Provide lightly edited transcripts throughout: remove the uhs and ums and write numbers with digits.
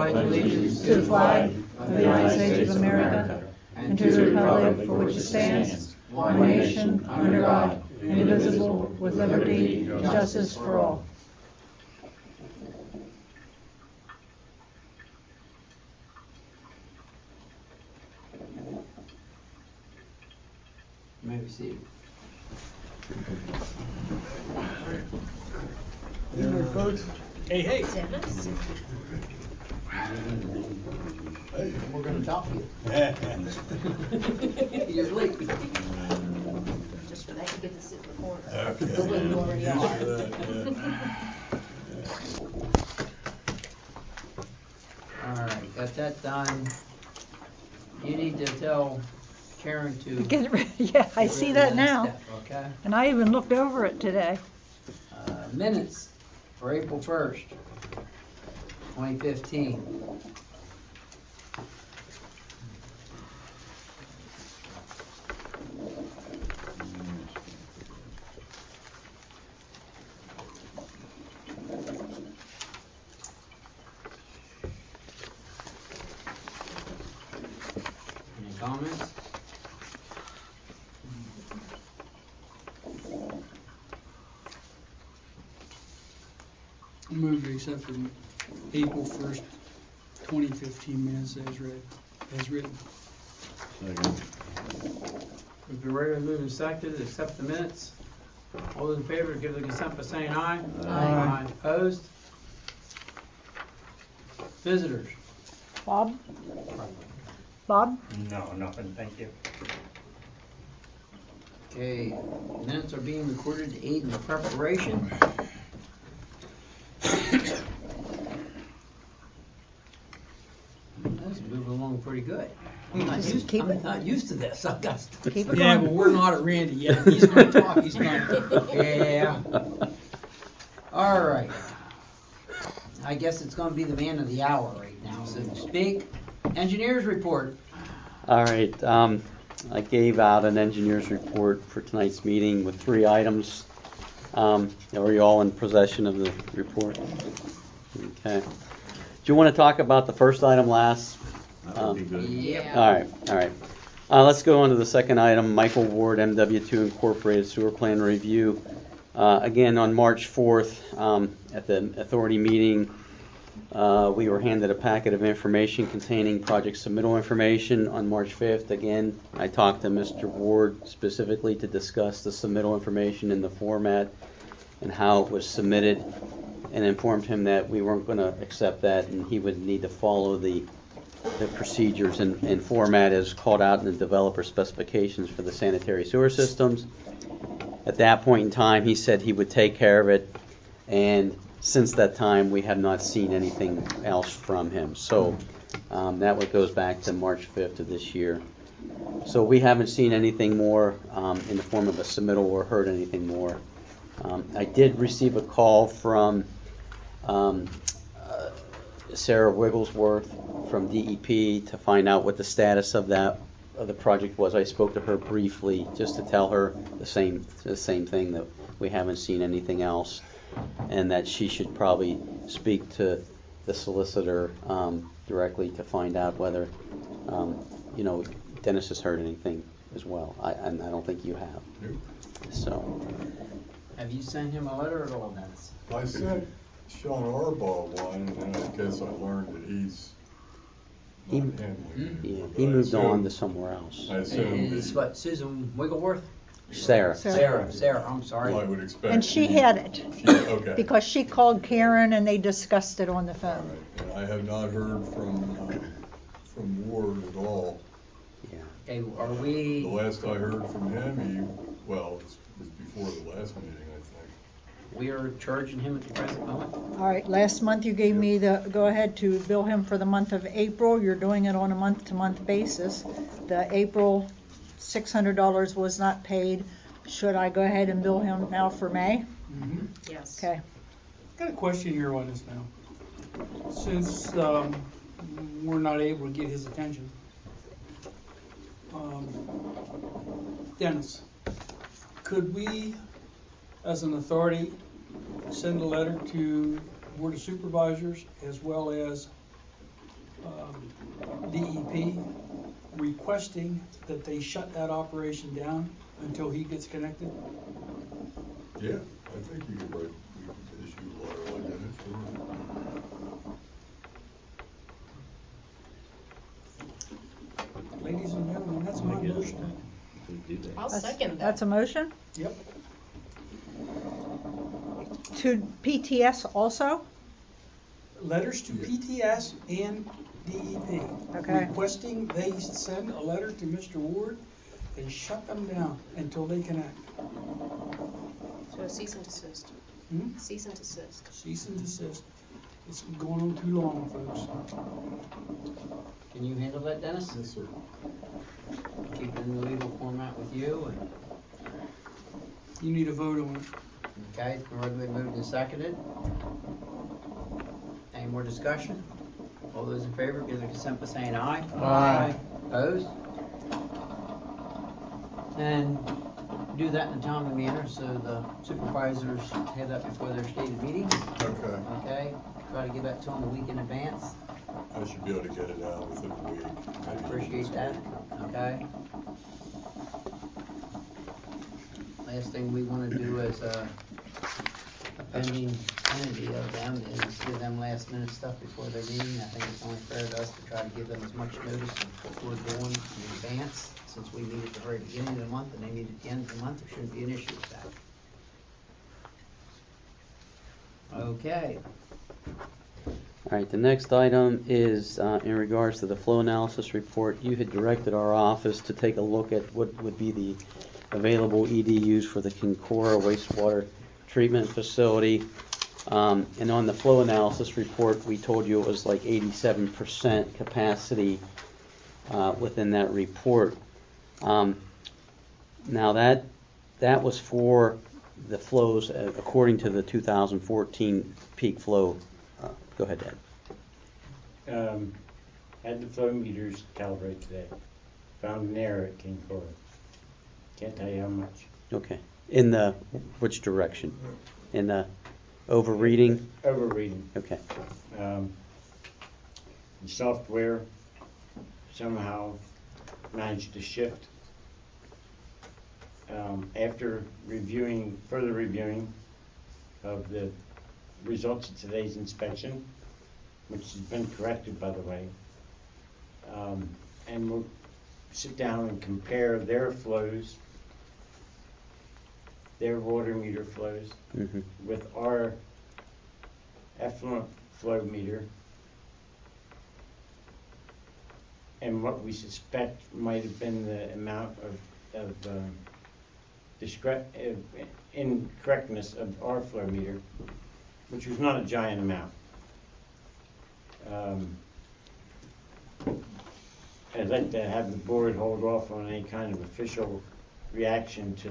pledge allegiance to the flag of the United States of America and to the republic for which it stands, one nation, under God, indivisible, with liberty and justice for all. You may be seated. Hey, hey. Hey, we're gonna talk to you. You're late. Just for that, you get to sit in the corner. Okay. The way you already Used are. to that, All right, got that done. You need to tell Karen to. Yeah, I get see rid that of now. step, okay? And I even looked over it today. Minutes for April 1st, 2015. Any comments? Move to accept the April 1st, 2015 minutes as read, as written. We've been ready to move and seconded to accept the minutes. All those in favor, give the consent by saying aye. Aye. Opposed? Visitors? Bob? Bob? No, nothing, thank you. Okay, minutes are being recorded to aid in the preparation. That's moving along pretty good. I'm not Just used, keep I'm it- not used to this. I've got to. Keep it Yeah, going. but we're not at Randy yet. He's gonna talk, he's gonna. Yeah. All right. I guess it's gonna be the man of the hour right now, so to speak. Engineers report. All right, I gave out an engineer's report for tonight's meeting with 3 items. Are you all in possession of the report? Okay. Do you want to talk about the first item last? Yep. All right. Let's go on to the second item, Michael Ward, MW2 Incorporated Sewer Plan Review. Again, on March 4th, at the authority meeting, we were handed a packet of information containing project submittal information. On March 5th, again, I talked to Mr. Ward specifically to discuss the submittal information in the format and how it was submitted, and informed him that we weren't going to accept that and he would need to follow the procedures and format as called out in the developer specifications for the sanitary sewer systems. At that point in time, he said he would take care of it, and since that time, we have not seen anything else from him. So that goes back to March 5th of this year. So we haven't seen anything more in the form of a submittal or heard anything more. I did receive a call from Sarah Wigglesworth from DEP to find out what the status of the project was. I spoke to her briefly just to tell her the same thing, that we haven't seen anything else, and that she should probably speak to the solicitor directly to find out whether Dennis has heard anything as well. And I don't think you have. Nope. So. Have you sent him a letter at all, Dennis? I sent Sean Arbaugh one, and then I guess I learned that he's not handling it. Yeah, But he I moved on assume- to somewhere else. I assume And it's that what, Susan Wiggleworth? Sarah. Sarah, I'm sorry. I would expect. And she had it, Okay. because she called Karen and they discussed it on the All phone. right. And I have not heard from Ward at all. Yeah. Okay, are The we, last I heard from him, it was before the last meeting, I think. we are charging him at the present moment? All right, last month you gave me the go-ahead to bill him for the month of April. You're doing it on a month-to-month basis. The April $600 was not paid. Should I go ahead and bill him now for May? Mhm. Yes. Okay. Got a question here on this now. Since we're not able to get his attention, Dennis, could we, as an authority, send a letter to Board of Supervisors as well as DEP requesting that they shut that operation down until he gets connected? Yeah, I think you could issue a letter like that, sure. Ladies and gentlemen, that's my motion. I'll second that. That's a motion? Yep. To PTS also? Letters to PTS and DEP. Okay. Requesting they send a letter to Mr. Ward and shut them down until they connect. So cease and desist. Hmm? Cease and desist. Cease and desist. It's going on too long, folks. Can you handle that, Dennis? Yes, sir. Keep it in the legal format with you, and, You need a vote on it. okay, it's been regularly moved and seconded. Any more discussion? All those in favor, give their consent by saying aye. Aye. Opposed? And do that in a timely manner, so the supervisors have that before their stated meeting, Okay, okay? Try to give that to them a week in advance. I should be able to get it out within a week. I appreciate that, okay? Last thing we wanna do as a pending entity of them is give them last minute stuff before their meeting. I think it's only fair to us to try to give them as much notice of what we're doing in advance. Since we meet at the very beginning of the month and they meet at the end of the month, there shouldn't be an issue with that. Okay. All right, the next item is in regards to the flow analysis report. You had directed our office to take a look at what would be the available EDUs for the Kincora wastewater treatment facility. And on the flow analysis report, we told you it was like 87% capacity within that report. Now that was for the flows according to the 2014 peak flow. Go ahead, Ed. Had the flow meters calibrated today. Found an error at King Cora. Can't tell you how much. Okay. In the which direction? In the overreading? Overreading. Okay. The software somehow managed to shift. After further reviewing of the results of today's inspection, which has been corrected, by the way, and we'll sit down and compare their flows, their water meter flows, with our effluent flow meter, and what we suspect might have been the amount of incorrectness of our flow meter, which was not a giant amount. I'd like to have the board hold off on any kind of official reaction to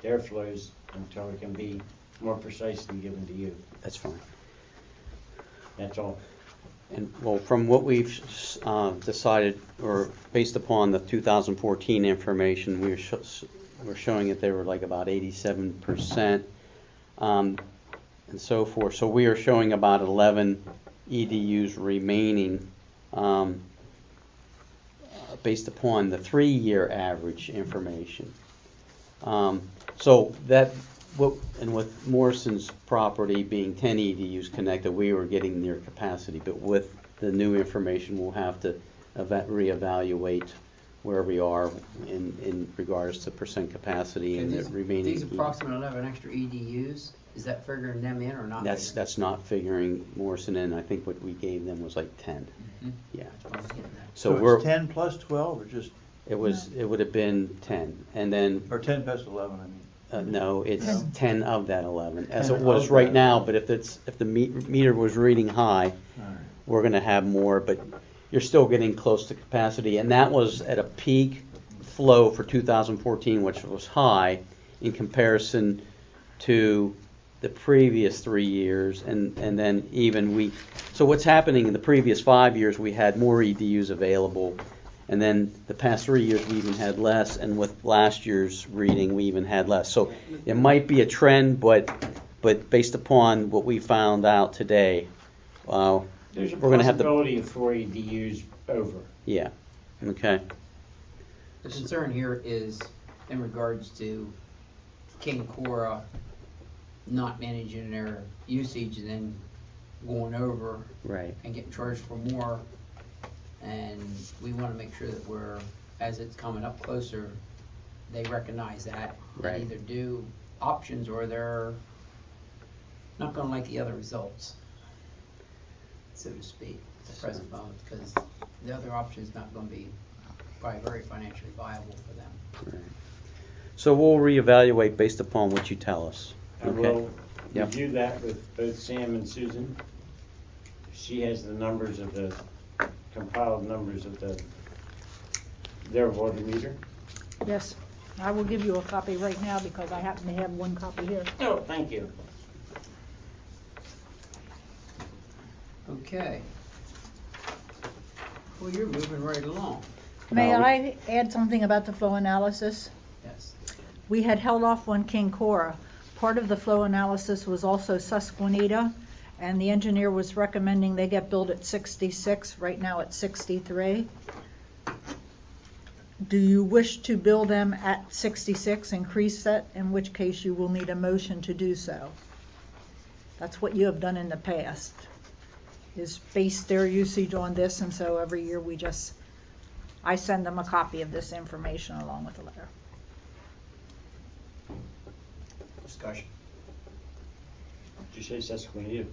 their flows until it can be more precisely given to you. That's fine. That's all. And well, from what we've decided, or based upon the 2014 information, we're showing that they were like about 87%, and so forth. So we are showing about 11 EDUs remaining, based upon the 3-year average information. So that, and with Morrison's property being 10 EDUs connected, we were getting near capacity. But with the new information, we'll have to reevaluate where we are in regards to percent capacity and the remaining. These approximate 11 extra EDUs, is that figuring them in or not? That's not figuring Morrison in. I think what we gave them was like 10. Mm-hmm. Yeah. That's what I was getting at. So it's we're 10 plus 12 or just, it would have been 10, and then or 10 plus 11, I mean. no, it's 10. 10 of that 11 as 10 it was of right that. now. But if the meter was reading high, All right. we're going to have more. But you're still getting close to capacity, and that was at a peak flow for 2014, which was high in comparison to the previous 3 years, and then even so what's happening in the previous 5 years, we had more EDUs available, and then the past 3 years we even had less, and with last year's reading we even had less. So it might be a trend, but based upon what we found out today, There's a We're gonna have to- possibility of 480 used over. Yeah, okay, The concern here is in regards to King Cora not managing their usage and then going over right. and getting charged for more. And we wanna make sure that we're, as it's coming up closer, they recognize that. Right. And either do options or they're not gonna like the other results, so to speak, at the present moment, because the other option's not gonna be probably very financially viable for them. Right. So we'll reevaluate based upon what you tell us. I Okay. will Yep. review that with both Sam and Susan. She has the numbers of the, compiled numbers of their water meter. Yes, I will give you a copy right now because I happen to have one copy here. Oh, thank you. Okay. Well, you're moving right along. May Uh, I add something about the flow analysis? Yes. We had held off on King Cora. Part of the flow analysis was also Susquehanna, and the engineer was recommending they get billed at 66, right now it's 63. Do you wish to bill them at 66, increase that, in which case you will need a motion to do so? That's what you have done in the past, is base their usage on this, and so every year I send them a copy of this information along with the letter. Discussion. Did you say Susquehanna?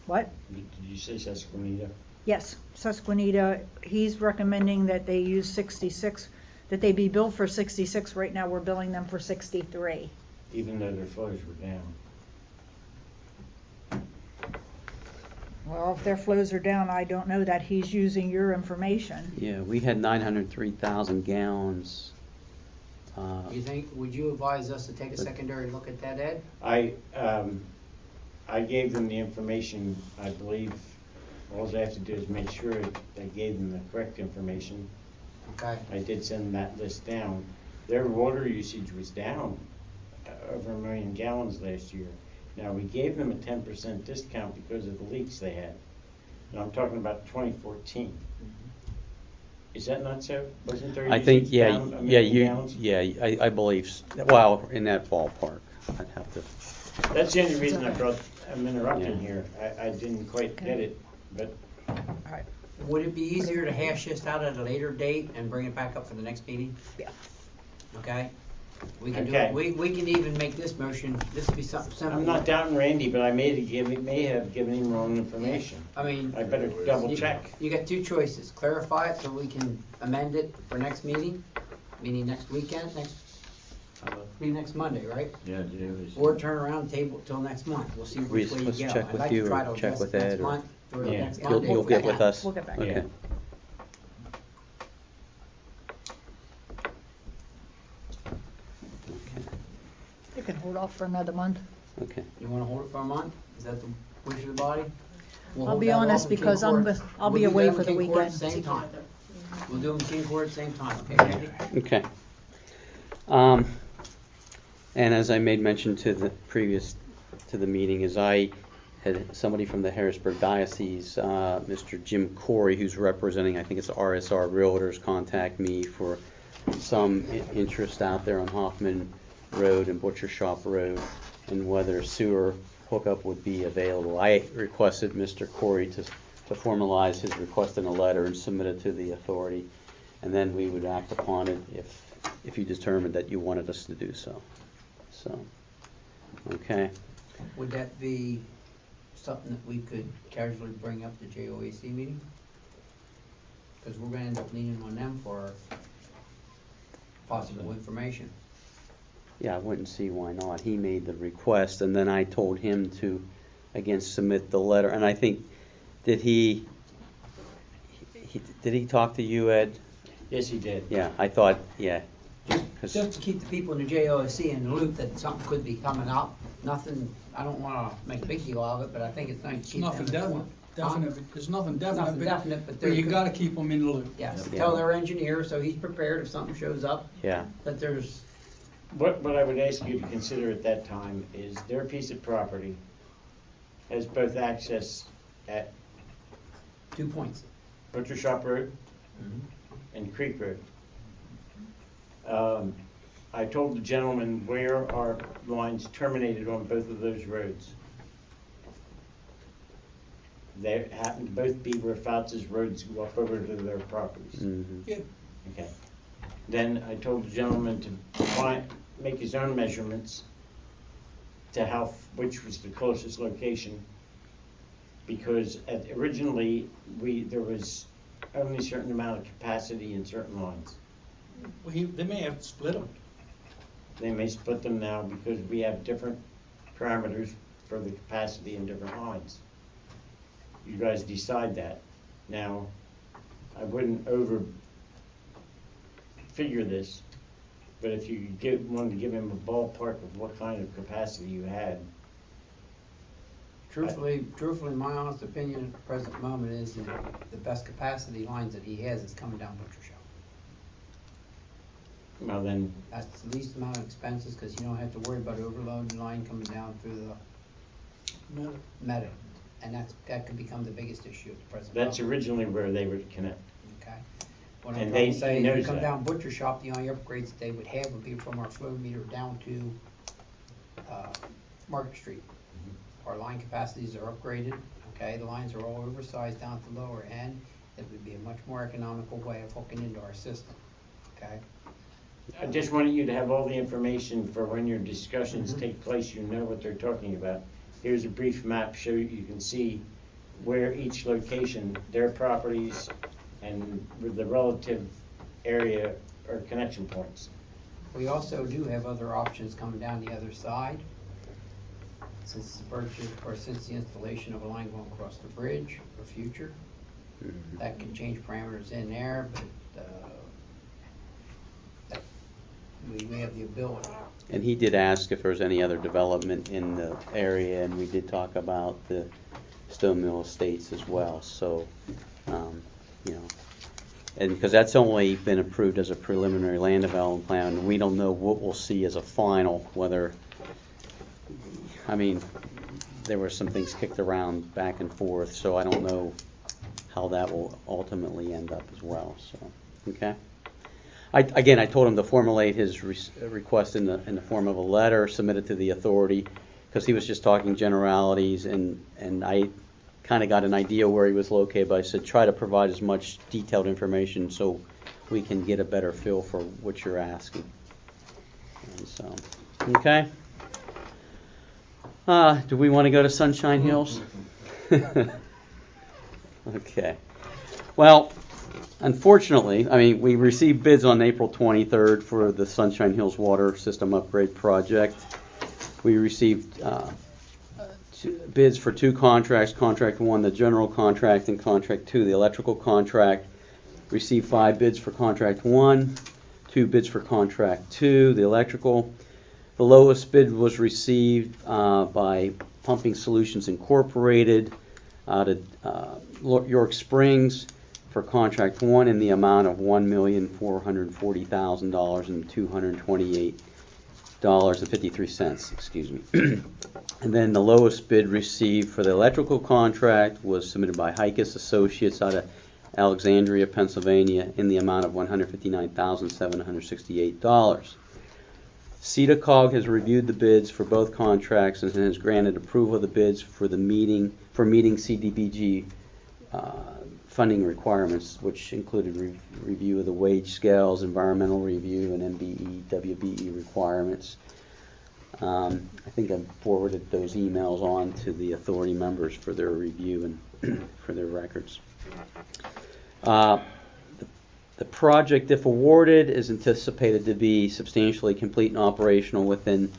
What? Did you say Susquehanna? Yes, Susquehanna, he's recommending that they use 66, that they be billed for 66. Right now, we're billing them for 63. Even though their flows were down. Well, if their flows are down, I don't know that he's using your information. Yeah, we had 903,000 gallons. You think, would you advise us to take a secondary look at that, Ed? I gave them the information, I believe, all I have to do is make sure I gave them the correct information. Okay. I did send that list down. Their water usage was down over 1 million gallons last year. Now, we gave them a 10% discount because of the leaks they had. Now, I'm talking about 2014. Is that not so? Wasn't their I think, usage yeah, down 1 yeah, million gallons? I believe, well, in that ballpark, I'd have to, That's the only reason I'm interrupting Yeah. here. I didn't quite get it, but Would it be easier to hash this out at a later date and bring it back up for the next meeting? Yeah. Okay? We can do Okay. it, we can even make this motion, this would be something simple. I'm not doubting Randy, but I may have given him wrong information. I mean, I better double check. you got two choices, clarify it so we can amend it for next meeting, meaning next weekend, be next Monday, right? Yeah, Jay. Or turn around and table it till next month, we'll see We which way you supposed to go. check I'd with like to you try or to check address with it next Ed or- month, or Yeah. next you'll Monday. you'll if we get can. with us? We'll get back. Okay. Yeah. You can hold off for another month. Okay. You wanna hold it for a month? Is that the wish of the body? We'll I'll hold be that honest off in because King I'm Court. I'll We'll be do away that for in the King Court at weekend. Same time. We'll do them in King Court at the same time, okay, Randy? Okay. And as I made mention to the meeting, is I had somebody from the Harrisburg Diocese, Mr. Jim Corey, who's representing, I think it's RSR Realtors, contact me for some interest out there on Hoffman Road and Butcher Shop Road, and whether sewer hookup would be available. I requested Mr. Corey to formalize his request in a letter and submit it to the authority, and then we would act upon it if you determined that you wanted us to do so. So, okay. Would that be something that we could casually bring up at the JOAC meeting? Because we're gonna end up leaning on them for possible information. Yeah, I wouldn't see why not. He made the request, and then I told him to, again, submit the letter. And I think, did he talk to you, Ed? Yes, he did. Yeah, I thought, yeah. 'Cause- Just to keep the people in the JOAC in the loop that something could be coming up. Nothing, I don't wanna make a big deal of it, but I think it's nice to It's keep them nothing informed. definite, there's nothing definite, Nothing definite, but but you there gotta keep them in the loop. Yes, Yeah. tell their engineer so he's prepared if something shows up, Yeah, that there's, What I would ask you to consider at that time is their piece of property has both access at 2 points. Butcher Shop Road Mhm. and Creek Road. I told the gentleman where our lines terminated on both of those roads. They happen to both be where Fouts' roads go up over to their properties. Mhm. Okay. Then I told the gentleman to make his own measurements to which was the closest location, because originally there was only a certain amount of capacity in certain lines. They may have to split them. They may split them now because we have different parameters for the capacity in different lines. You guys decide that. Now, I wouldn't figure this, but if you wanted to give him a ballpark of what kind of capacity you had. Truthfully, my honest opinion at the present moment is that the best capacity lines that he has is coming down Butcher Shop. Well then, That's the least amount of expenses, because you don't have to worry about overloading line coming down through the Meta. And that could become the biggest issue at the present moment. that's originally where they were to connect. Okay. What I'm And trying to he say is, if you knows come that. down Butcher Shop, the only upgrades that they would have would be from our flow meter down to Market Street. Our line capacities are upgraded, okay, the lines are all oversized down at the lower end. It would be a much more economical way of hooking into our system, okay? I just wanted you to have all the information for when your discussions take place, you know what they're talking about. Here's a brief map, you can see where each location, their properties, and with the relative area or connection points. We also do have other options coming down the other side. Since the installation of a line going across the bridge for future, that can change parameters in there, but we have the ability. And he did ask if there was any other development in the area, and we did talk about the Stone Mill Estates as well, so, you know. And because that's only been approved as a preliminary land development plan, we don't know what we'll see as a final, whether, I mean, there were some things kicked around back and forth, so I don't know how that will ultimately end up as well, so, okay? I told him to formulate his request in the form of a letter submitted to the authority, because he was just talking generalities, and I kind of got an idea where he was located, but I said try to provide as much detailed information so we can get a better feel for what you're asking. And so, okay. Do we want to go to Sunshine Hills? Okay. Well, unfortunately, I mean, we received bids on April 23rd for the Sunshine Hills Water System Upgrade Project. We received bids for 2 contracts. Contract 1, the general contract, and Contract 2, the electrical contract. Received 5 bids for Contract 1, 2 bids for Contract 2, the electrical. The lowest bid was received by Pumping Solutions Incorporated out of York Springs for Contract 1 in the amount of $1,440,000 and $228.53, excuse me. And then the lowest bid received for the electrical contract was submitted by Hikes Associates out of Alexandria, Pennsylvania in the amount of $159,768. CEDACOG has reviewed the bids for both contracts and has granted approval of the bids for meeting CDBG funding requirements, which included review of the wage scales, environmental review, and MBE, WBE requirements. I think I forwarded those emails on to the authority members for their review and for their records. The project, if awarded, is anticipated to be substantially complete and operational within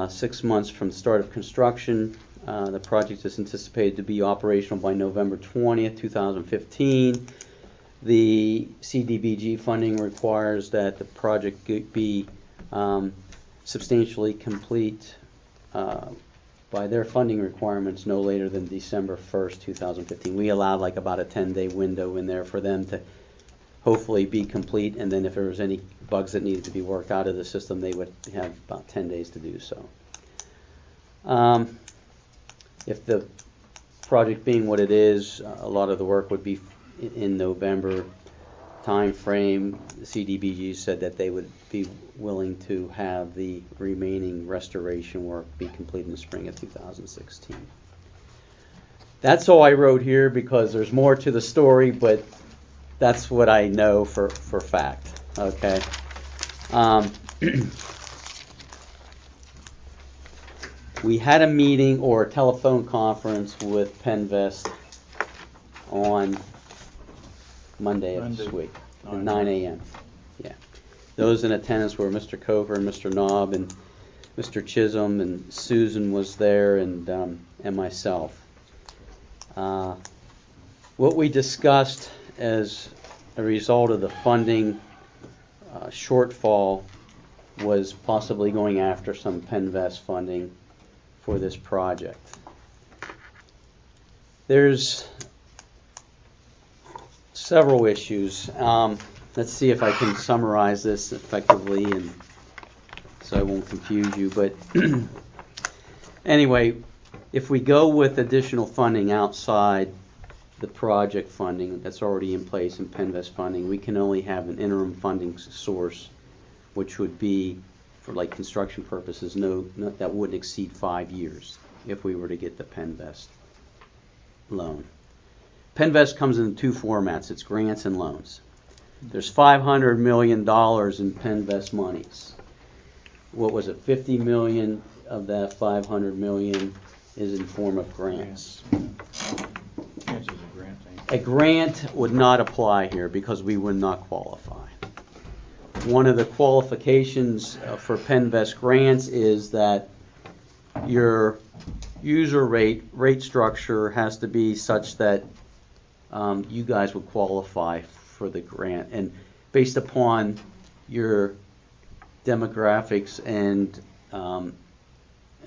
6 months from the start of construction. The project is anticipated to be operational by November 20th, 2015. The CDBG funding requires that the project be substantially complete by their funding requirements no later than December 1st, 2015. We allowed like about a 10-day window in there for them to hopefully be complete, and then if there was any bugs that needed to be worked out of the system, they would have about 10 days to do so. If the project being what it is, a lot of the work would be in November timeframe. The CDBG said that they would be willing to have the remaining restoration work be complete in the spring of 2016. That's all I wrote here because there's more to the story, but that's what I know for fact. Okay. We had a meeting or a telephone conference with Penn on Monday of this week at 9 a.m. Yeah. Those in attendance were Mr. Cover and Mr. Knob and Mr. Chisholm, and Susan was there, and myself. What we discussed as a result of the funding shortfall was possibly going after some Penvest funding for this project. There's several issues. Let's see if I can summarize this effectively, and so I won't confuse you. But anyway, if we go with additional funding outside the project funding that's already in place in Penvest funding, we can only have an interim funding source, which would be, for like construction purposes, that wouldn't exceed 5 years if we were to get the Penvest loan. Penvest comes in two formats. It's grants and loans. There's $500 million in Penvest monies. What was it? 50 million of that 500 million is in form of grants. A grant would not apply here because we would not qualify. One of the qualifications for Penvest grants is that your user rate structure has to be such that you guys would qualify for the grant, and based upon your demographics and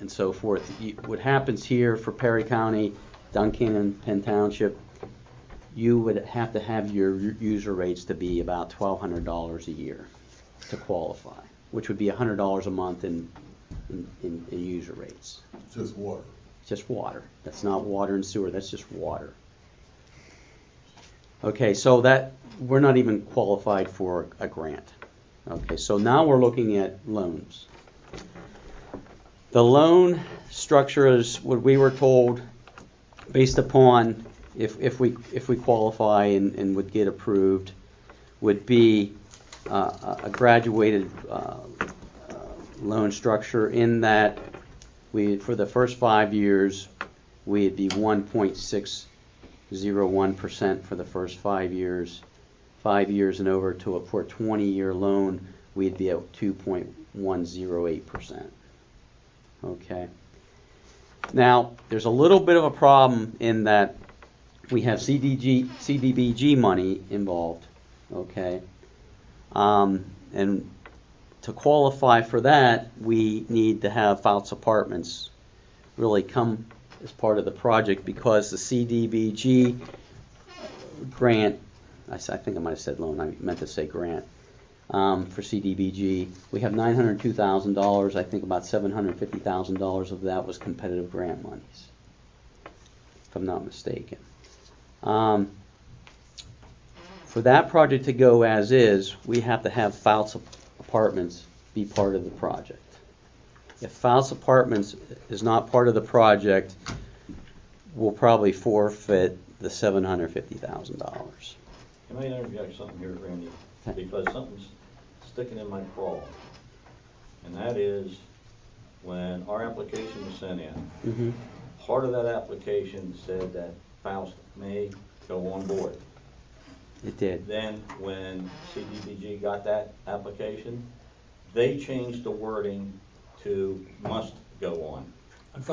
so forth. What happens here for Perry County, Duncan, and Penn Township, you would have to have your user rates to be about $1,200 a year to qualify, which would be $100 a month in user rates. Just water. Just water. That's not water and sewer. That's just water. Okay, so that we're not even qualified for a grant. Okay, so now we're looking at loans. The loan structure is what we were told, based upon if we qualify and would get approved, would be a graduated loan structure, in that for the first 5 years we'd be 1.601% for the first 5 years. 5 years and over for a 20-year loan, we'd be at 2.108%. Okay. Now, there's a little bit of a problem in that we have CDBG money involved. Okay. And to qualify for that, we need to have Fouts Apartments really come as part of the project, because the CDBG grant, I think I might have said loan, I meant to say grant, for CDBG, we have $902,000. I think about $750,000 of that was competitive grant monies, if I'm not mistaken. For that project to go as is, we have to have Fouts Apartments be part of the project. If Fouts Apartments is not part of the project, we'll probably forfeit the $750,000. Can I interject something here, Randy? Because something's sticking in my craw. And that is, when our application was sent in, part of that application said that Faust may go on board. It did. Then when CDBG got that application, they changed the wording to must go on.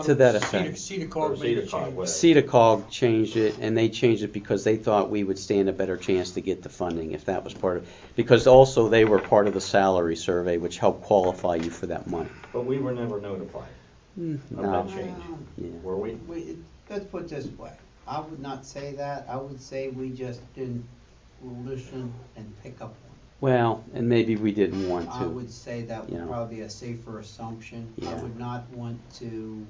To that effect. CEDACOG made a change. CEDACOG changed it, and they changed it because they thought we would stand a better chance to get the funding if that was part of it. Because also they were part of the salary survey, which helped qualify you for that money. But we were never notified of that change. Yeah. Were we? Let's put it this way. I would not say that. I would say we just didn't listen and pick up on it. Well, and maybe we didn't want to. I would say that would you know. probably be a safer assumption. Yeah. I would not want to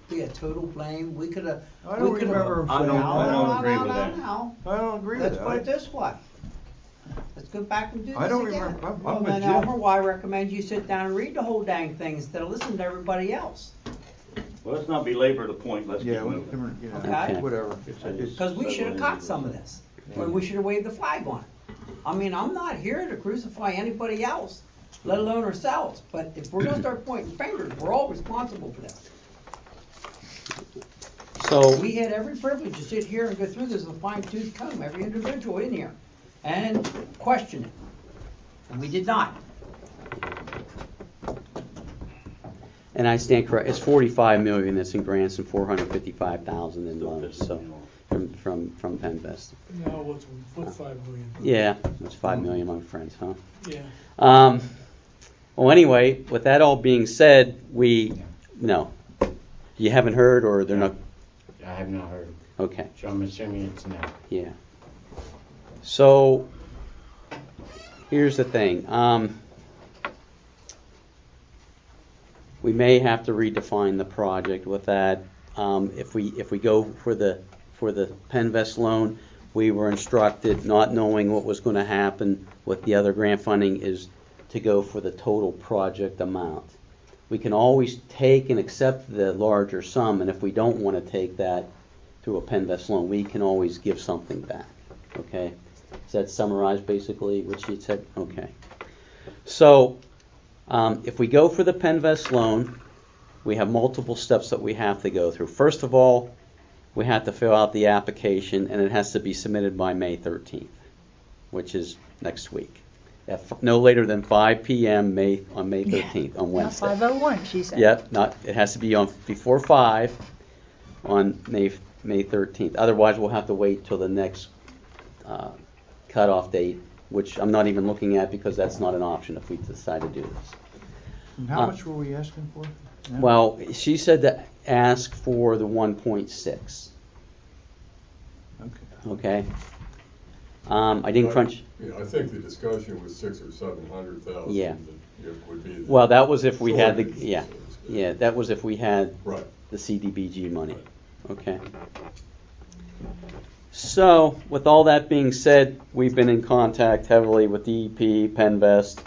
be a total blame. We could have. I don't remember him I saying don't- that. I don't agree with that. I don't agree with Let's put it that. this way. Let's go back and do this I don't again. remember, I'm Well, with then you. Elmer, why I recommend you sit down and read the whole dang thing instead of listening to everybody else. Well, let's not belabor the point, let's keep Yeah, moving. Okay. whatever. Because we should have caught some of this, or we should have waved the flag on it. I mean, I'm not here to crucify anybody else, let alone ourselves, but if we're gonna start pointing fingers, we're all responsible for this. So, We had every privilege to sit here and go through this with a fine tooth comb, every individual in here, and question it. And we did not. and I stand correct, it's 45 million that's in grants and 455,000 in loans, so, from Penvest. No, what's 5 million? Yeah, that's 5 million, my friends, huh? Yeah. Well, anyway, with that all being said, no. You haven't heard, or they're not, I have not heard, okay, so I'm assuming it's now. yeah. So, here's the thing, we may have to redefine the project with that. If we go for the Penvest loan, we were instructed, not knowing what was going to happen with the other grant funding, is to go for the total project amount. We can always take and accept the larger sum, and if we don't want to take that through a Penvest loan, we can always give something back. Okay? Does that summarize basically what she said? Okay. So, if we go for the Penvest loan, we have multiple steps that we have to go through. First of all, we have to fill out the application, and it has to be submitted by May 13th, which is next week. At no later than 5 p.m. on May 13th, on Wednesday. Not 5:01, she said. Yep, it has to be on before 5 on May 13th. Otherwise, we'll have to wait till the next cutoff date, which I'm not even looking at because that's not an option if we decide to do this. And how much were we asking for? Yeah. Well, she said to ask for the 1.6. Okay. I didn't crunch. Yeah, I think the discussion was 600,000 or 700,000. Yeah. It would be. Well, that was if we had the shortage. that was if we had Right. the CDBG money. Okay. So, with all that being said, we've been in contact heavily with DEP, Penvest,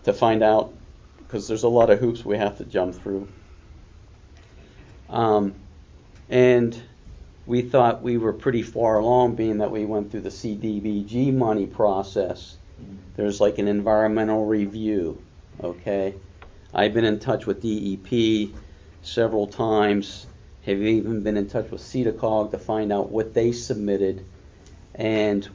to find out, because there's a lot of hoops we have to jump through. And we thought we were pretty far along, being that we went through the CDBG money process. There's like an environmental review, okay? I've been in touch with DEP several times, have even been in touch with CEDACOG to find out what they submitted. And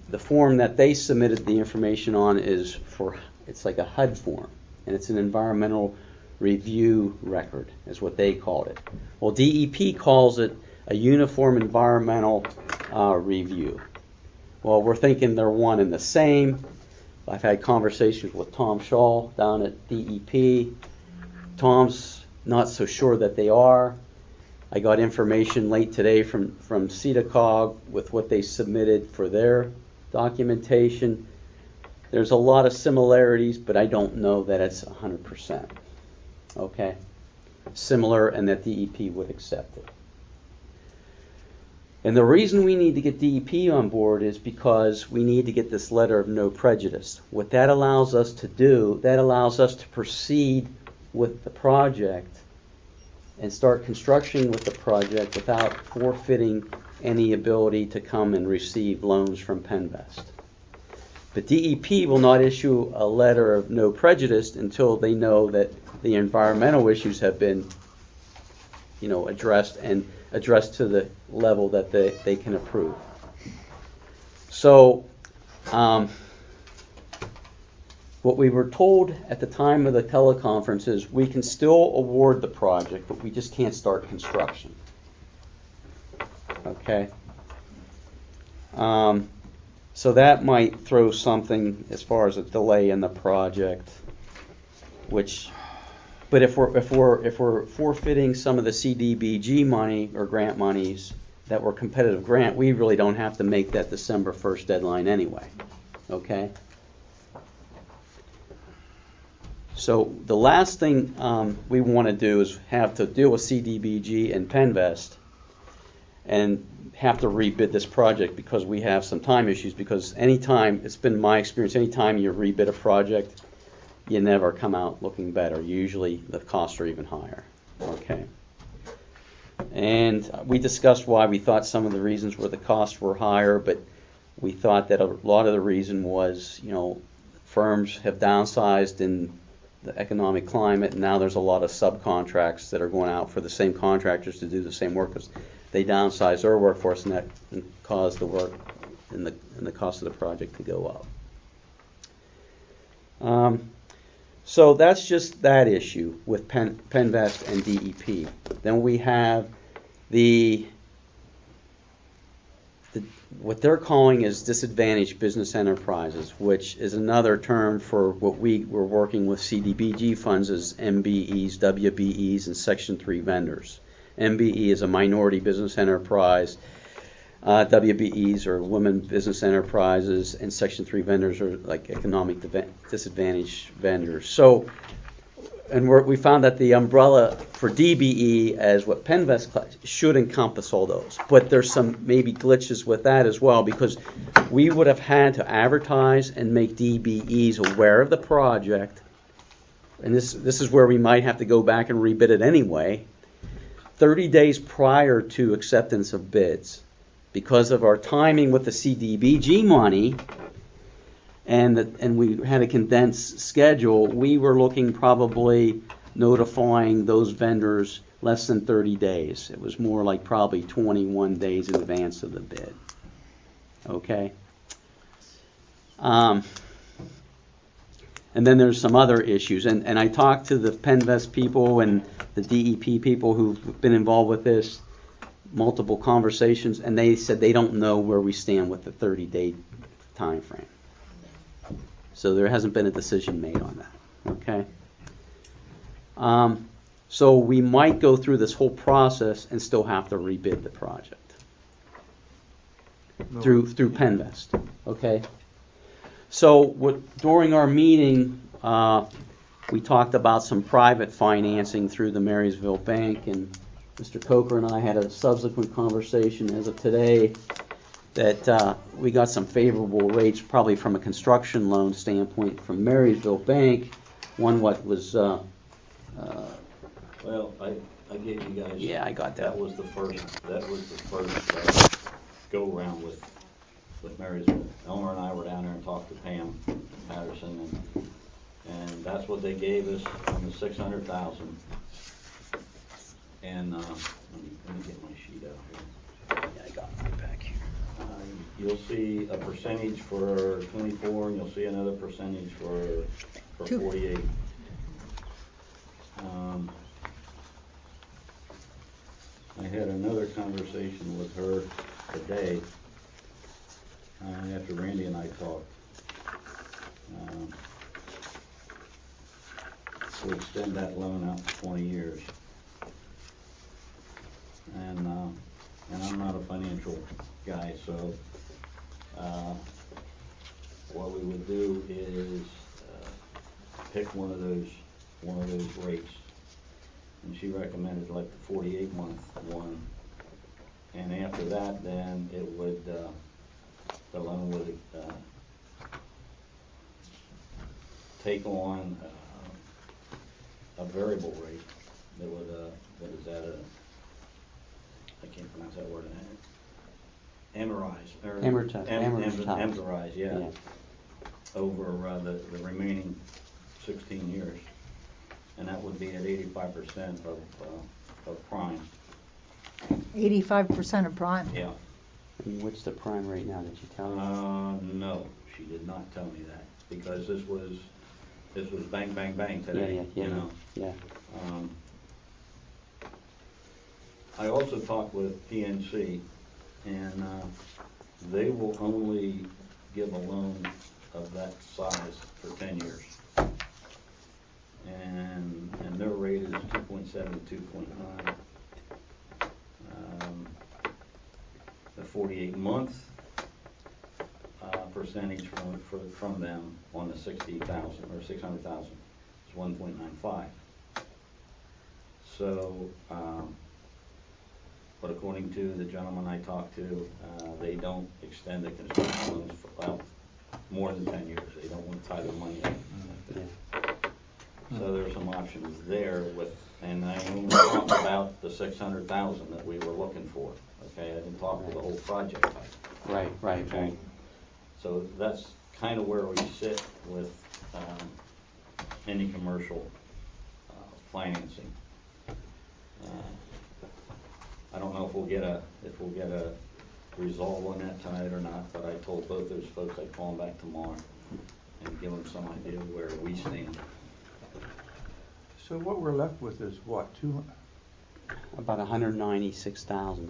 the form that they submitted the information on it's like a HUD form, and it's an environmental review record, is what they called it. Well, DEP calls it a uniform environmental review. Well, we're thinking they're one and the same. I've had conversations with Tom Shaw down at DEP. Tom's not so sure that they are. I got information late today from CEDACOG with what they submitted for their documentation. There's a lot of similarities, but I don't know that it's 100%. Okay? Similar, and that DEP would accept it. And the reason we need to get DEP on board is because we need to get this letter of no prejudice. What that allows us to do, that allows us to proceed with the project and start construction with the project without forfeiting any ability to come and receive loans from Penvest. But DEP will not issue a letter of no prejudice until they know that the environmental issues have been, addressed to the level that they can approve. So, what we were told at the time of the teleconference is we can still award the project, but we just can't start construction. Okay? So that might throw something as far as a delay in the project, but if we're forfeiting some of the CDBG money or grant monies that were competitive grant, we really don't have to make that December 1st deadline anyway. Okay? So the last thing we want to do is have to deal with CDBG and Penvest and have to rebid this project because we have some time issues, because anytime, it's been my experience, anytime you rebid a project, you never come out looking better. Usually the costs are even higher. Okay. And we discussed why we thought some of the reasons were the costs were higher, but we thought that a lot of the reason was, firms have downsized in the economic climate, and now there's a lot of subcontracts that are going out for the same contractors to do the same work because they downsized their workforce, and that caused the work and the cost of the project to go up. So that's just that issue with Penvest and DEP. Then we have what they're calling is disadvantaged business enterprises, which is another term for what we were working with CDBG funds as MBEs, WBEs, and Section 3 vendors. MBE is a minority business enterprise. WBEs are women business enterprises, and Section 3 vendors are like economic disadvantaged vendors. So, and we found that the umbrella for DBE as what Penvest should encompass all those. But there's some maybe glitches with that as well, because we would have had to advertise and make DBEs aware of the project, and this is where we might have to go back and rebid it anyway, 30 days prior to acceptance of bids. Because of our timing with the CDBG money, and we had a condensed schedule, we were looking probably notifying those vendors less than 30 days. It was more like probably 21 days in advance of the bid. Okay? And then there's some other issues. And I talked to the Penvest people and the DEP people who've been involved with this, multiple conversations, and they said they don't know where we stand with the 30-day time frame. So there hasn't been a decision made on that. Okay? So we might go through this whole process and still have to rebid the project through Penvest. Okay? So during our meeting, we talked about some private financing through the Marysville Bank, and Mr. Coker and I had a subsequent conversation as of today that we got some favorable rates, probably from a construction loan standpoint, from Marysville Bank. One was Well, I gave you guys. Yeah, I got that. That was the first go around with Marysville. Elmer and I were down there and talked to Pam Patterson, and that's what they gave us on the $600,000. And let me get my sheet out here. Yeah, I got mine back here. You'll see a percentage for 24, and you'll see another percentage for 48. I had another conversation with her today after Randy and I talked to extend that loan out to 20 years. And I'm not a financial guy, so what we would do is pick one of those rates, and she recommended like the 48-month one, and after that, then it would the loan would take on a variable rate that would what is that I can't pronounce that word. Amortize, yeah. Over the remaining 16 years, and that would be at 85% of prime. 85% of prime. Yeah. And what's the prime rate now? Did you tell me? No, she did not tell me that, because this was bang bang bang today. Yeah. You know. Yeah. I also talked with PNC, and they will only give a loan of that size for 10 years. And their rate is 2.7 to 2.9. The 48-month percentage from them on the 60,000 or 600,000 is 1.95. So, but according to the gentleman I talked to, they don't extend the construction loans for, well, more than 10 years. They don't want to tie their money up. So there's some options there with, and I only talked about the 600,000 that we were looking for. Okay, I didn't talk to the whole project type. Right, right, Okay, right. so that's kind of where we sit with any commercial financing. I don't know if we'll get a resolve on that tonight or not, but I told both those folks I'd call them back tomorrow and give them some idea where we stand. So what we're left with is what, About 196,000. Is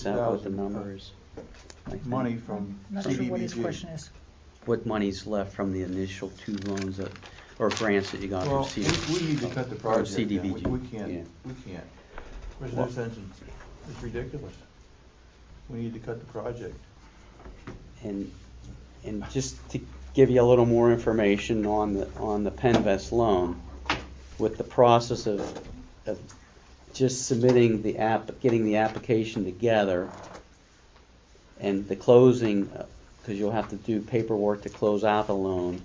that what the 196,000 number is? I think. money from Not sure what his CDBG? question is. What money's left from the initial 2 loans that, or grants that you got Well, from we need to cut the project down. CDBG. We can't, Yeah. we can't. There's no sense in, it's ridiculous. We need to cut the project. And just to give you a little more information on the Penvest loan, with the process of just submitting getting the application together, and the closing, because you'll have to do paperwork to close out the loan,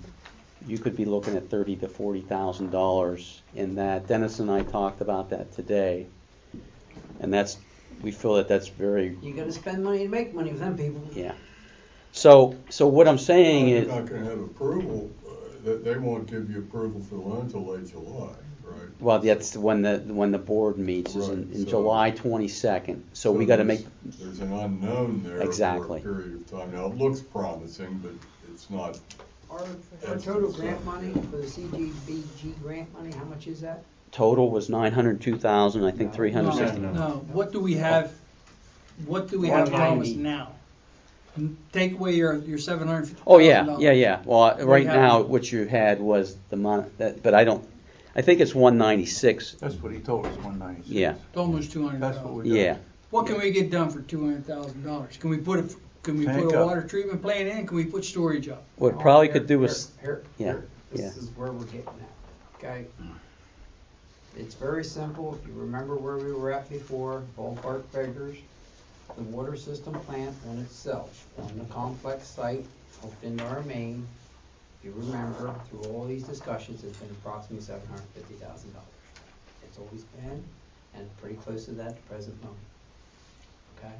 you could be looking at $30,000 to $40,000 in that. Dennis and I talked about that today, and we feel that's very, You gotta spend money to make money with them people. yeah. So what I'm saying You're is, not gonna have approval, they won't give you approval for the loan until late July, right? well, that's when the board meets, is in Right, so- July 22nd. So we got to make, There's an unknown there Exactly. for a period of time. Now, it looks promising, but it's not. Our total grant money for the CDBG grant money, how much is that? total was 902,000, I think No. 360. No, what do we have promised now? Take away your $750,000. Oh, yeah. Well, do right we have? now, what you had was the money, but I think it's 196. That's what he told us, 196. Yeah, It's almost $200,000. That's what we got. yeah. What can we get done for $200,000? Can we put Tank a up. water treatment plant in? Can we put storage up? What it probably could do is, Here, yeah, This yeah. is where we're getting at, okay? It's very simple, if you remember where we were at before, ballpark figures, the water system plant on itself, on the complex site, hooked into our main, if you remember, through all these discussions, it's been approximately $750,000. It's always been, and pretty close to that at the present moment, okay?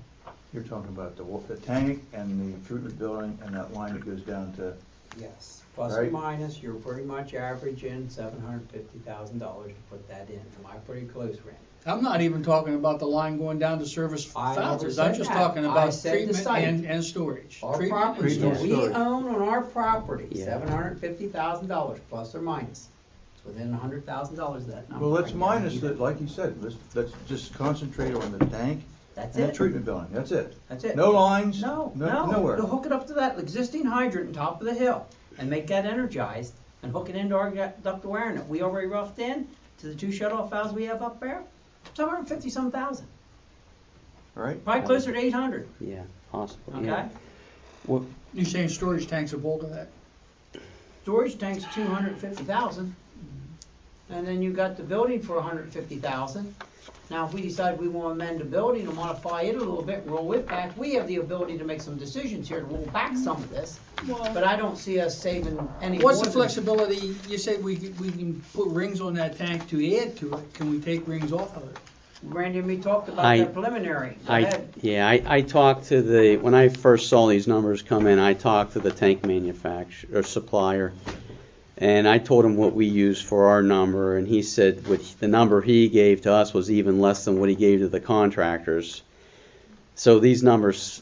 You're talking about the tank and the treatment building and that line that goes down to, Yes, plus or Right. minus, you're pretty much averaging $750,000 to put that in. Am I pretty close, Randy? I'm not even talking about the line going down to service I never fountains. I'm said just that. talking I about said the treatment site. and storage. Our Treatment and property Treatment that storage. we storage. own on our property, Yeah. $750,000 plus or minus. It's within $100,000 of that number. well, let's I minus guarantee it, like you said, let's just concentrate on the tank That's and the it. treatment building, that's it. That's it. No lines, No, nowhere. To hook it up to that existing hydrant on top of the hill and make that energized and hook it into our ductile iron that we already roughed in to the 2 shut-off valves we have up there, $750-some thousand. Right? Probably closer to 800, Yeah, possible, okay? yeah. Well, You're saying storage tanks are bulk of that? Storage tank's 250,000. And then you got the building for 150,000. Now, if we decide we want to amend the building and modify it a little bit, roll it back, we have the ability to make some decisions here to roll back some of this. But I don't see us saving any. What's more the than- flexibility? You said we can put rings on that tank to add to it. Can we take rings off of it? Randy and me talked about I- that preliminary. Go ahead. I talked to when I first saw these numbers come in, I talked to the tank manufacturer, or supplier, and I told him what we used for our number, and he said the number he gave to us was even less than what he gave to the contractors. So these numbers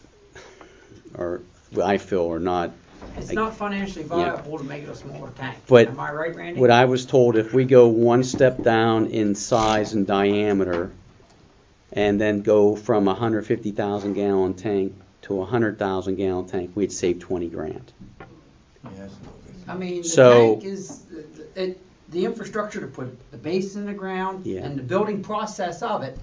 I feel, are not. It's not financially viable to make it a smaller tank. But Am I right, Randy? What I was told, if we go one step down in size and diameter, and then go from a 150,000 gallon tank to a 100,000 gallon tank, we'd save $20,000. Yes. I mean, the So- tank is, the infrastructure to put the base in the ground Yeah. and the building process of it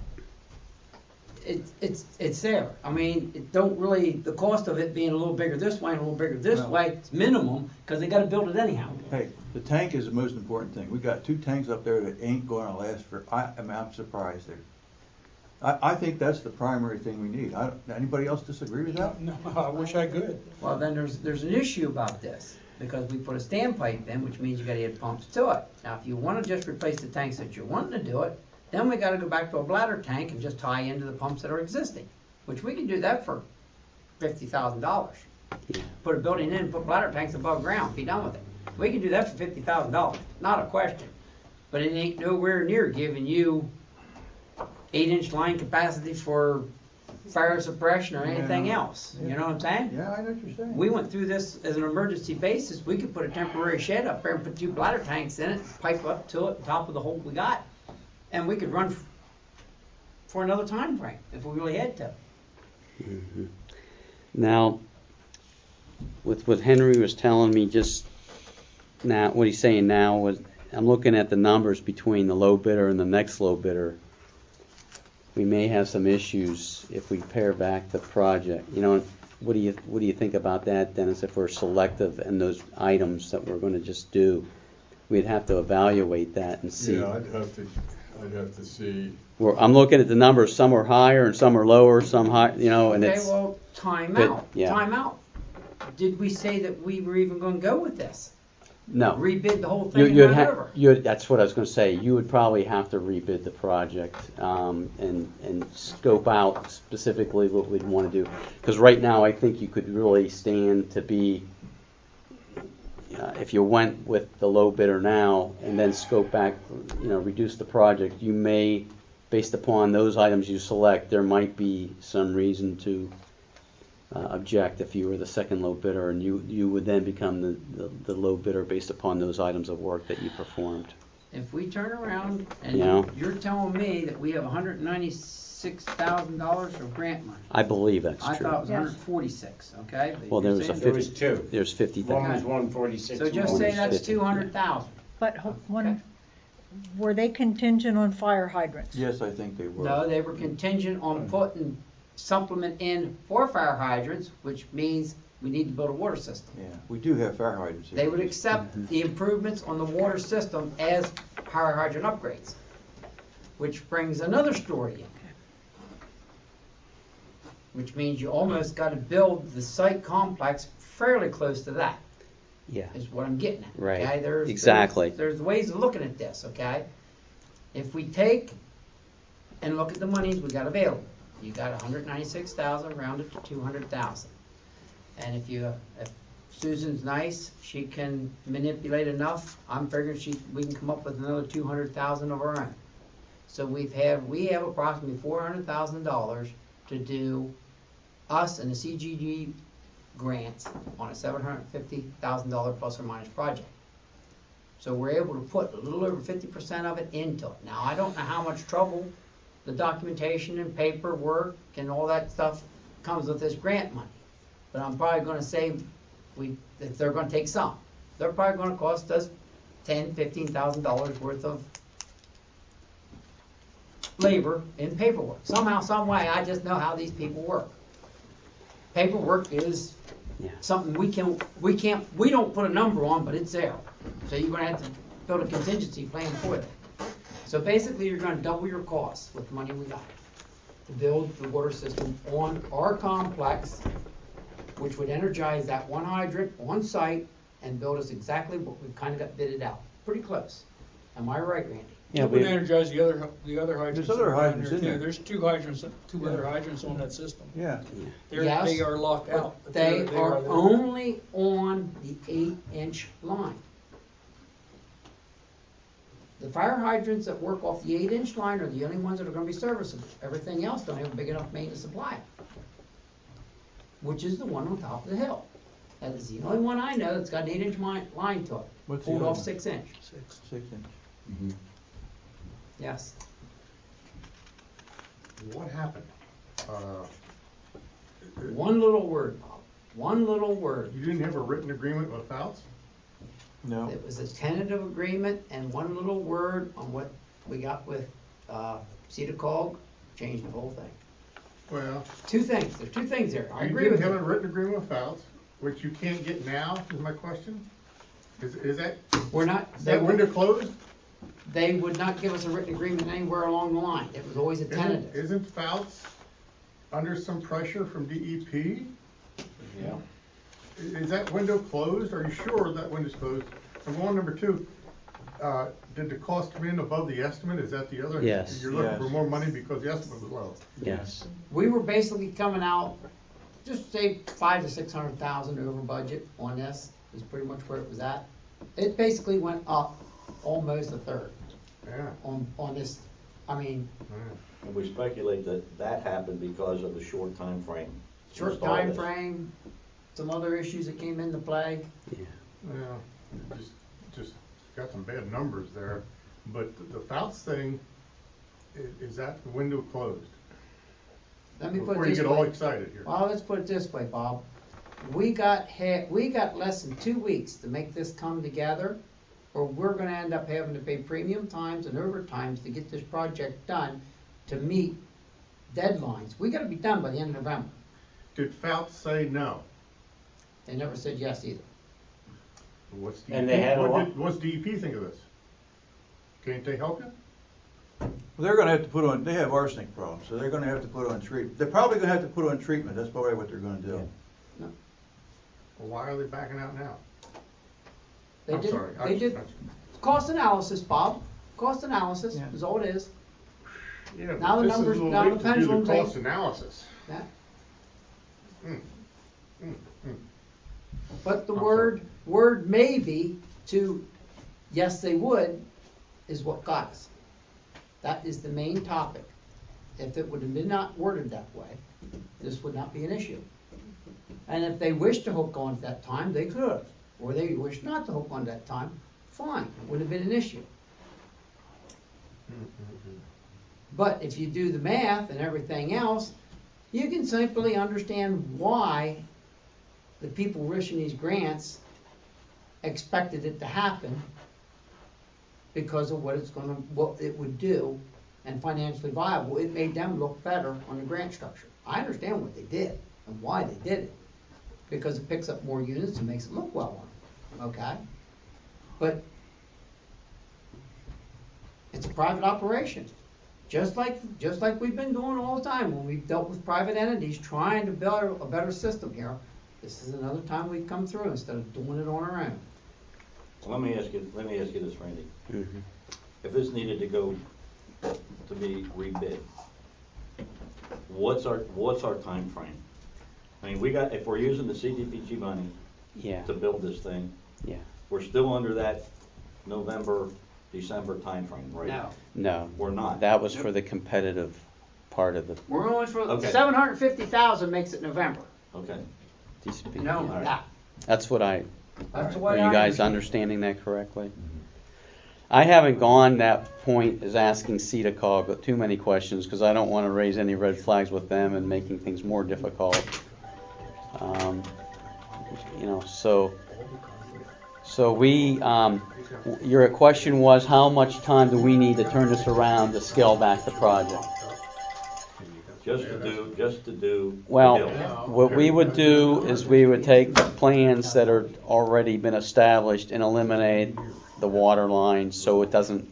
it's there. I mean, it don't really, the cost of it being a little bigger this way and a little bigger this No. way, it's minimum, cause they gotta build it anyhow. Hey, the tank is the most important thing. We got 2 tanks up there that ain't gonna last I'm surprised there. I think that's the primary thing we need. Anybody else disagree with that? No, I wish I could. Well, then there's an issue about this, because we put a standpipe in, which means you gotta add pumps to it. Now, if you wanna just replace the tanks that you're wanting to do it, then we gotta go back to a bladder tank and just tie into the pumps that are existing, which we can do that for $50,000. Put a building in, put bladder tanks above ground, be done with it. We can do that for $50,000, not a question. But it ain't nowhere near giving you 8-inch line capacity for fire suppression or anything Yeah. else. You know what I'm saying? Yeah, I know what you're saying. We went through this as an emergency basis. We could put a temporary shed up there and put 2 bladder tanks in it, pipe up to it, top of the hole we got, and we could run for another time frame if we really had to. Mhm. Now, with what Henry was telling me just now, what he's saying now was, I'm looking at the numbers between the low bidder and the next low bidder. We may have some issues if we pare back the project. You know, what do you think about that, Dennis? If we're selective in those items that we're going to just do, we'd have to evaluate that and see. Yeah, I'd have to see. I'm looking at the numbers. Some are higher and some are lower. Some high, you know, and Okay, it's. well, time but, out, yeah. time out. Did we say that we were even gonna go with this? No. Rebid the whole You- thing and You'd run over? that's what I was going to say. You would probably have to rebid the project and scope out specifically what we'd want to do. Because right now, I think you could really stand to be, if you went with the low bidder now and then scope back, reduce the project, you may, based upon those items you select, there might be some reason to object if you were the second low bidder, and you would then become the low bidder based upon those items of work that you performed. If we turn around and Yeah. you're telling me that we have $196,000 of grant money. I believe that's I true. thought it was 146, okay? But Well, there you're was a saying- There was 50, 2. there's 50,000. One was 146. So just one say was that's 50, 200,000. But were they contingent on fire hydrants? Yes, I think they were. No, they were contingent on putting supplement in for fire hydrants, which means we need to build a water system. Yeah, we do have fire hydrants here. They would accept the improvements on the water system as fire hydrant upgrades, which brings another story in. Which means you almost gotta build the site complex fairly close to that, Yeah, is what I'm getting at. Right. Okay? Exactly. There's ways of looking at this, okay? If we take and look at the monies we got available, you got 196,000 rounded to 200,000. And if Susan's nice, she can manipulate enough, I'm figuring we can come up with another 200,000 of our own. So we have approximately $400,000 to do us and the CGG grants on a $750,000 plus or minus project. So we're able to put a little over 50% of it into it. Now, I don't know how much trouble the documentation and paperwork and all that stuff comes with this grant money. But I'm probably gonna say, if they're gonna take some, they're probably gonna cost us $10,000, $15,000 worth of labor in paperwork. Somehow, some way, I just know how these people work. Paperwork is Yeah. something we don't put a number on, but it's there. So you're gonna have to build a contingency plan for that. So basically, you're gonna double your costs with the money we got to build the water system on our complex, which would energize that one hydrant on site and build us exactly what we've kind of got bidded out. Pretty close. Am I right, Randy? Yeah, It would we, energize the other hydrants. There's other that are down hydrants there, in too. there. There's two other hydrants on that system. Yeah. Yes, They are locked out. but They they are there. only on the 8-inch line. The fire hydrants that work off the 8-inch line are the only ones that are gonna be serviceable. Everything else don't have a big enough main to supply it. Which is the one on top of the hill. That is the only one I know that's got an 8-inch line to it. What's the Pulled other off one? 6-inch. 6-inch. Yes. What happened? One little word, Bob. One little word. You didn't have a written agreement with Fouts? No. It was a tentative agreement, and one little word on what we got with Cedar Cog changed the whole thing. Well, There's two things there, I you agree didn't with have a you. written agreement with Fouts, which you can't get now, is my question? Is that, We're not, is that window closed? they would not give us a written agreement anywhere along the line, it was always a tentative. Isn't Fouts under some pressure from DEP? Yeah. Is that window closed? Are you sure that window's closed? Number one, number two, did the cost come in above the estimate? Is that the other? Yes. You're looking for Yes. more money because the estimate was low. Yes. We were basically coming out, just say 500 to 600,000 over budget on this, is pretty much where it was at. It basically went up almost a third Yeah. on this, I mean, And we speculate that that happened because of the short time frame. to short install time this. frame, some other issues that came into play. Yeah, just got some bad numbers there, but the Fouts thing, is that the window closed? Let me put Before it you this get all way. excited here. Well, let's put it this way, Bob. We got less than 2 weeks to make this come together, or we're gonna end up having to pay premium times and overtimes to get this project done to meet deadlines. We gotta be done by the end of November. Did Fouts say no? They never said yes either. What's DEP, And they had a what's DEP think of this? Can't they help you? Well, they're gonna have to put on, they have arsenic problems, so they're gonna have to put on treatment. They're probably gonna have to put on treatment, that's probably what they're gonna do. Well, why are they backing out now? They I'm did, sorry. they did, cost analysis, Bob. Cost analysis is all it is. Yeah, Now but the this is numbers- a little now the late to do pendulum's the ain't- cost analysis. Yeah. Mm, mm, mm. But the I'm word maybe to yes they would is what got us. That is the main topic. If it would have been not worded that way, this would not be an issue. And if they wished to hook on at that time, they could have. Or they wished not to hook on at that time, fine, it would have been an issue. But if you do the math and everything else, you can simply understand why the people wishing these grants expected it to happen because of what what it would do and financially viable. It made them look better on the grant structure. I understand what they did and why they did it. Because it picks up more units and makes it look well on them, okay? But it's a private operation. Just like we've been doing all the time when we've dealt with private entities trying to build a better system here. This is another time we've come through instead of doing it on our own. Let me ask you this, Randy. Mhm. If this needed to go to be rebid, what's our time frame? I mean, if we're using the CDBG money Yeah. to build this thing, Yeah. we're still under that November, December timeframe, right? No. No. We're not. That was for the competitive part of the We're only for, Okay. 750,000 makes it November. Okay. DCP. You know All right. that. That's what That's the are way you I guys understand understanding that correctly? I haven't gone that point as asking CEDACOG too many questions because I don't want to raise any red flags with them and making things more difficult. So we, your question was how much time do we need to turn this around to scale back the project? Just to do. Well, the bill. what we would do is we would take the plans that are already been established and eliminate the water lines so it doesn't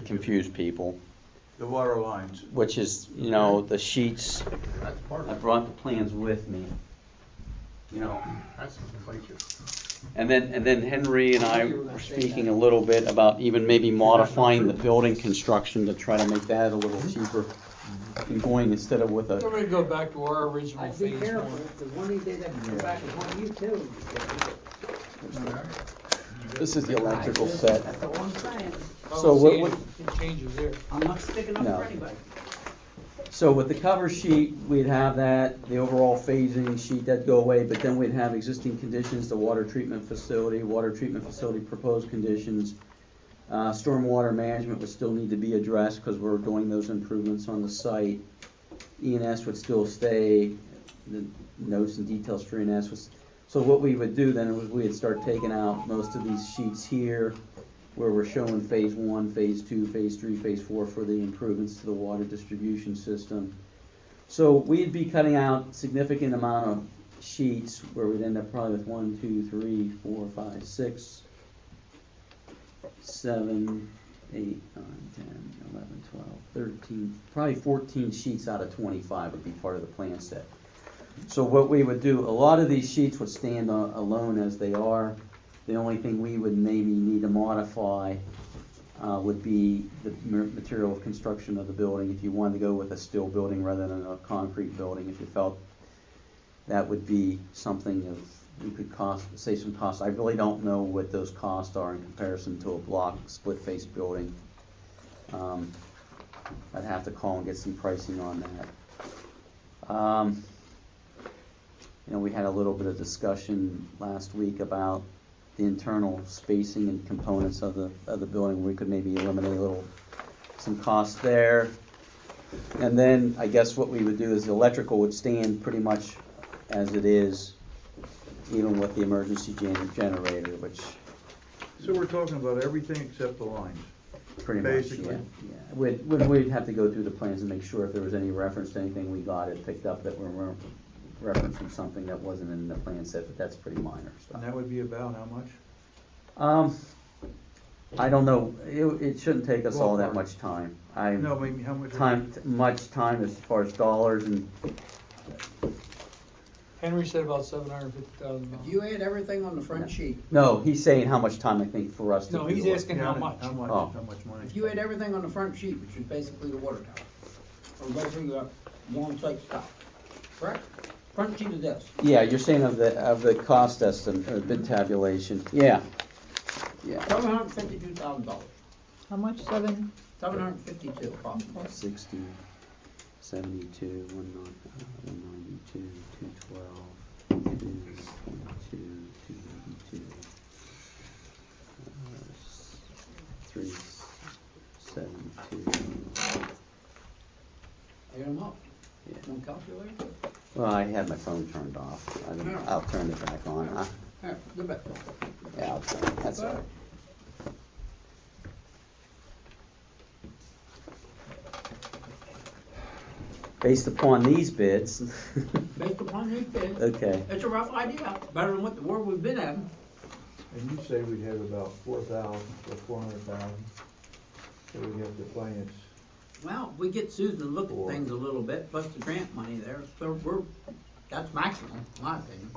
confuse people, The water lines. which is, the sheets. That's part I of it. brought the plans with me. That's nomenclature. And then Henry and I were speaking a little bit about even maybe modifying the building construction to try to make that a little cheaper and going instead of with I'm a, gonna go back to our original I'd be phase careful, one. because one of these days I can come back and point you too. this is the electrical set. That's all I'm saying. So what- I don't see any changes there. I'm not sticking up No. for anybody. So with the cover sheet, we'd have that, the overall phasing sheet, that'd go away, but then we'd have existing conditions, the water treatment facility proposed conditions. Stormwater management would still need to be addressed because we're doing those improvements on the site. E&S would still stay, the notes and details for E&S was, so what we would do then was we'd start taking out most of these sheets here where we're showing phase 1, phase 2, phase 3, phase 4 for the improvements to the water distribution system. So we'd be cutting out significant amount of sheets where we'd end up probably with 1, 2, 3, 4, 5, 6, 7, 8, 9, 10, 11, 12, 13, probably 14 sheets out of 25 would be part of the plan set. So what we would do, a lot of these sheets would stand alone as they are. The only thing we would maybe need to modify would be the material of construction of the building. If you wanted to go with a steel building rather than a concrete building, if you felt that would be something we could save some costs. I really don't know what those costs are in comparison to a block split face building. I'd have to call and get some pricing on that. We had a little bit of discussion last week about the internal spacing and components of the building. We could maybe eliminate some costs there. And then I guess what we would do is the electrical would stand pretty much as it is, even with the emergency generator, which So we're talking about everything except the lines. pretty Basically. much, yeah. We'd have to go through the plans and make sure if there was any reference to anything we got it picked up that we're referencing something that wasn't in the plan set, but that's pretty minor stuff. And that would be about how much? I don't know. It shouldn't take us all that Ballpark. much time. No, maybe how much? Much time as far as dollars and Henry said about $750,000. If you add everything on the front sheet, no. He's saying how much time I think for us to No, do he's it. asking how much. How much, Oh. how much money? if you add everything on the front sheet, which is basically the water tower, or basically the long site stuff, correct? Front sheet of this. Yeah, you're saying of the cost estimate or bid tabulation. Yeah. $752,000. How much, 7? 752 approximately. 60, 72, 192, 212, 222, 292, 372. Add them up. Yeah. One calculator? Well, I had my phone turned off. I'll turn it back on. Here, go back. Yeah, I'll turn it. That's all right. Based upon these bids. Based upon these bids. Okay. It's a rough idea, better than where we've been at. And you say we'd have about 4,000 or 400,000. So we have the plans. Well, we get Susan to look at things a little bit, plus the grant money there, so that's maximum, in my opinion.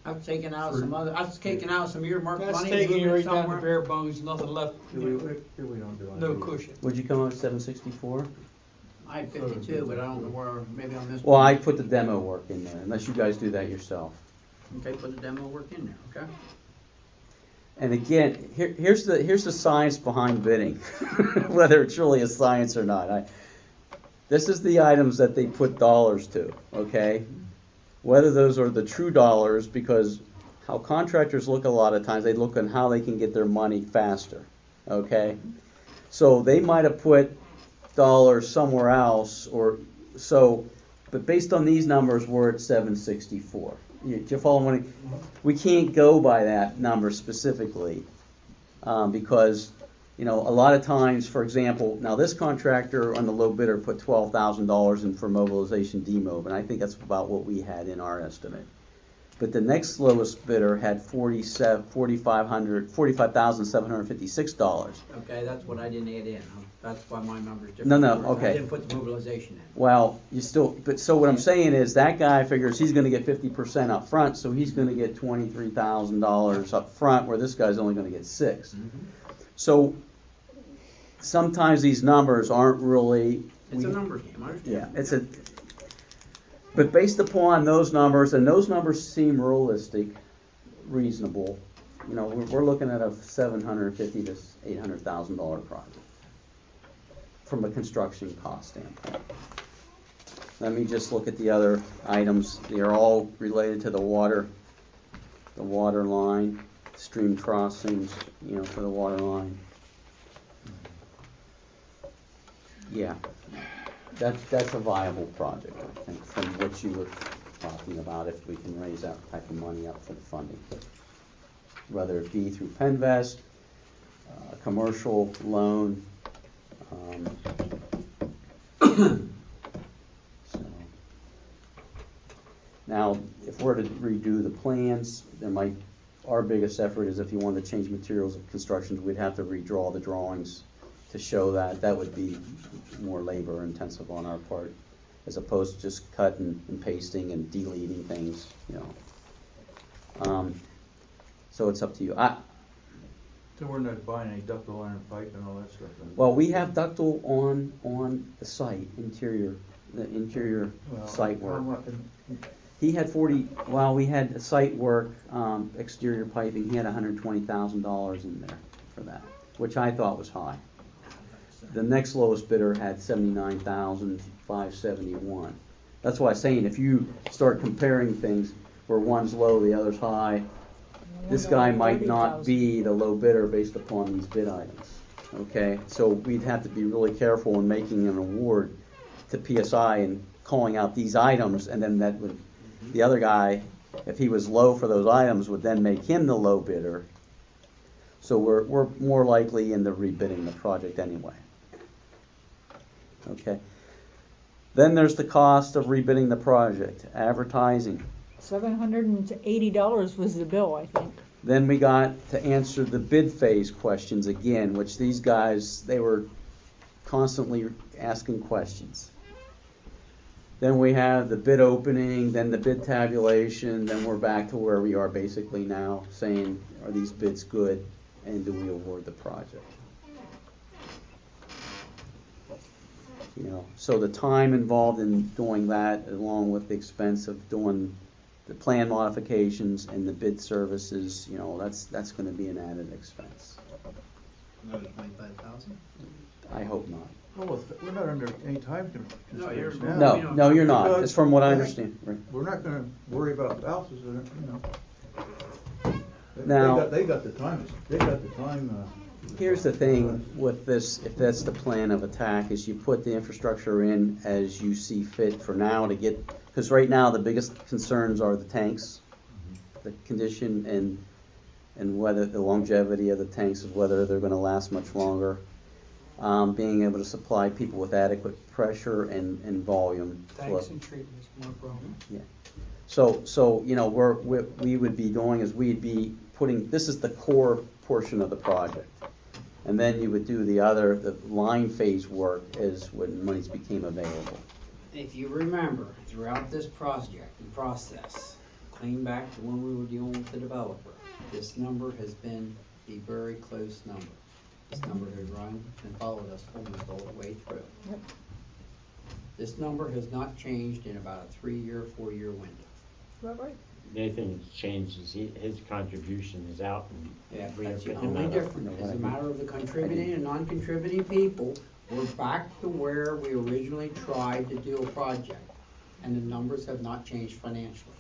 I've taken out some earmarked money. That's taking you moving right it down to somewhere. bare bones, nothing left, Here we don't do no anything. cushion. Would you come up with 764? I had 52, but I don't know where, maybe on this. Well, one. I put the demo work in there, unless you guys do that yourself. Okay, put the demo work in there, okay? And again, here's the science behind bidding, whether it's really a science or not. This is the items that they put dollars to, okay? Whether those are the true dollars, because how contractors look a lot of times, they look on how they can get their money faster, okay? So they might have put dollars somewhere else, but based on these numbers, we're at 764. You follow what we can't go by that number specifically because a lot of times, for example, now this contractor on the low bidder put $12,000 in for mobilization demob, and I think that's about what we had in our estimate. But the next lowest bidder had $45,756. Okay, that's what I didn't add in. That's why my number's different. No, I okay. didn't put the mobilization in. Well, so what I'm saying is that guy figures he's gonna get 50% up front, so he's gonna get $23,000 up front, where this guy's only gonna get $6,000. So sometimes these numbers aren't really. It's a numbers game, I understand. Yeah, but based upon those numbers, and those numbers seem realistic, reasonable, we're looking at a $750,000 to $800,000 project from a construction cost standpoint. Let me just look at the other items. They're all related to the water line, stream crossings, for the water line. Yeah, that's a viable project, I think, from what you were talking about, if we can raise that type of money up for the funding. Whether it be through Penvest, a commercial loan, Now, if we're to redo the plans, there might, our biggest effort is if you wanted to change materials of construction, we'd have to redraw the drawings to show that. That would be more labor intensive on our part, as opposed to just cutting and pasting and deleting things, you know. So it's up to you. So we're not buying any ductile iron pipe and all that stuff then? Well, we have ductile on the site, the interior site work. He had we had site work, exterior piping, he had $120,000 in there for that, which I thought was high. The next lowest bidder had $79,571. That's why I'm saying, if you start comparing things where one's low, the other's high, this guy might not be the low bidder based upon these bid items, okay? So we'd have to be really careful in making an award to PSI and calling out these items, and then that would, the other guy, if he was low for those items, would then make him the low bidder. So we're more likely into rebidding the project anyway. Okay. Then there's the cost of rebidding the project, advertising. $780 was the bill, I think. Then we got to answer the bid phase questions again, which these guys, they were constantly asking questions. Then we have the bid opening, then the bid tabulation, then we're back to where we are basically now, saying, are these bids good, and do we award the project? You know, so the time involved in doing that, along with the expense of doing the plan modifications and the bid services, you know, that's going to be an added expense. Another 25,000? I hope not. Well, we're not under any time constraints now. No, you're not. It's from what I understand. Right. We're not gonna worry about Bouses, you know. Now, They got the time. Here's the thing with this, if that's the plan of attack, is you put the infrastructure in as you see fit for now to get, because right now the biggest concerns are the tanks, the condition and whether the longevity of the tanks is whether they're going to last much longer. Being able to supply people with adequate pressure and volume. Tanks and treatments, more problem. Yeah. So you know, what we would be doing is we'd be putting, this is the core portion of the project. And then you would do the line phase work is when monies became available. If you remember, throughout this project and process, clean back to when we were dealing with the developer, this number has been a very close number. This number has run and followed us almost all the way through. Yep. This number has not changed in about a 3-year, 4-year window. Is that right? The only thing that's changed is his contribution is out. Yeah, we that's the pick him only up. difference. As a matter of the contributing and non-contributing people, we're back to where we originally tried to do a project. And the numbers have not changed financially.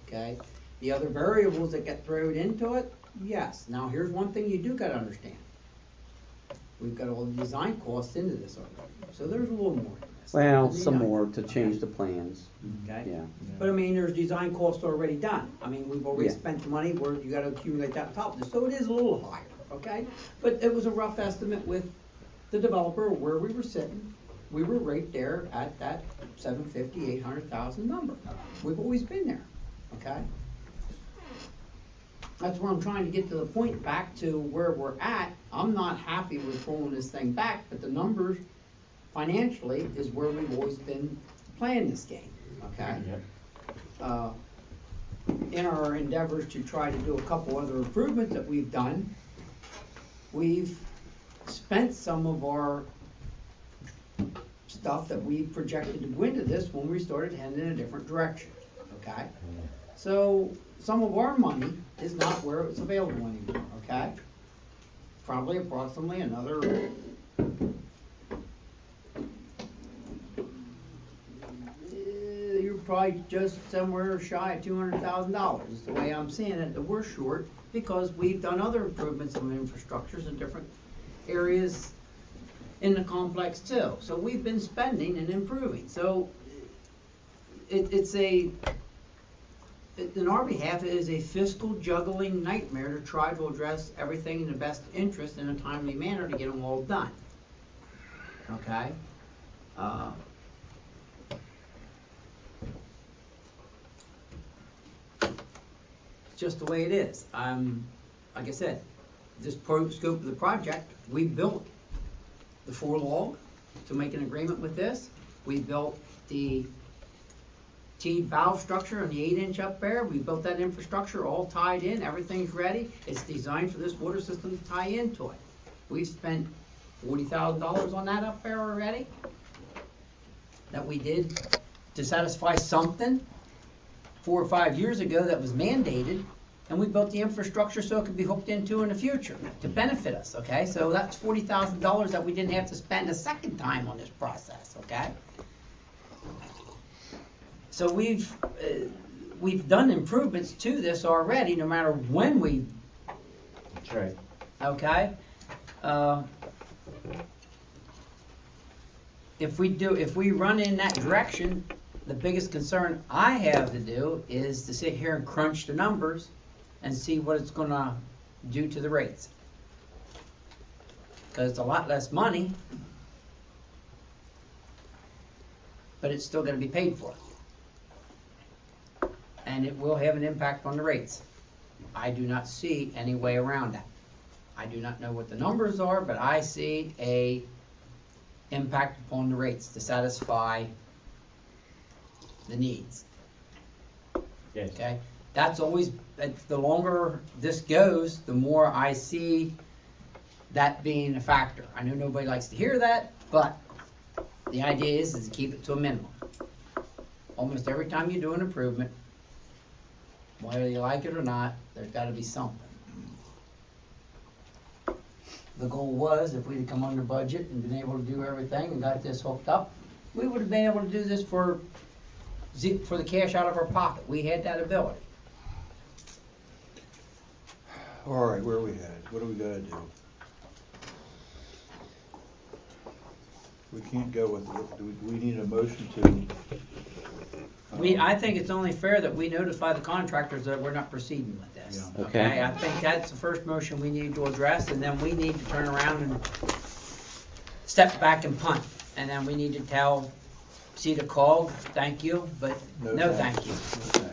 Okay? The other variables that get thrown into it, yes. Now, here's one thing you do got to understand. We've got all the design costs into this already. So there's a little more in this. Well, some more to change the plans. Okay? Yeah. But I mean, there's design costs already done. I mean, we've already Yeah. spent the money where you gotta accumulate that on top of this, so it is a little higher, okay? But it was a rough estimate with the developer where we were sitting. We were right there at that 750, 800,000 number. We've always been there, okay? That's where I'm trying to get to the point back to where we're at. I'm not happy with pulling this thing back, but the numbers financially is where we've always been playing this game, okay? Yep. In our endeavors to try to do a couple other improvements that we've done, we've spent some of our stuff that we projected to go into this when we started heading in a different direction, okay? So some of our money is not where it's available anymore, okay? Probably approximately another you're probably just somewhere shy of $200,000 is the way I'm seeing it, that we're short because we've done other improvements in infrastructures in different areas in the complex too. So we've been spending and improving. So it's in our behalf, it is a fiscal juggling nightmare to try to address everything in the best interest in a timely manner to get them all done. Okay? just the way it is. Like I said, this scope of the project, we built the 4 log to make an agreement with this. We built the T-valve structure and the 8-inch up there. We built that infrastructure all tied in. Everything's ready. It's designed for this water system to tie into it. We've spent $40,000 on that up there already that we did to satisfy something 4 or 5 years ago that was mandated, and we built the infrastructure so it could be hooked into in the future to benefit us, okay? So that's $40,000 that we didn't have to spend a second time on this process, okay? So we've done improvements to this already, no matter when we. That's right. Okay. If we run in that direction, the biggest concern I have to do is to sit here and crunch the numbers and see what it's going to do to the rates. Because it's a lot less money, but it's still going to be paid for. And it will have an impact on the rates. I do not see any way around that. I do not know what the numbers are, but I see a impact upon the rates to satisfy the needs. Yes. Okay? That's always, the longer this goes, the more I see that being a factor. I know nobody likes to hear that, but the idea is to keep it to a minimum. Almost every time you do an improvement, whether you like it or not, there's got to be something. The goal was, if we'd come under budget and been able to do everything and got this hooked up, we would have been able to do this for the cash out of our pocket. We had that ability. All right, where are we headed? What do we gotta do? We can't go with, do we need a motion to? I think it's only fair that we notify the contractors that we're not proceeding with this. Yeah. Okay. I think that's the first motion we need to address, and then we need to turn around and step back and punt. And then we need to tell Cedar called, thank you, but no thank you.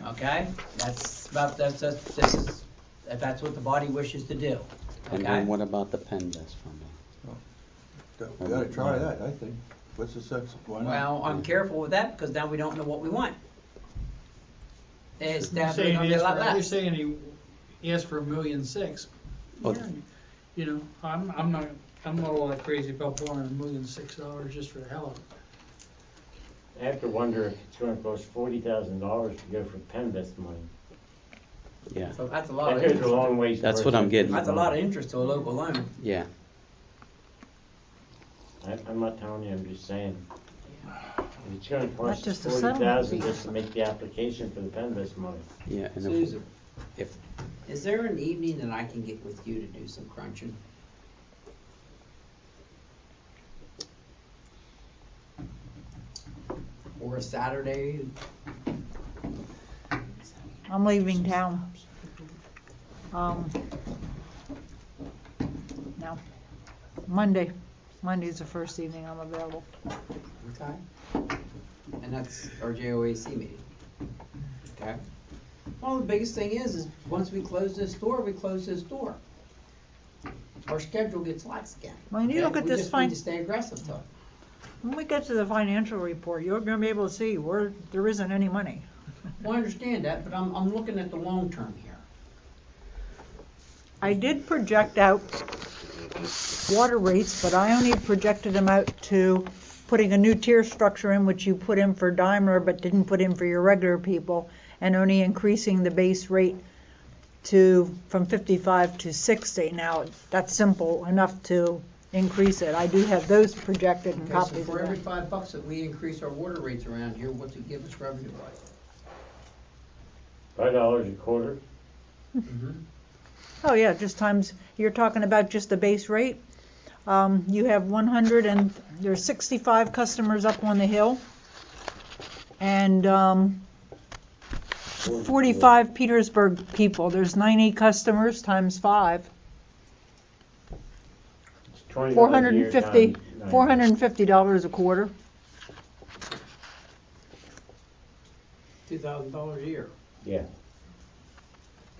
Okay? That's if that's what the body wishes to do. And Okay? then what about the Penn desk funding? We gotta try that, I think. What's the sex, why not? Well, I'm careful with that because now we don't know what we want. It's You're definitely saying going to be a lot You're less. saying he asked for $1.6 million. Well- You know, I'm not all that crazy about borrowing $1.6 million just for the hell of it. I have to wonder if it's gonna cost $40,000 to go for Penvest money. Yeah, So that's a lot That of goes a interest. long ways. That's towards what I'm it. getting. That's a lot of interest to a local loan. yeah. I'm not telling you, I'm just saying. If it's gonna cost just a $40,000 settlement just to make the application for the Penvest money. Yeah, and Susan, if, is there an evening that I can get with you to do some crunching? Or a Saturday? I'm leaving town. No. Monday's the first evening I'm available. Okay. And that's our JOAC meeting. Okay? Well, the biggest thing is once we close this door, we close this door. Our schedule gets lax again. When you okay? look at We this just fine- need to stay aggressive to it. When we get to the financial report, you're gonna be able to see where there isn't any money. Well, I understand that, but I'm looking at the long term here. I did project out water rates, but I only projected them out to putting a new tier structure in, which you put in for Daimler, but didn't put in for your regular people, and only increasing the base rate from 55 to 60. Now, that's simple enough to increase it. I do have those projected and Okay, so copies of for every that. $5 that we increase our water rates around here, what's it give us revenue wise? $5 a quarter? Oh, yeah, just times, you're talking about just the base rate. You have 100 and there's 65 customers up on the hill. And 45 Petersburg people. There's 90 customers times 5. It's $20 a year $450 times 9. $450 a quarter. $2,000 a year. Yeah.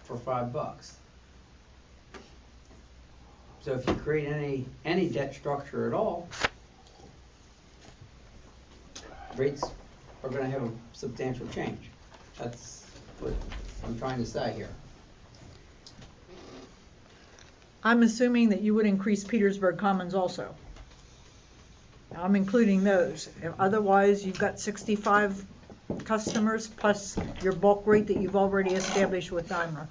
for $5. So if you create any debt structure at all, rates are gonna have a substantial change. That's what I'm trying to say here. I'm assuming that you would increase Petersburg Commons also. I'm including those. Otherwise, you've got 65 customers plus your bulk rate that you've already established with Daimler.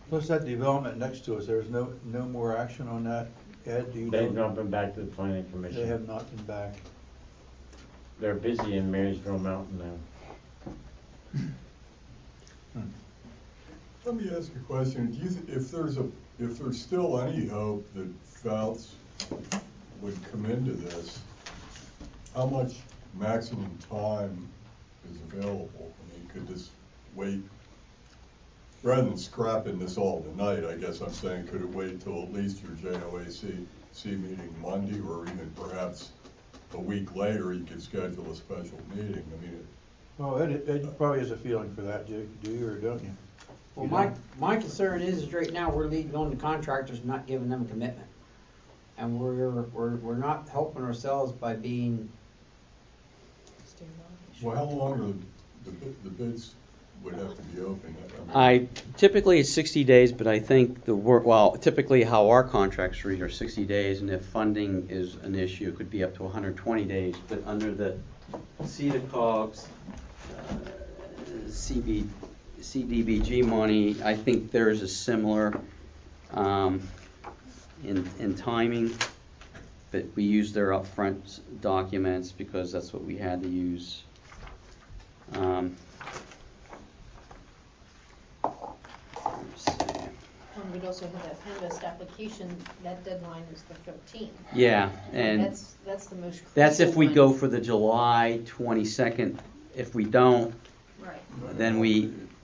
Plus that development next to us, there's no more action on that, Ed, do you know? They've not been back to the planning They commission. have not been back. They're busy in Marysville Mountain now. Let me ask you a question. Do you, if there's still any hope that Fouts would come into this, how much maximum time is available? I mean, could this wait, rather than scrapping this all tonight, I guess I'm saying, could it wait till at least your JOAC meeting Monday, or even perhaps a week later, you could schedule a special meeting? I mean, Well, Ed probably has a feeling for that, do you or don't you? Well, my concern is right now, we're leading on the contractors, not giving them commitment. And we're not helping ourselves by being. well, how long are the bids would have to be open? Typically it's 60 days, but I think typically how our contracts read are 60 days, and if funding is an issue, it could be up to 120 days. But under the CEDACOG's CDBG money, I think there's a similar in timing, but we use their upfront documents because that's what we had to use. We'd also have that Penn application, that deadline is the 13th. Yeah, and that's the most. that's if we crucial go for the July 22nd. If we don't, one. Right.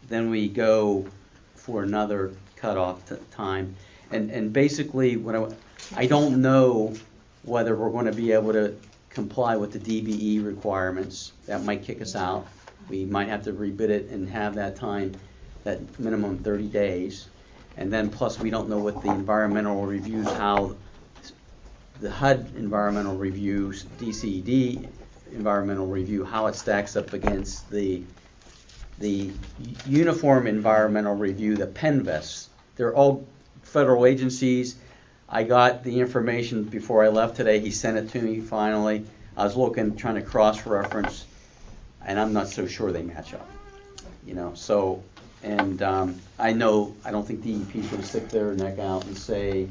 then we go for another cutoff time. And basically, I don't know whether we're going to be able to comply with the DBE requirements. That might kick us out. We might have to rebid it and have that time, that minimum 30 days. And then plus we don't know what the environmental reviews, how the HUD environmental reviews, DCED environmental review, how it stacks up against the uniform environmental review, the PennVest. They're all federal agencies. I got the information before I left today. He sent it to me finally. I was looking, trying to cross-reference, and I'm not so sure they match up. So, and I don't think DEP is going to stick their neck out and say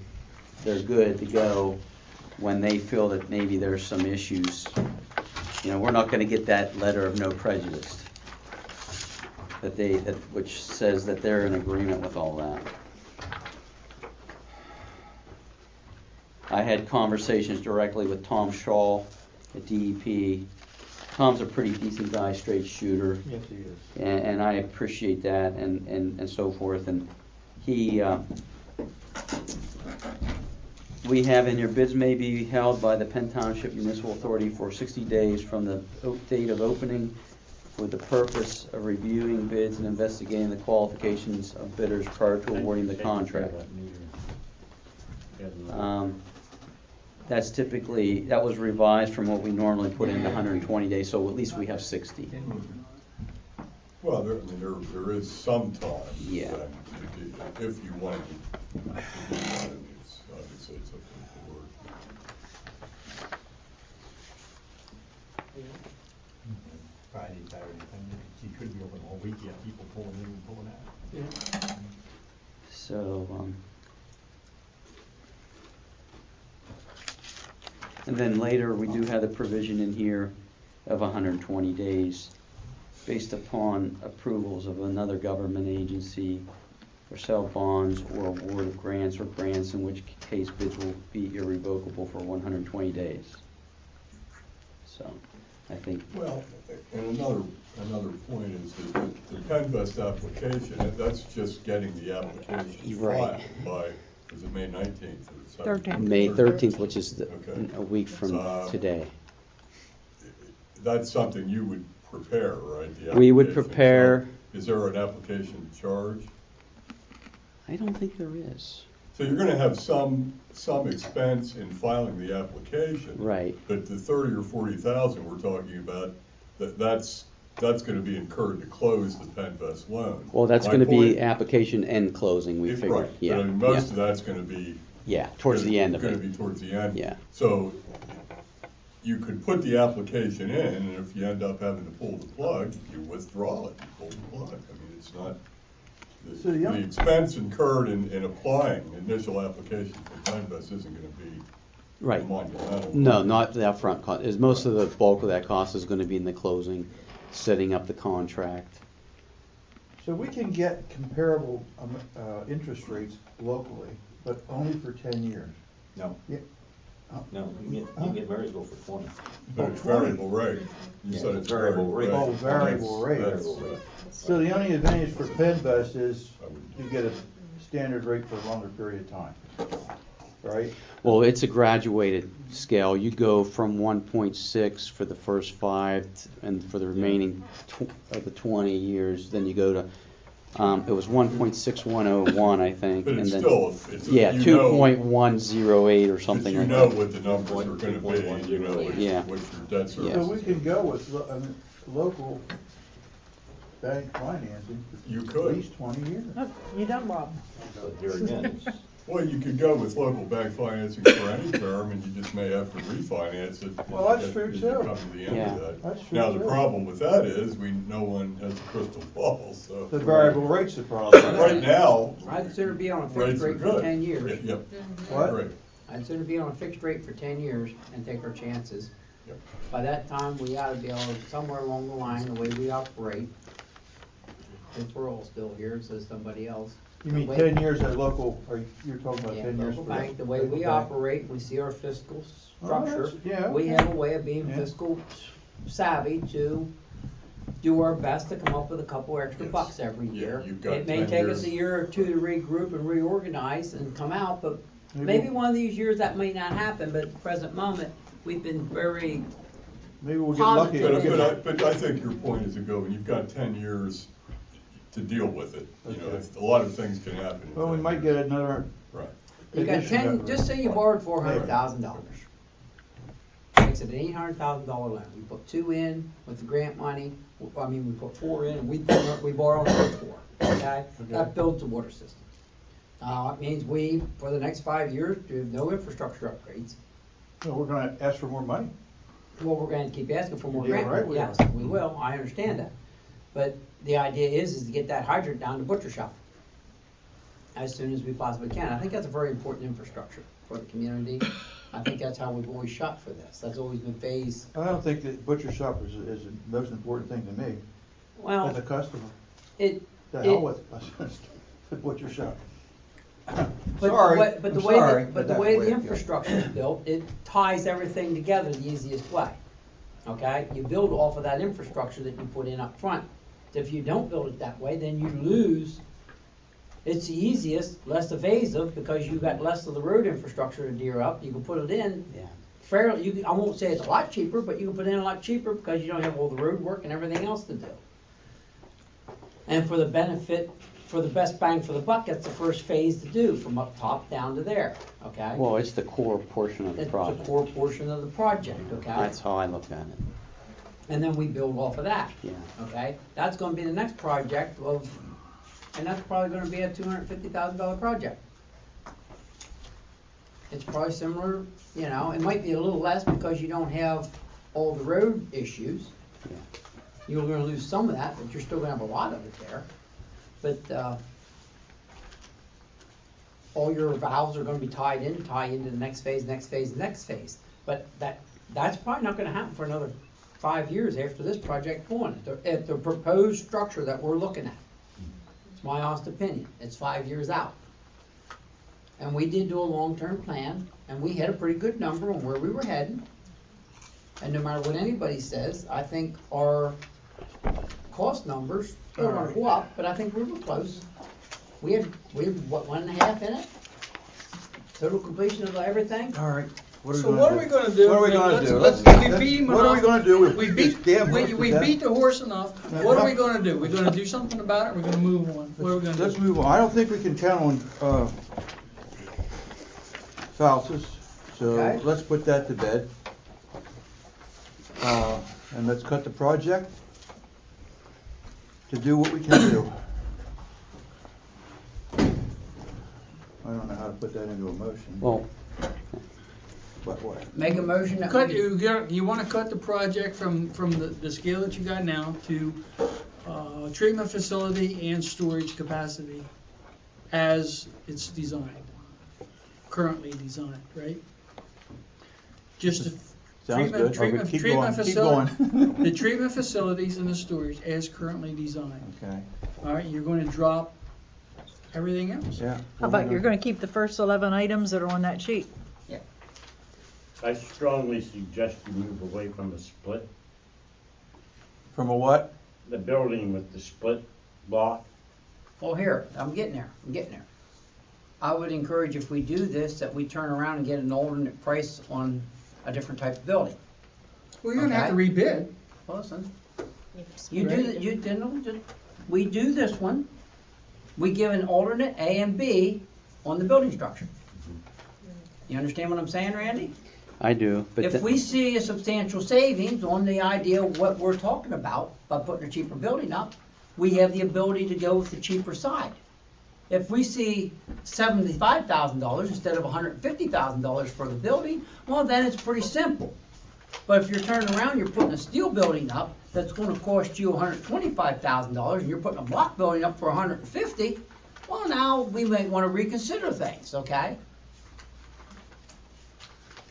they're good to go when they feel that maybe there's some issues. We're not going to get that letter of no prejudice which says that they're in agreement with all that. I had conversations directly with Tom Shaw at DEP. Tom's a pretty decent guy, straight shooter. Yes, he is. And I appreciate that and so forth. And he, we have in your bids may be held by the Penn Township Municipal Authority for 60 days from the date of opening with the purpose of reviewing bids and investigating the qualifications of bidders prior to awarding the contract. That was revised from what we normally put in 120 days, so at least we have 60. Well, there is some time. Yeah. If you want to do that, obviously it's up to the board. Friday, Saturday, Sunday, she could be open all week, you have people pulling in and pulling out. Yeah. So, and then later, we do have the provision in here of 120 days based upon approvals of another government agency or sell bonds or award of grants or grants, in which case bids will be irrevocable for 120 days. So, I think. Well, and another point is that the PennVest application, that's just getting the application Right. filed by, is it May 19th or 13th. May 13th, which is Okay. a week from today. That's something you would prepare, right? the We would application. prepare. So is there an application charge? I don't think there is. So you're gonna have some expense in filing the application. Right. But the 30 or 40,000 we're talking about, that's gonna be incurred to close the PennVest loan. Well, that's My going to be point- application and closing, we figured. Right, Yeah. but I mean, most of that's gonna be. Yeah, towards the end of Gonna it. be towards the end. Yeah. So you could put the application in, and if you end up having to pull the plug, you withdraw it, you pull the plug. I mean, it's not, So the the young- expense incurred in applying initial application for PennVest isn't gonna be Right. monumental. No, not the upfront cost. Is most of the bulk of that cost is going to be in the closing, setting up the contract. So we can get comparable interest rates locally, but only for 10 years. No. Yeah. No, you can get Marysville for 20. But it's variable rate. You Yeah, said it's it's variable variable rate. rate. Oh, variable rate. That's- So the only advantage for PennVest is you get a standard rate for a longer period of time, right? Well, it's a graduated scale. You go from 1.6 for the first 5, and for the remaining of the 20 years, then you go to, it was 1.6101, I think. But and it's then, still, it's, yeah, you know, 2.108 or but something you like know that. what the numbers are gonna be, and you know what Yeah. what your debt service So is. we can go with local bank financing You for could. at least 20 years. You done, Bob? But here again, it's, Well, you could go with local bank financing for any term, and you just may have to refinance it. Well, that's true, as you too. come to the end Yeah. of that. That's true, Now, the too. problem with that is, no one has a crystal ball, so. The variable rate's the problem. Right now, I'd sooner be on a fixed rates are rate for good. 10 years. Yep. What? Great. I'd sooner be on a fixed rate for 10 years and take our chances. Yep. By that time, we ought to be able, somewhere along the line, the way we operate, if we're all still here, says somebody else. You mean the way- 10 years at local, or you're talking about Yeah, 10 years local for bank, the way local we bank? operate, we see our fiscal Oh, structure. that's- yeah, We okay. have a way of being Yeah. fiscal savvy to do our best to come up with a couple extra Yes. bucks every Yeah, year. you've got It may 10 take years. us a year or two to regroup and reorganize and come out, but Maybe- maybe one of these years that may not happen, but at the present moment, we've been very, Maybe we'll get lucky. Positive. But I think your point is a good one. You've got 10 years to deal with it. You know, Okay. a lot of things can happen. in Well, we 10 might years. get another, Right. you got Addition 10, of- just say you borrowed $400,000. Makes it an $800,000 loan. We put 2 in with the grant money, I mean, we put 4 in, and we borrow another 4, okay? That builds the water system. It means we, for the next 5 years, do no infrastructure upgrades. no, we're gonna ask for more money. Well, we're gonna keep asking for more Yeah, grant right, money, we yes, are. we will, I understand that. But the idea is to get that hydrant down to Butcher Shop as soon as we possibly can. I think that's a very important infrastructure for the community. I think that's how we've always shot for this. That's always been phased. I don't think that butcher shop is the most important thing to me, Well, as a customer. it, The it- hell with the butcher shop. But Sorry, the way, but the I'm way, sorry, but the that's way the way the it goes. infrastructure is built, it ties everything together the easiest way. Okay? You build off of that infrastructure that you put in up front. If you don't build it that way, then you lose. It's the easiest, less evasive, because you've got less of the road infrastructure to deer up. You can put it in Yeah. fairly, I won't say it's a lot cheaper, but you can put it in a lot cheaper because you don't have all the road work and everything else to do. And for the benefit, for the best bang for the buck, that's the first phase to do, from up top down to there, okay? Well, it's the core portion of the It's project. the core portion of the project, okay? That's how I look at it. And then we build off of that, Yeah. okay? That's gonna be the next project of, and that's probably gonna be a $250,000 project. It's probably similar, you know, it might be a little less because you don't have all the road issues. Yeah. You're gonna lose some of that, but you're still gonna have a lot of it there. But, all your valves are gonna be tie into the next phase, next phase, next phase. But that's probably not gonna happen for another 5 years after this project going, at the proposed structure that we're looking at. It's my honest opinion, it's 5 years out. And we did do a long-term plan, and we had a pretty good number on where we were heading. And no matter what anybody says, I think our cost numbers, still gonna go up, but I think we were close. We had what, 1.5 in it? Total completion of everything? All right, So what are we gonna do? What are we gonna do? Let's- Let's- we beat him What are we enough. gonna do? We beat, damn we, horse we to beat death. the horse enough. What are we gonna do? We're gonna do something about it, we're gonna move on. What are we gonna do? Let's move on. I don't think we can count on, Fouts, so Okay. let's put that to bed. And let's cut the project to do what we can do. I don't know how to put that into a motion. Well, But what? Make a motion that Cut, we, you wanna cut the project from the scale that you got now to, treatment facility and storage capacity as it's designed, currently designed, right? Just the Sounds good. treatment Keep going, keep facility, going. the treatment facilities and the storage as currently designed. Okay, All right, you're gonna drop everything else. yeah. How about you're gonna keep the first 11 items that are on that sheet? I strongly suggest you move away from the split, From a what? the building with the split block. well, here, I'm getting there. I would encourage if we do this, that we turn around and get an alternate price on a different type of building. Well, you're gonna have to rebid. Well, listen, you do, we do this one, we give an alternate A and B on the building structure. You understand what I'm saying, Randy? I do, but If we see a substantial savings on the idea of what we're talking about by putting a cheaper building up, we have the ability to go with the cheaper side. If we see $75,000 instead of $150,000 for the building, well, then it's pretty simple. But if you're turning around, you're putting a steel building up that's gonna cost you $125,000, and you're putting a block building up for $150,000, well, now we might wanna reconsider things, okay?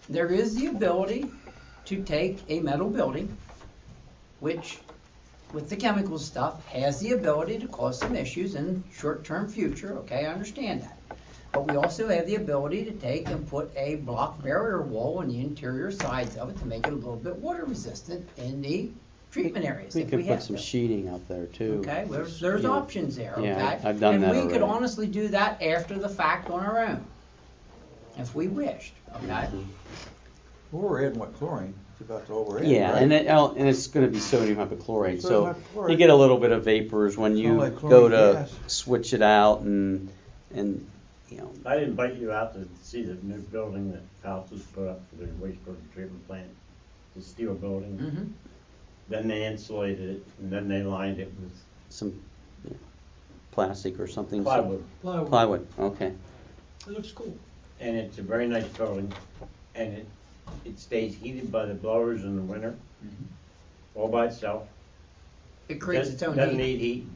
There is the ability to take a metal building, which, with the chemical stuff, has the ability to cause some issues in short-term future, okay, I understand that. But we also have the ability to take and put a block barrier wall on the interior sides of it to make it a little bit water resistant in the treatment areas, we if could we put have some to. sheeting out there too. Okay, there's Yeah. options there, okay? Yeah, I've done that And we could already. honestly do that after the fact on our own, if we wished, okay? Mm-hmm. Well, we're adding what, chlorine? It's about all we're adding, Yeah, right? and it's gonna be sodium hypochlorite, so Sodium hypochlorite. you get a little bit of vapors when It's you not like go chlorine to gas. switch it out and, you know, I'd invite you out to see the new building that Fouts has put up for the wastewater treatment plant, the steel building. Mm-hmm. Then they insulated it, and then they lined it with some plastic or something. plywood. Plywood, okay. It looks cool. And it's a very nice building, and it stays heated by the blowers in the winter, all by itself. It creates its own Doesn't heat. need heat.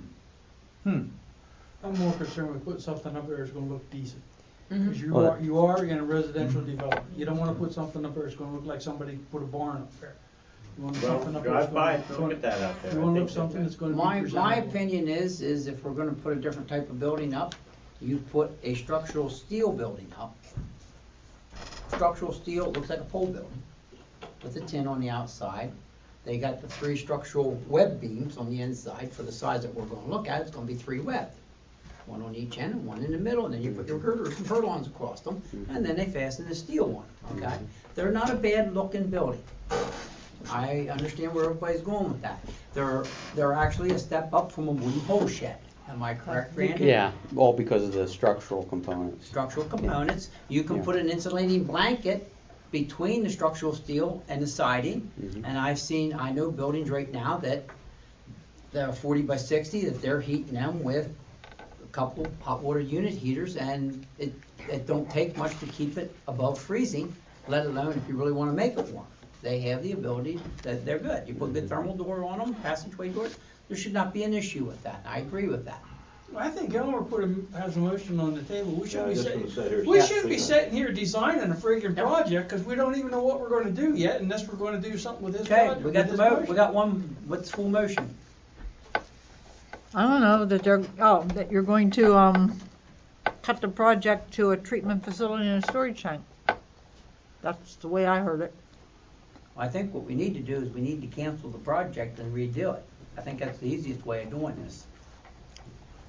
I'm more concerned with putting something up there that's gonna look decent. Mhm. Because Well, you are in a residential development. You don't wanna put something up there that's gonna look like somebody put a barn up there. You want Well, something up there drive that's by, gonna- look at that out there. You I wanna think look something that's gonna be My presentable. opinion is if we're gonna put a different type of building up, you put a structural steel building up. Structural steel, looks like a pole building, with a tin on the outside. They got the 3 structural web beams on the inside for the size that we're gonna look at, it's gonna be 3 webbed. One on each end and one in the middle, and then you put your girders and purlins across them, and then they fasten the steel one, okay? They're not a bad looking building. I understand where everybody's going with that. They're actually a step up from a wooden pole shed. Am I correct, Randy? Yeah, all because of the structural components. Structural components. You can Yeah. put an insulating blanket between the structural steel and the siding. Mhm. And I know buildings right now that they're 40 by 60, that they're heating them with a couple hot water unit heaters, and it don't take much to keep it above freezing, let alone if you really wanna make it warm. They have the ability, that they're good. You put a good thermal door on them, passageway doors, there should not be an issue with that. I agree with that. I think Elmer has a motion on the table. We Yeah, shouldn't I be was just sitting, gonna say, here's- we Yeah. shouldn't be sitting here designing a friggin' Yep. project, cause we don't even know what we're gonna do yet, unless we're gonna do something with this Okay, project. we got the with this vote, we motion. got one, what's full motion? I don't know, that you're going to, cut the project to a treatment facility and a storage tank. That's the way I heard it. I think what we need to do is we need to cancel the project and redo it. I think that's the easiest way of doing this.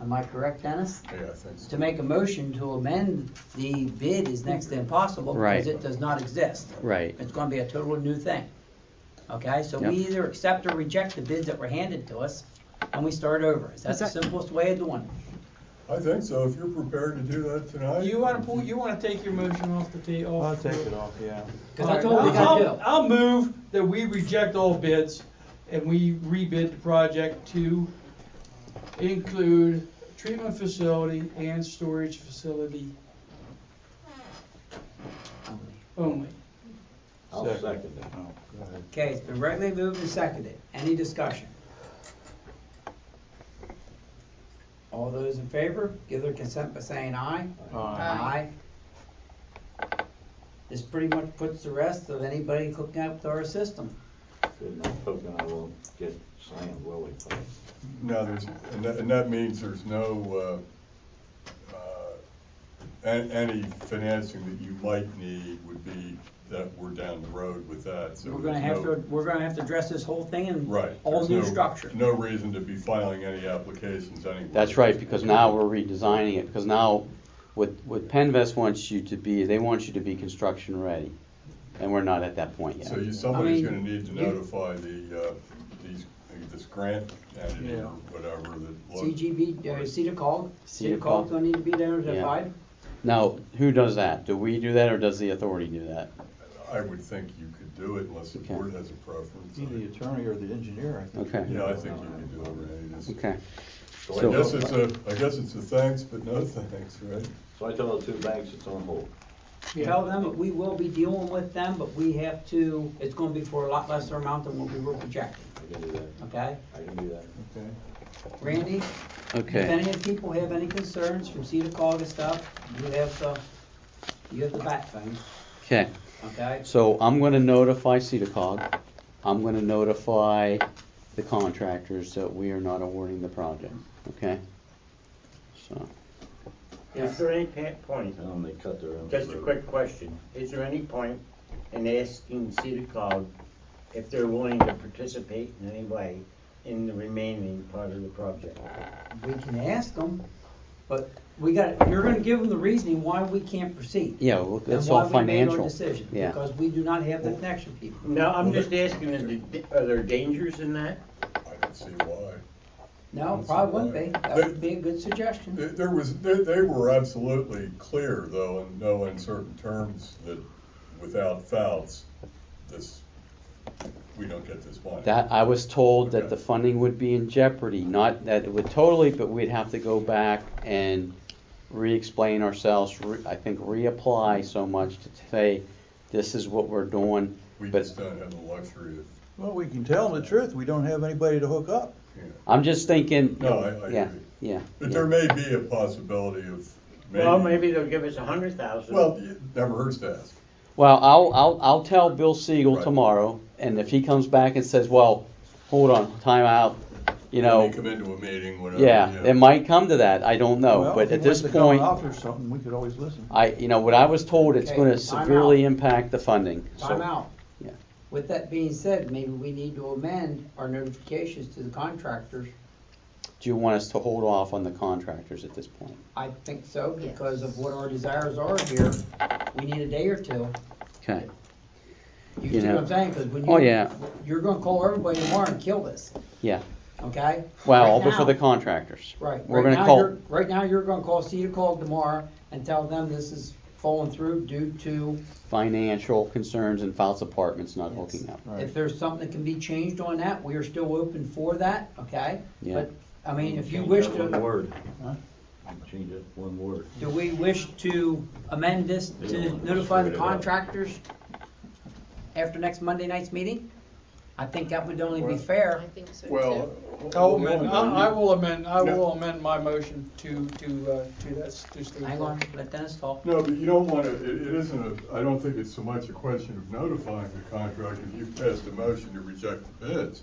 Am I correct, Dennis? Yeah, I think so. To make a motion to amend the bid is next to impossible because Right. it does not exist. Right. It's gonna be a total new thing. Okay, so we Yep. either accept or reject the bids that were handed to us, and we start over. That's the simplest way of doing it. I think so, if you're prepared to do that tonight. You wanna take your motion off the table? I'll take it off, yeah. Because that's all we gotta do. I'll move that we reject all bids and we rebid the project to include treatment facility and storage facility only. I'll Second. second it. Oh, go ahead. Okay, it's been rightly moved and seconded. Any discussion? All those in favor, give their consent by saying aye. Aye. This pretty much puts the rest of anybody hooking up to our system. Good enough token, I won't get slammed, will we? No, and that means there's no, any financing that you might need would be that we're down the road with that, so. We're gonna have to address this whole thing and Right. all There's new no- structure. No reason to be filing any applications anyway. That's right, because now we're redesigning it, because now what Penvest wants you to be, they want you to be construction ready, and we're not at that point yet. So somebody's I mean, gonna need to notify this grant entity Yeah. or whatever that. CGB, Cedar Cog, Cedar Cog. Cog's gonna need to be notified. Now, who does that? Do we do that, or does the authority do that? I would think you could do it unless the Okay. board has a preference. Either the attorney or the engineer, I think. Okay. Yeah, I think you could do it, Randy. Just- Okay. So I guess it's a thanks, but no thanks, right? So I tell the two banks it's on hold. Tell them that we will be dealing with them, but we have to, it's gonna be for a lot lesser amount than what we were projecting, I can do that. okay? I can do that. Okay. Randy, if Okay. any of the people have any concerns from Cedar Cog and stuff, you have the back phone, Okay. okay? So I'm gonna notify CEDACOG. I'm gonna notify the contractors that we are not awarding the project, okay? So, Is there any point, And then they cut their own. just a quick question, is there any point in asking CEDACOG if they're willing to participate in any way in the remaining part of the project? We can ask them, but you're gonna give them the reasoning why we can't proceed. yeah, well, that's And all why we made our financial. decision, Yeah. because we do not have the connection, people. No, I'm just asking, are there dangers in that? I don't see why. No, probably wouldn't be, that would be a good suggestion. They were absolutely clear, though, in no uncertain terms, that without Fouts, we don't get this money. That, I was told that Okay. the funding would be in jeopardy, not that it would totally, but we'd have to go back and re-explain ourselves, I think reapply so much to say, this is what we're doing. We But just don't have the luxury of, Well, we can tell them the truth, we don't have anybody to hook up. I'm just thinking, no, I yeah, agree. yeah. But there may be a possibility of Well, maybe they'll give us 100,000. Well, it never hurts to ask. Well, I'll tell Bill Siegel Right. tomorrow, and if he comes back and says, well, hold on, time out, you When know, they come into a meeting, whatever. yeah, it might come to that, I don't know, Well, but if he at this wants to come and point, offer something, we could always listen. what I was told, it's Okay, gonna time severely out. impact the funding, Time so, out. yeah. With that being said, maybe we need to amend our notifications to the contractors. Do you want us to hold off on the contractors at this point? I think so, because of what our desires are here. We need a day or two. Okay, You You see know- what I'm saying? Because when oh, yeah, you're gonna call everybody tomorrow and kill this, yeah, okay? well, Right but for now- the contractors. Right. We're right gonna now call- you're- Right now, you're gonna call Cedar Cog tomorrow and tell them this is falling through due to, Financial concerns and Fouts Apartments not Yes. hooking up. Right. if there's something that can be changed on that, we are still open for that, okay? Yeah. But, I mean, if you Change wish that One to, word. Huh? Change it one word. do we wish to amend this They to don't notify the straight it up. contractors after next Monday night's meeting? I think that would only be Well- fair. I think so Well. I'll amend, I will amend my motion to that, to Steve. Hang on, let Dennis talk. No, but you don't want to, it isn't I don't think it's so much a question of notifying the contractor. You've passed a motion to reject the bids.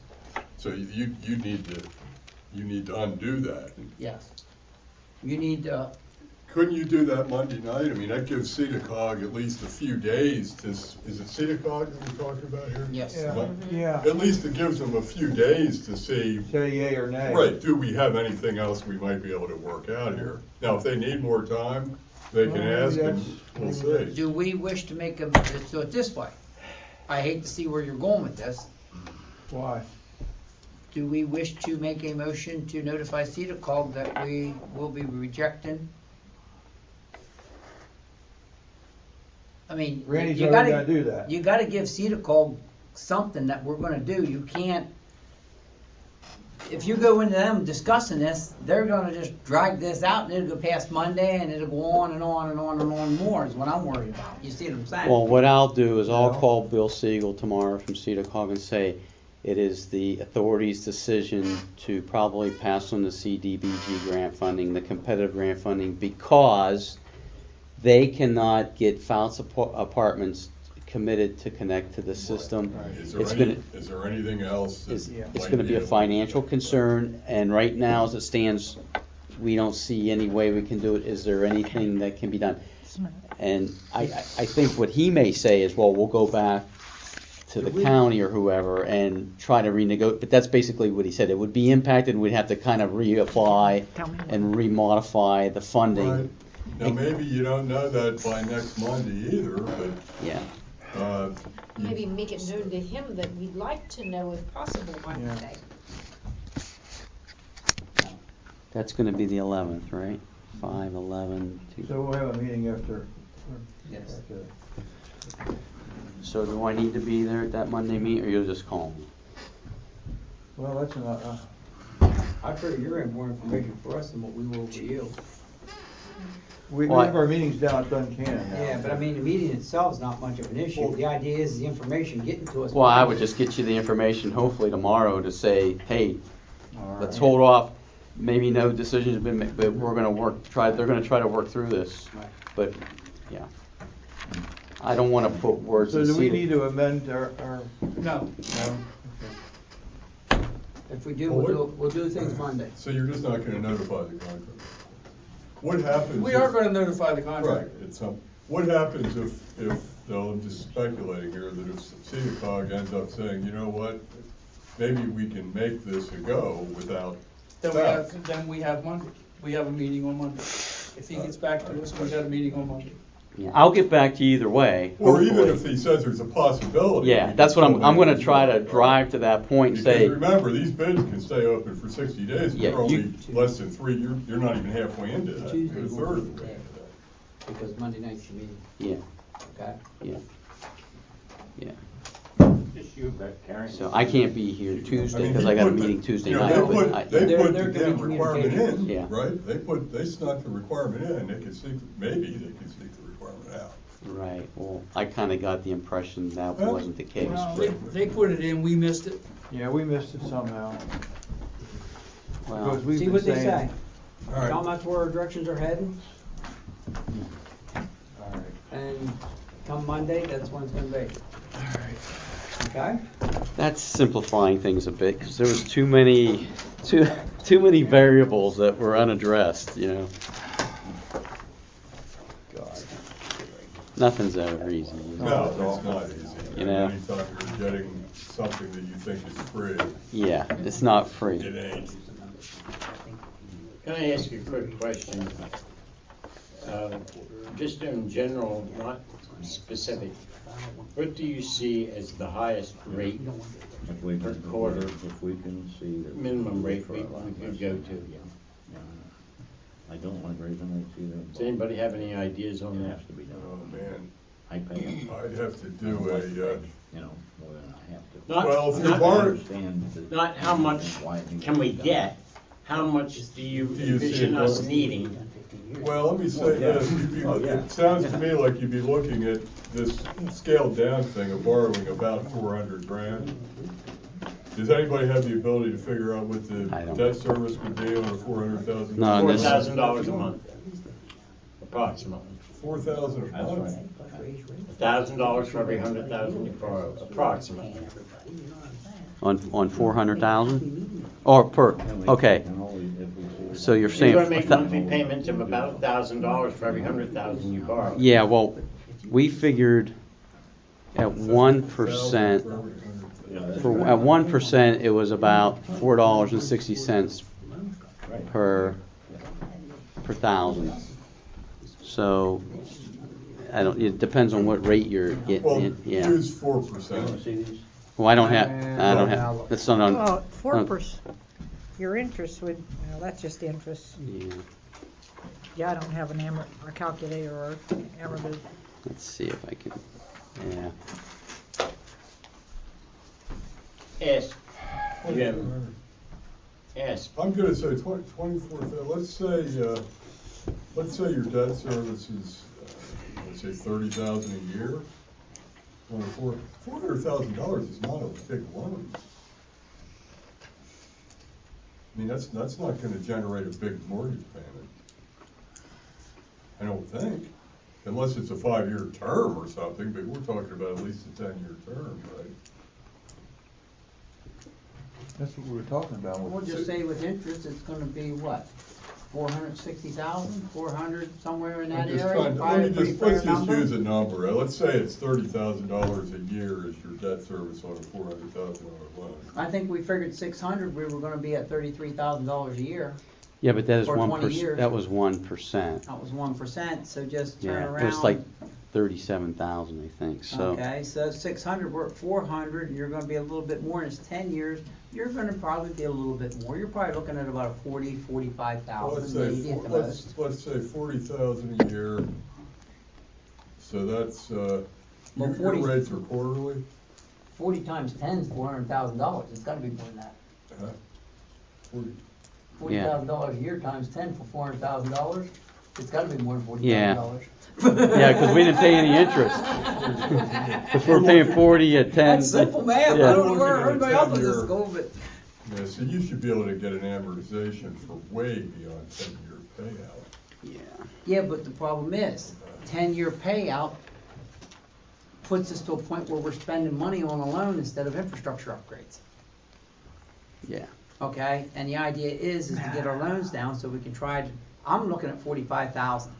So you need to undo that. Yes. You need to couldn't you do that Monday night? I mean, that gives CEDACOG at least a few days to, is it CEDACOG that we're talking about here? Yes. Yeah. At least it gives them a few days to see, Say yay or nay. right, do we have anything else we might be able to work out here? Now, if they need more time, they can Well, ask and we'll see. Do we wish to make let's do it this way. I hate to see where you're going with this. Why? Do we wish to make a motion to notify CEDACOG that we will be rejecting? I mean, Randy's you already gotta, gotta do that. you gotta give CEDACOG something that we're gonna do. You can't, if you go into them discussing this, they're gonna just drag this out and it'll go past Monday and it'll go on and on and on and on more is what I'm worried about. You see what I'm saying? Well, what I'll do is I'll Yeah. call Bill Siegel tomorrow from CEDACOG and say it is the authority's decision to probably pass on the CDBG grant funding, the competitive grant funding, because they cannot get Fouts Apartments committed to connect to the system. Is It's there gonna, is there anything else that it's might gonna be a able- financial concern, and right now, as it stands, we don't see any way we can do it. Is there anything that can be done? And I think what he may say is, well, we'll go back to the county or whoever and try to renegotiate, but that's basically what he said. It would be impacted, we'd have to kind of reapply and remodify the funding. Right. Now, maybe you don't know that by next Monday either, but, Yeah. Maybe make it known to him that we'd like to know if possible by Yeah. Monday. That's gonna be the 11th, right? 5/11. So we'll have a meeting after. Yes. Okay. So do I need to be there at that Monday meet, or you'll just call me? Well, that's not, I figure you're in more information for us than what we will for you. we Well, have our meetings down at Duncannon now. Yeah, but I mean, the meeting itself is not much of an issue. The idea is the information getting to us. Well, I would just get you the information hopefully tomorrow to say, hey, All right. let's hold off. Maybe no decisions have been made, but we're gonna they're gonna try to work through this. Right. But, yeah. I don't wanna put words So in do we CEDACOG. need to amend our, No, no? if we do, Well, we'll do things Monday. so you're just not gonna notify the contractor? What happens? We are if- gonna notify the Right, contractor. what happens if, though, I'm just speculating here, that if CEDACOG ends up saying, you know what, maybe we can make this a go without Fouts. Then we have Monday. We have a meeting on Monday. If he gets back to us, we got a meeting on Monday. Yeah, I'll get back to you either way. Or even hopefully. if he says there's a possibility. Yeah, we that's what can I'm still gonna make it try to work. drive to that point and Because say, remember, these bids can stay open for 60 days, and Yeah, you're you- only less than three, you're not even halfway into that, you're Tuesday a third of the way won't into that. Because Monday night's the meeting, yeah, okay? yeah. Just you, Karen. So I can't be here I Tuesday mean, because he I got a put the- meeting Tuesday you know, night. They but put, I- they There- put there the could be damn requirement communication. in, Yeah. right? They snuck the requirement in, they could seek, maybe they could seek the requirement out. Right, well, I kinda got the impression that Well, wasn't the case. They put it in, we missed it. Yeah, we missed it somehow. Well, Because we've See been what they say. saying. All Tell them right, that's where our directions are heading, All right. and come Monday, that's when it's gonna be. Okay? that's simplifying things a bit, because there was too many variables that were unaddressed, you know? God. Nothing's ever easy. You know? no, it's not easy. You know. Anytime you're getting something that you think is free, Yeah, it's not it free. ain't. Can I ask you a quick question? Just in general, not specific, what do you see as the highest rate, If we per can, quarter, if we can see that. minimum rate we could go to? I don't like raising rates either. Does anybody have any ideas on It that? has to be Oh, done. man, I pay them, I'd have to do you know, more than I have to. Not- Well, if you're not- borrowing- Understand that- Not how much why it needs can to we be done. get, how much do you Do you see envision it us going? needing? Well, let me say Oh, yeah. this, you'd be, Oh, yeah. it sounds to me like you'd be looking at this scaled down thing of borrowing about 400 grand. Does anybody have the ability to figure out what the I don't. debt service would be on a 400,000? No, Four this- $1,000 a month, approximately. 4,000 a That's month? right. $1,000 for every 100,000 you borrow, approximately. On 400,000? Or per, And we okay. can always, if we see So you're You're saying. gonna make monthly payments of about $1,000 for every 100,000 you borrow. Yeah, well, we figured at 1%, at 1%, it was about $4.60 per thousand. So, it depends on what rate you're Well, getting, yeah. use 4%. Well, I don't have, that's not on. Well, 4%, your interest would, well, that's just interest. Yeah, Yeah, I don't have a calculator or Amadeus. let's see if I can, yeah. Ask, Jim, ask. I'm gonna say 24, let's say your debt service is, let's say 30,000 a year. $400,000 is not a big loan. I mean, that's not gonna generate a big mortgage payment. I don't think, unless it's a 5-year term or something, but we're talking about at least a 10-year term, right? That's what we were talking about. We'll just say with interest, it's gonna be what? 460,000, 400, somewhere in that I'm just area? trying to, Probably a pretty fair let's just number. use a number. Let's say it's $30,000 a year is your debt service on a $400,000 loan. I think we figured 600, we were gonna be at $33,000 a year. Yeah, but that is For 20 1%, years. that was 1%. That was 1%, so just turn Yeah, around. it was like 37,000, I think, so. Okay, so 600, we're at 400, and you're gonna be a little bit more, and it's 10 years, you're gonna probably be a little bit more. You're probably looking at about a 40, Let's 45,000 say, maybe at the most. let's say 40,000 a year. So that's, Well, your 40 rates are quarterly? 40 times 10 is $400,000, it's gotta be more than that. Huh? 40. $40,000 a year times 10 for $400,000, it's gotta be more than $40,000. Yeah. Yeah, because we didn't pay any interest. Because we're paying 40 at 10. That's simple math, I Yeah. don't know where everybody else is 10-year just going, but. Yeah, so you should be able to get an amortization for way beyond 10-year payout. Yeah. Yeah, but the problem is, 10-year payout puts us to a point where we're spending money on a loan instead of infrastructure upgrades, Yeah. okay? And the idea is to get our loans down so we can try to, I'm looking at 45,000.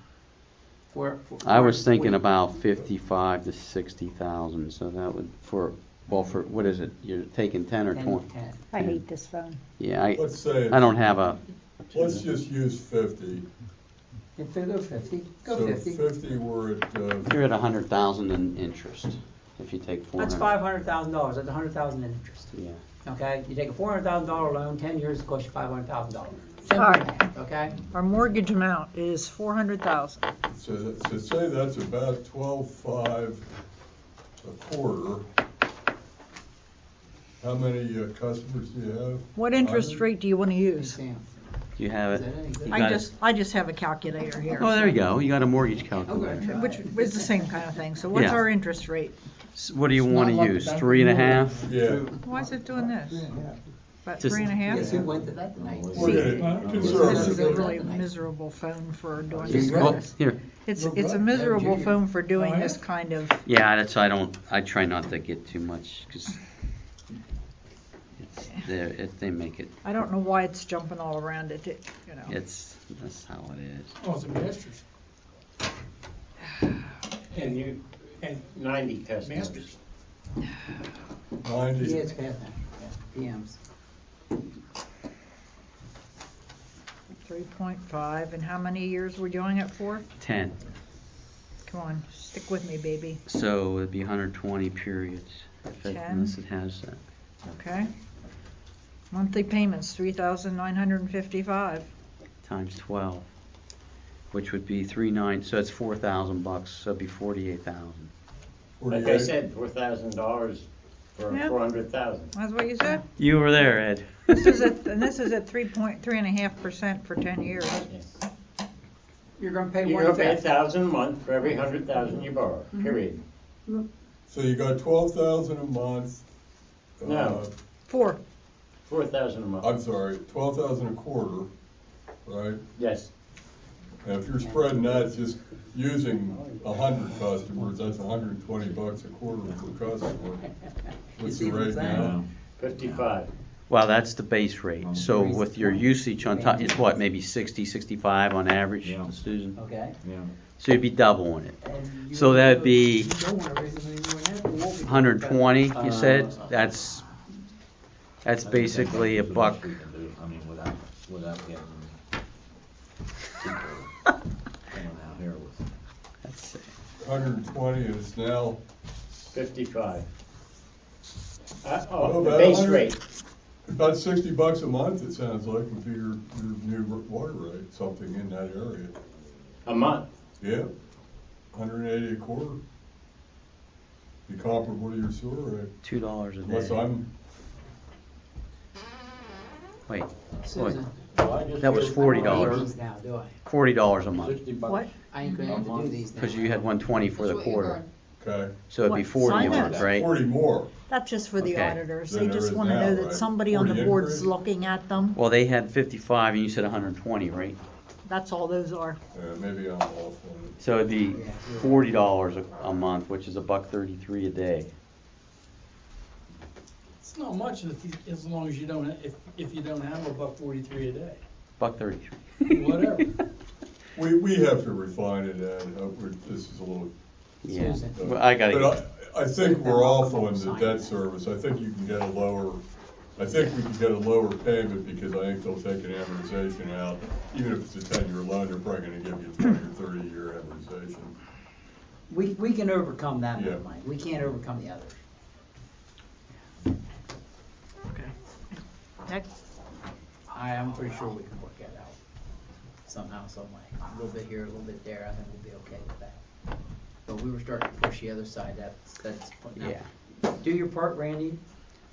I was thinking about 55 to 60,000, so that would, for, what is it? You're taking 10 or 20? 10. I hate this phone. Yeah, Let's say, I don't have a, let's just use 50. If they go 50, go So 50. 50, we're at, you're at 100,000 in interest, if you take 400. That's $500,000, that's $100,000 in interest, Yeah. okay? You take a $400,000 loan, 10 years, it costs you $500,000. All Simple right. math, okay? Our mortgage amount is 400,000. so say that's about 12.5 a quarter. How many customers do you have? What interest 100? rate do you want to use? Sam, Do you have is it? that any good? You I got it. just have a calculator here. Oh, there you go. You got a mortgage calculator. Which is the same kind of thing. So what's Yeah. our interest rate? What do you want to not like use? the Bank of 3.5? Yeah. Why is it doing this? About Just- 3.5? Guess who went to that tonight? Look at it, This is a conservative. really miserable phone for doing Just this. Oh, kind of- here. It's a miserable phone for doing this kind of, Yeah, that's why I try not to get too much, because they make it, I don't know why it's jumping all around it, you know. that's how it is. Oh, it's a master's. And 90 customers. Masters. 90. Yeah, it's past that, yeah, PMs. 3.5, and how many years we're doing it for? 10. Come on, stick with me, baby. So it'd be 120 periods, unless it has that. Okay. Monthly payments, 3,955. Times 12, which would be 3.9, so it's $4,000, so it'd be 48,000. Like I said, $4,000 for Yeah. 400,000. That's what you said? You were there, Ed. This is at 3.5% for 10 years. You're gonna pay You're gonna pay 1/5. $1,000 a month for every 100,000 you borrow, period. So you got 12,000 a month. No. I'm $4,000 a month. sorry, 12,000 a quarter, right? Yes. And if you're spreading that, just using 100 customers, that's $120 a quarter per customer. What's the see what I'm rate saying? now? 55. Well, that's the base rate. So with your usage on top, it's what, maybe 60, 65 on average, Yeah. Susan? Okay. Yeah. So you'd be doubling it. And you So that'd be you don't wanna raise it any more than that, but what we do- 120, you said? That's I think basically a that's the buck. most we can do. I mean, without getting people coming out here with. Let's see. 120 is now, 55. Oh, Oh, the about base 100. rate. about $60 a month, it sounds like, for your new water rate, something in that area. A month. Yeah, 180 a quarter. Be comparable to your sewer rate, $2 a unless day. I'm, Wait, Susan, that was I don't $40. do these now, do I? $40 a month, What? I ain't gonna have to do these now. because you had 120 for the That's what you quarter. heard. okay, So it'd be What? 40 a Sign month, that. right? 40 more. That's just for the Okay. auditors. Than They there just is wanna now, know that right? somebody on the 40 board's increase? looking at them. Well, they had 55 and you said 120, right? That's all those are. Maybe I'm off on it. So it'd be $40 a month, which is $1.33 a day. It's not much as long as you don't, if you don't have $1.43 a day. $1.33. Whatever. We have to refine it, and this is a little. Yeah. Susan. Well, I gotta But get, I think we're off on the Sign debt that. service. I think you can get a lower, I think we can get a lower payment because I think they'll take an amortization out. Even if it's a 10-year loan, they're probably gonna give you a 20 or 30-year amortization. We can overcome that, Yeah. Mike. We can't overcome the others. Next. I'm pretty sure we can work that out somehow, some way. A little bit here, a little bit there, I think we'll be okay with that. But we were starting to push the other side, that's putting out. yeah. Do your part, Randy,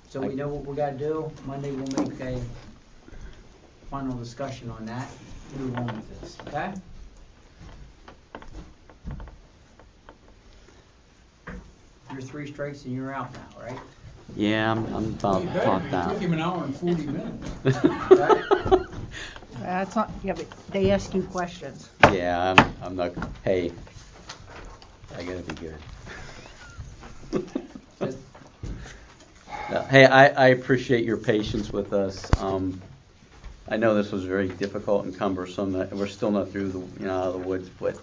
so we know what we gotta do. Monday we'll make a final discussion on that, move on with this, okay? You're 3 strikes and you're out now, right? Yeah, I'm about You better be. clocked It out. took him an hour and 40 minutes. Okay? That's not, yeah, but they ask you questions. Yeah, I'm not, hey, I gotta be good. No, hey, I appreciate your patience with us. I know this was very difficult and cumbersome, we're still not through the, out of the woods, but,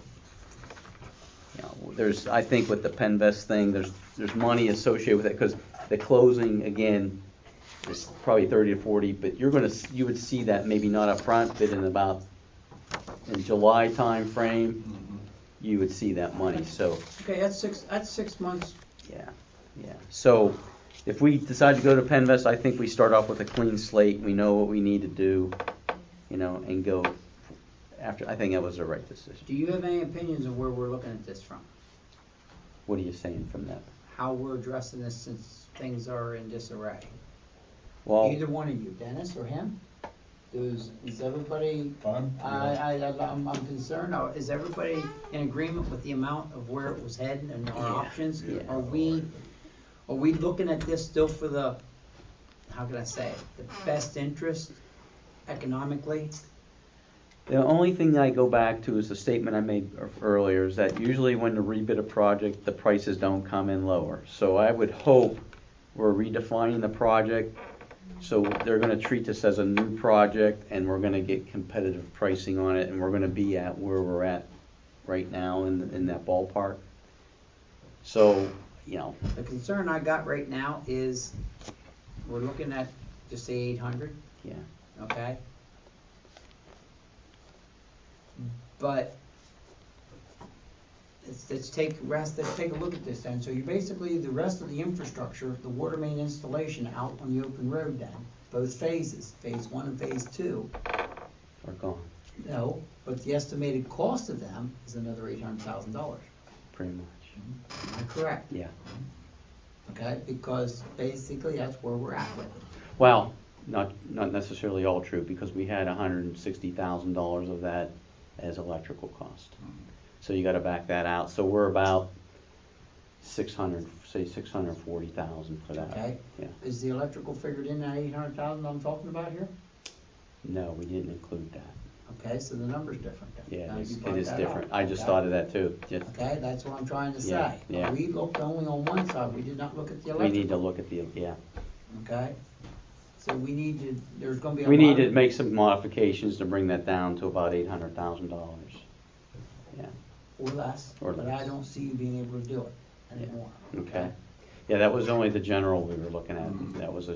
there's, I think with the Penvest thing, there's money associated with it, because the closing, again, is probably 30 to 40, but you would see that maybe not up front, but in July time frame, you would see that money, so. Okay, that's 6 months. Yeah. So if we decide to go to Penvest, I think we start off with a clean slate. We know what we need to do, and go after. I think that was the right decision. Do you have any opinions of where we're looking at this from? What are you saying from that? How we're addressing this since things are in disarray? Well, Either one of you, Dennis or him? Is everybody, I'm concerned, is everybody in agreement with the amount of where it was heading and our Yeah. options? Yeah. Are we looking at this still for the, how can I say it, the best interest economically? the only thing I go back to is the statement I made earlier, is that usually when you rebid a project, the prices don't come in lower. So I would hope we're redefining the project, so they're gonna treat this as a new project, and we're gonna get competitive pricing on it, and we're gonna be at where we're at right now in that ballpark. So, The concern I got right now is, we're looking at, just say 800, yeah. okay? But let's take a look at this then. So you basically, the rest of the infrastructure, the water main installation out on the open road then, both phases, phase 1 and phase 2. Are gone, No, but the estimated cost of them is another $800,000. pretty much. Am I correct? Yeah. Okay, because basically that's where we're at with it. Well, not necessarily all true, because we had $160,000 of that as electrical cost. So you gotta back that out. So we're about 640,000 for that. Okay? Yeah. Is the electrical figured in that 800,000 I'm talking about here? No, we didn't include that. Okay, so the number's different then. Yeah, Now you it brought is that different. up, I just okay? thought of that too. Just, Okay, that's what I'm trying to Yeah, say. yeah. We looked only on one side, we did not look at the we electrical. need to look at the, yeah. Okay? So we need to, there's gonna be a We need lot to of- make some modifications to bring that down to about $800,000. Yeah, Or less, Or but less. I don't see you being able to do it anymore. okay. Yeah, that was only the general we were looking at. That was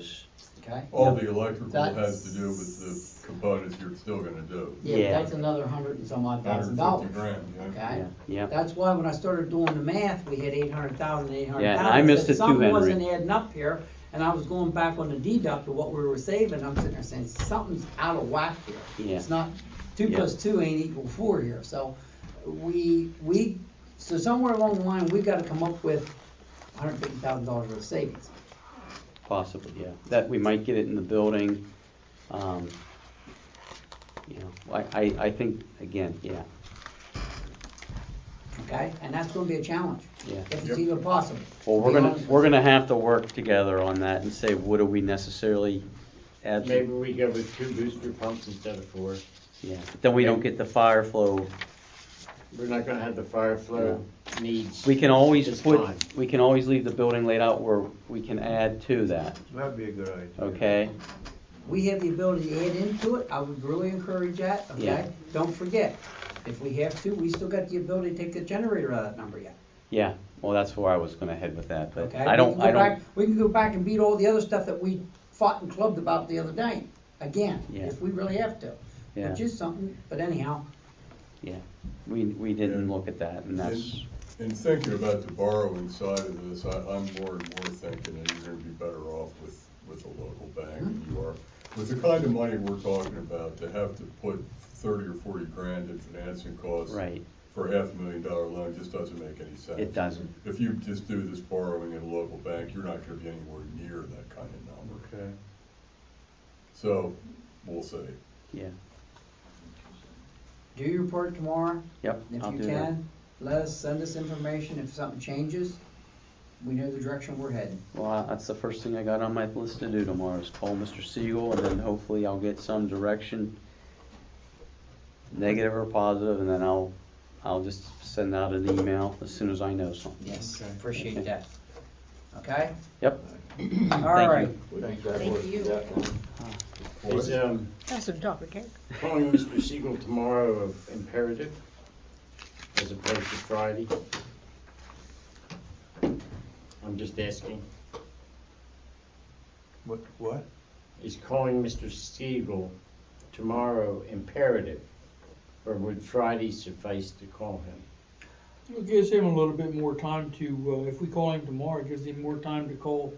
Okay? All the electrical That's- has to do with the components you're still gonna do. Yeah, Yeah. but that's another $100,000. $150,000, yeah. Okay? yeah, yeah. That's why when I started doing the math, we had 800,000, 800,000. Yeah, and I missed said it too, Something Henry. wasn't adding up here, and I was going back on the deduct of what we were saving, I'm sitting there saying, something's out of whack here. Yeah. It's not, 2 Yeah. plus 2 ain't equal 4 here, so so somewhere along the line, we gotta come up with $150,000 worth of savings. Possibly, yeah. That we might get it in the building. You know, I think, again, yeah, Okay, and that's gonna be a challenge, yeah. if Yep. it's even possible. Well, to be honest with we're you. gonna have to work together on that and say, what do we necessarily add? Maybe we go with 2 booster pumps instead of 4. Yeah, but then we don't get the fire flow. We're not gonna have the fire flow needs. We can always this put, time. we can always leave the building laid out where we can add to that, That'd be a good idea. okay? We have the ability to add into it, I would really encourage that, Yeah. okay? Don't forget, if we have to, we still got the ability to take the generator out of that number yet, Yeah, well, that's where I was gonna head with that, but okay? I don't, We can go back and beat all the other stuff that we fought and clubbed about the other day, again, Yeah. if we really have to. yeah, Which is something, but anyhow, yeah. We didn't Yeah. look at that, and that's, In thinking about the borrowing side of this, I'm more and more thinking that you're gonna be better off with a local bank than you are. With the kind of money we're talking about, to have to put 30 or 40 grand in financing costs right, for a $500,000 loan just doesn't make any sense. it doesn't. If you just do this borrowing at a local bank, you're not gonna be anywhere near that kind of number. Okay. So, we'll see. Yeah, do your report tomorrow, yep, if I'll you do that. can, send us information if something changes, we know the direction we're heading. Well, that's the first thing I got on my list to do tomorrow, is call Mr. Siegel, and then hopefully I'll get some direction, negative or positive, and then I'll just send out an email as soon as I know something. Yes, Okay. appreciate Okay. that. Okay? Yep. All right. Thanks, that Thank works. you. Yeah. Is, That's a topic, okay? calling Mr. Siegel tomorrow of imperative as opposed to Friday? I'm just asking. What? Is calling Mr. Siegel tomorrow imperative, or would Friday suffice to call him? It gives him a little bit more time to, if we call him tomorrow, it gives him more time to call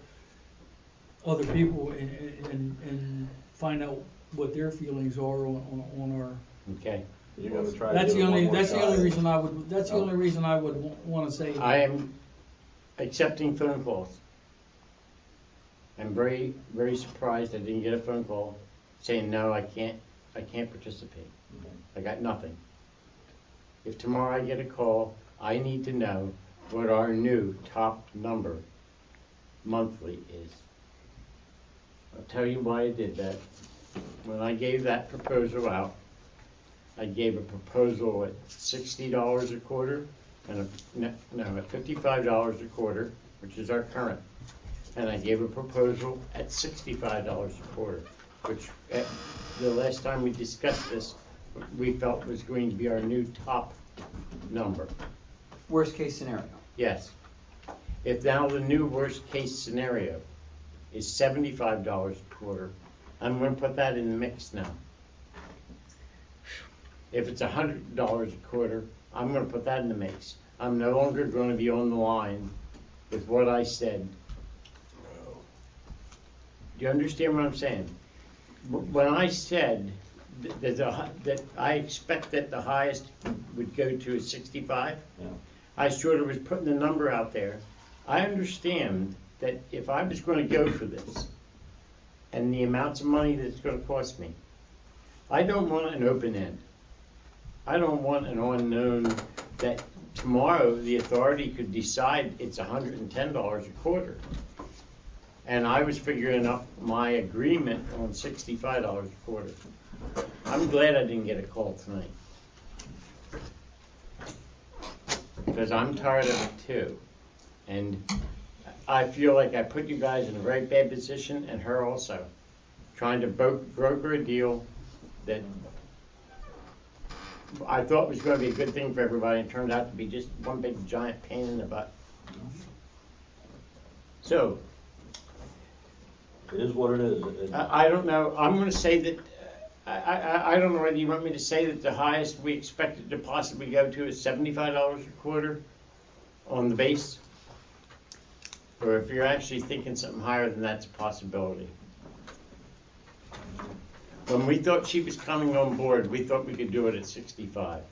other people and find out what their feelings are on our. Okay. You gotta try to That's do the it one only, more that's the only time. reason I would, that's the only reason I would wanna say. I am accepting phone calls. I'm very, very surprised I didn't get a phone call saying, no, I can't participate. I got nothing. If tomorrow I get a call, I need to know what our new top number monthly is. I'll tell you why I did that. When I gave that proposal out, I gave a proposal at $60 a quarter and at $55 a quarter, which is our current. And I gave a proposal at $65 a quarter, which at the last time we discussed this, we felt was going to be our new top number. Worst case scenario. Yes. If now the new worst case scenario is $75 a quarter, I'm gonna put that in the mix now. If it's $100 a quarter, I'm gonna put that in the mix. I'm no longer gonna be on the line with what I said. Do you understand what I'm saying? When I said that I expect that the highest would go to a 65, Yeah. I sort of was putting the number out there. I understand that if I was going to go for this, and the amounts of money that it's going to cost me, I don't want an open end. I don't want an unknown that tomorrow the authority could decide it's $110 a quarter. And I was figuring up my agreement on $65 a quarter. I'm glad I didn't get a call tonight. Because I'm tired of it too. And I feel like I put you guys in a very bad position, and her also. trying to broker a deal that I thought was gonna be a good thing for everybody, and turned out to be just one big giant pain in the butt. So, It is what it is. I don't know, I'm gonna say that, I don't know whether you want me to say that the highest we expected to possibly go to is $75 a quarter on the base, or if you're actually thinking something higher than that's a possibility. When we thought she was coming on board, we thought we could do it at 65.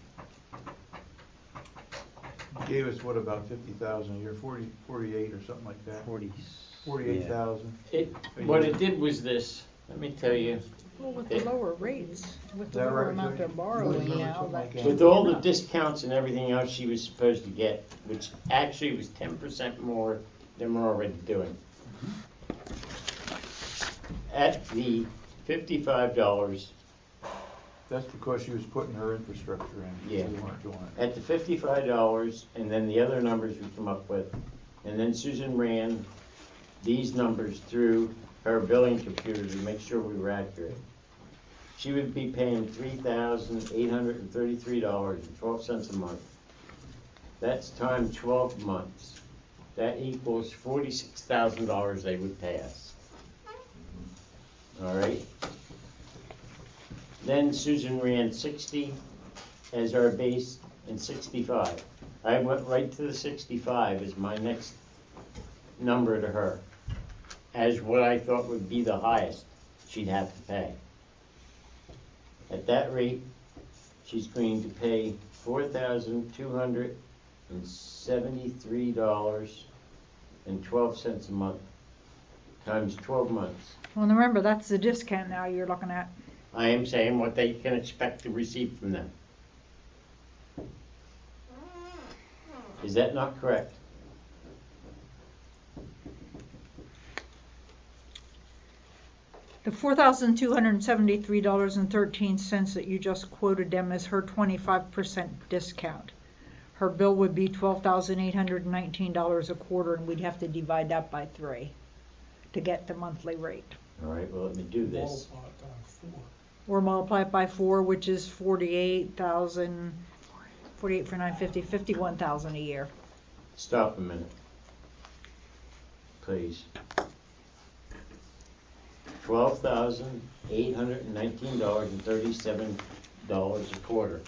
Gave us, what, about 50,000 a year, 48 or something like that? 48,000. What it did was this, let me tell you, Well, with the lower rates, with the Is that lower right, amount they're Jody? borrowing Something now, like that that. with all the discounts and everything else she was supposed to get, which actually was 10% more than we're already doing. At the $55, That's because she was putting her infrastructure in. Yeah. So we weren't doing it. at the $55, and then the other numbers we come up with, and then Susan ran these numbers through her billing computer to make sure we were accurate. She would be paying $3,833.12 a month. That's times 12 months. That equals $46,000 they would pay us. All right? Then Susan ran 60 as our base and 65. I went right to the 65 as my next number to her, as what I thought would be the highest she'd have to pay. At that rate, she's going to pay $4,273.12 a month, times 12 months. Well, remember, that's the discount now you're looking at. I am saying what they can expect to receive from them. Is that not correct? The $4,273.13 that you just quoted them is her 25% discount. Her bill would be $12,819 a quarter, and we'd have to divide that by 3 to get the monthly rate. All right, well, let me do this. Or multiply it by 4, which is 48,000, 48 for 950, 51,000 a year. Stop a minute. Please. $12,819.37 a quarter,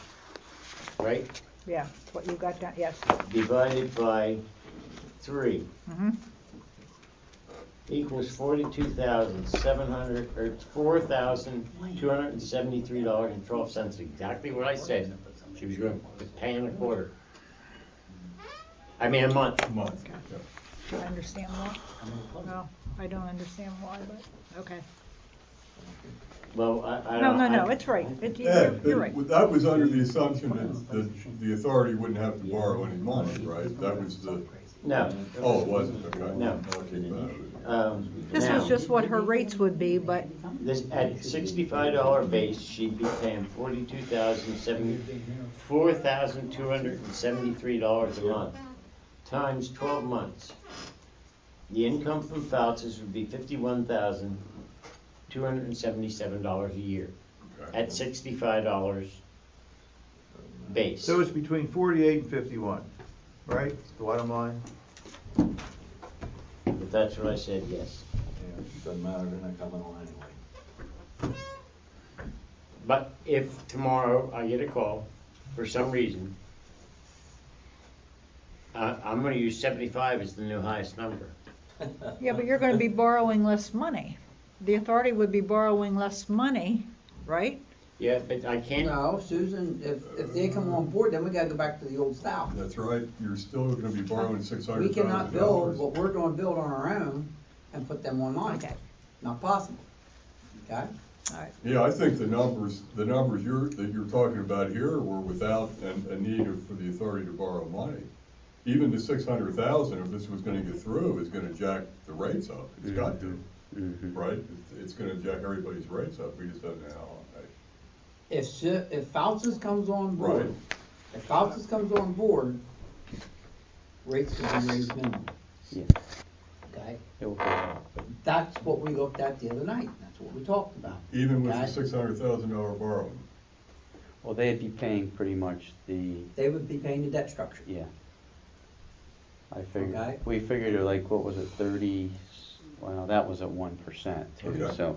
right? Yeah, that's what you got down, yes. Divided by 3 Mhm. equals $4,273.12. Exactly what I said. She was going to pay in a quarter. I mean, a month. Month. Do I understand why? No, I don't understand why, but, okay. Well, I No, don't. no, it's right. Ed, You're right. but that was under the assumption that the authority wouldn't have to borrow any money, right? That was the, No. oh, it wasn't, okay. No. Okay, This was Now, just what her rates would be, but this, at $65 base, she'd be paying $4,273 a month, times 12 months. The income from vouchers would be $51,277 a year, at $65 base. So it's between 48 and 51, right? The bottom line? But that's what I said, yes. Yeah, doesn't matter, they're not coming on anyway. But if tomorrow I get a call, for some reason, I'm gonna use 75 as the new highest number. yeah, but you're gonna be borrowing less money. The authority would be borrowing less money, right? Yeah, but I can't, No, Susan, if they come on board, then we gotta go back to the old style. That's right, you're still gonna be borrowing $600,000. We cannot build what we're gonna build on our own and put them online. Okay. Not possible. Okay? Yeah, I think the numbers that you're talking about here were without a need for the authority to borrow money. Even the 600,000, if this was gonna get through, is gonna jack the rates up. It's got to, right? It's gonna jack everybody's rates up, we just don't know how. If Fouts comes on board, Right. if Fouts comes on board, rates will be raised minimum. Yeah. Okay? It will go up. That's what we looked at the other night, that's what we talked about. Even with the Okay? $600,000 borrowing? Well, they'd be paying pretty much the, They would be paying the debt structure. yeah. I figured, Okay. we figured it like, what was it, 30, well, that was at 1% too. Okay. So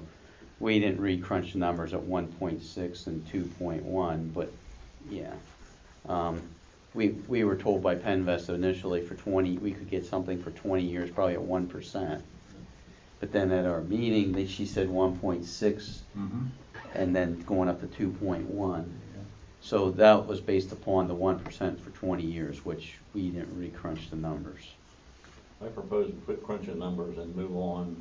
we didn't re-crunch the numbers at 1.6 and 2.1, but yeah. We were told by Penvest initially for 20, we could get something for 20 years, probably at 1%. But then at our meeting, she said 1.6 Mm-hmm. and then going up to 2.1. So that was based upon the 1% for 20 years, which we didn't re-crunch the numbers. I propose we quit crunching numbers and move on,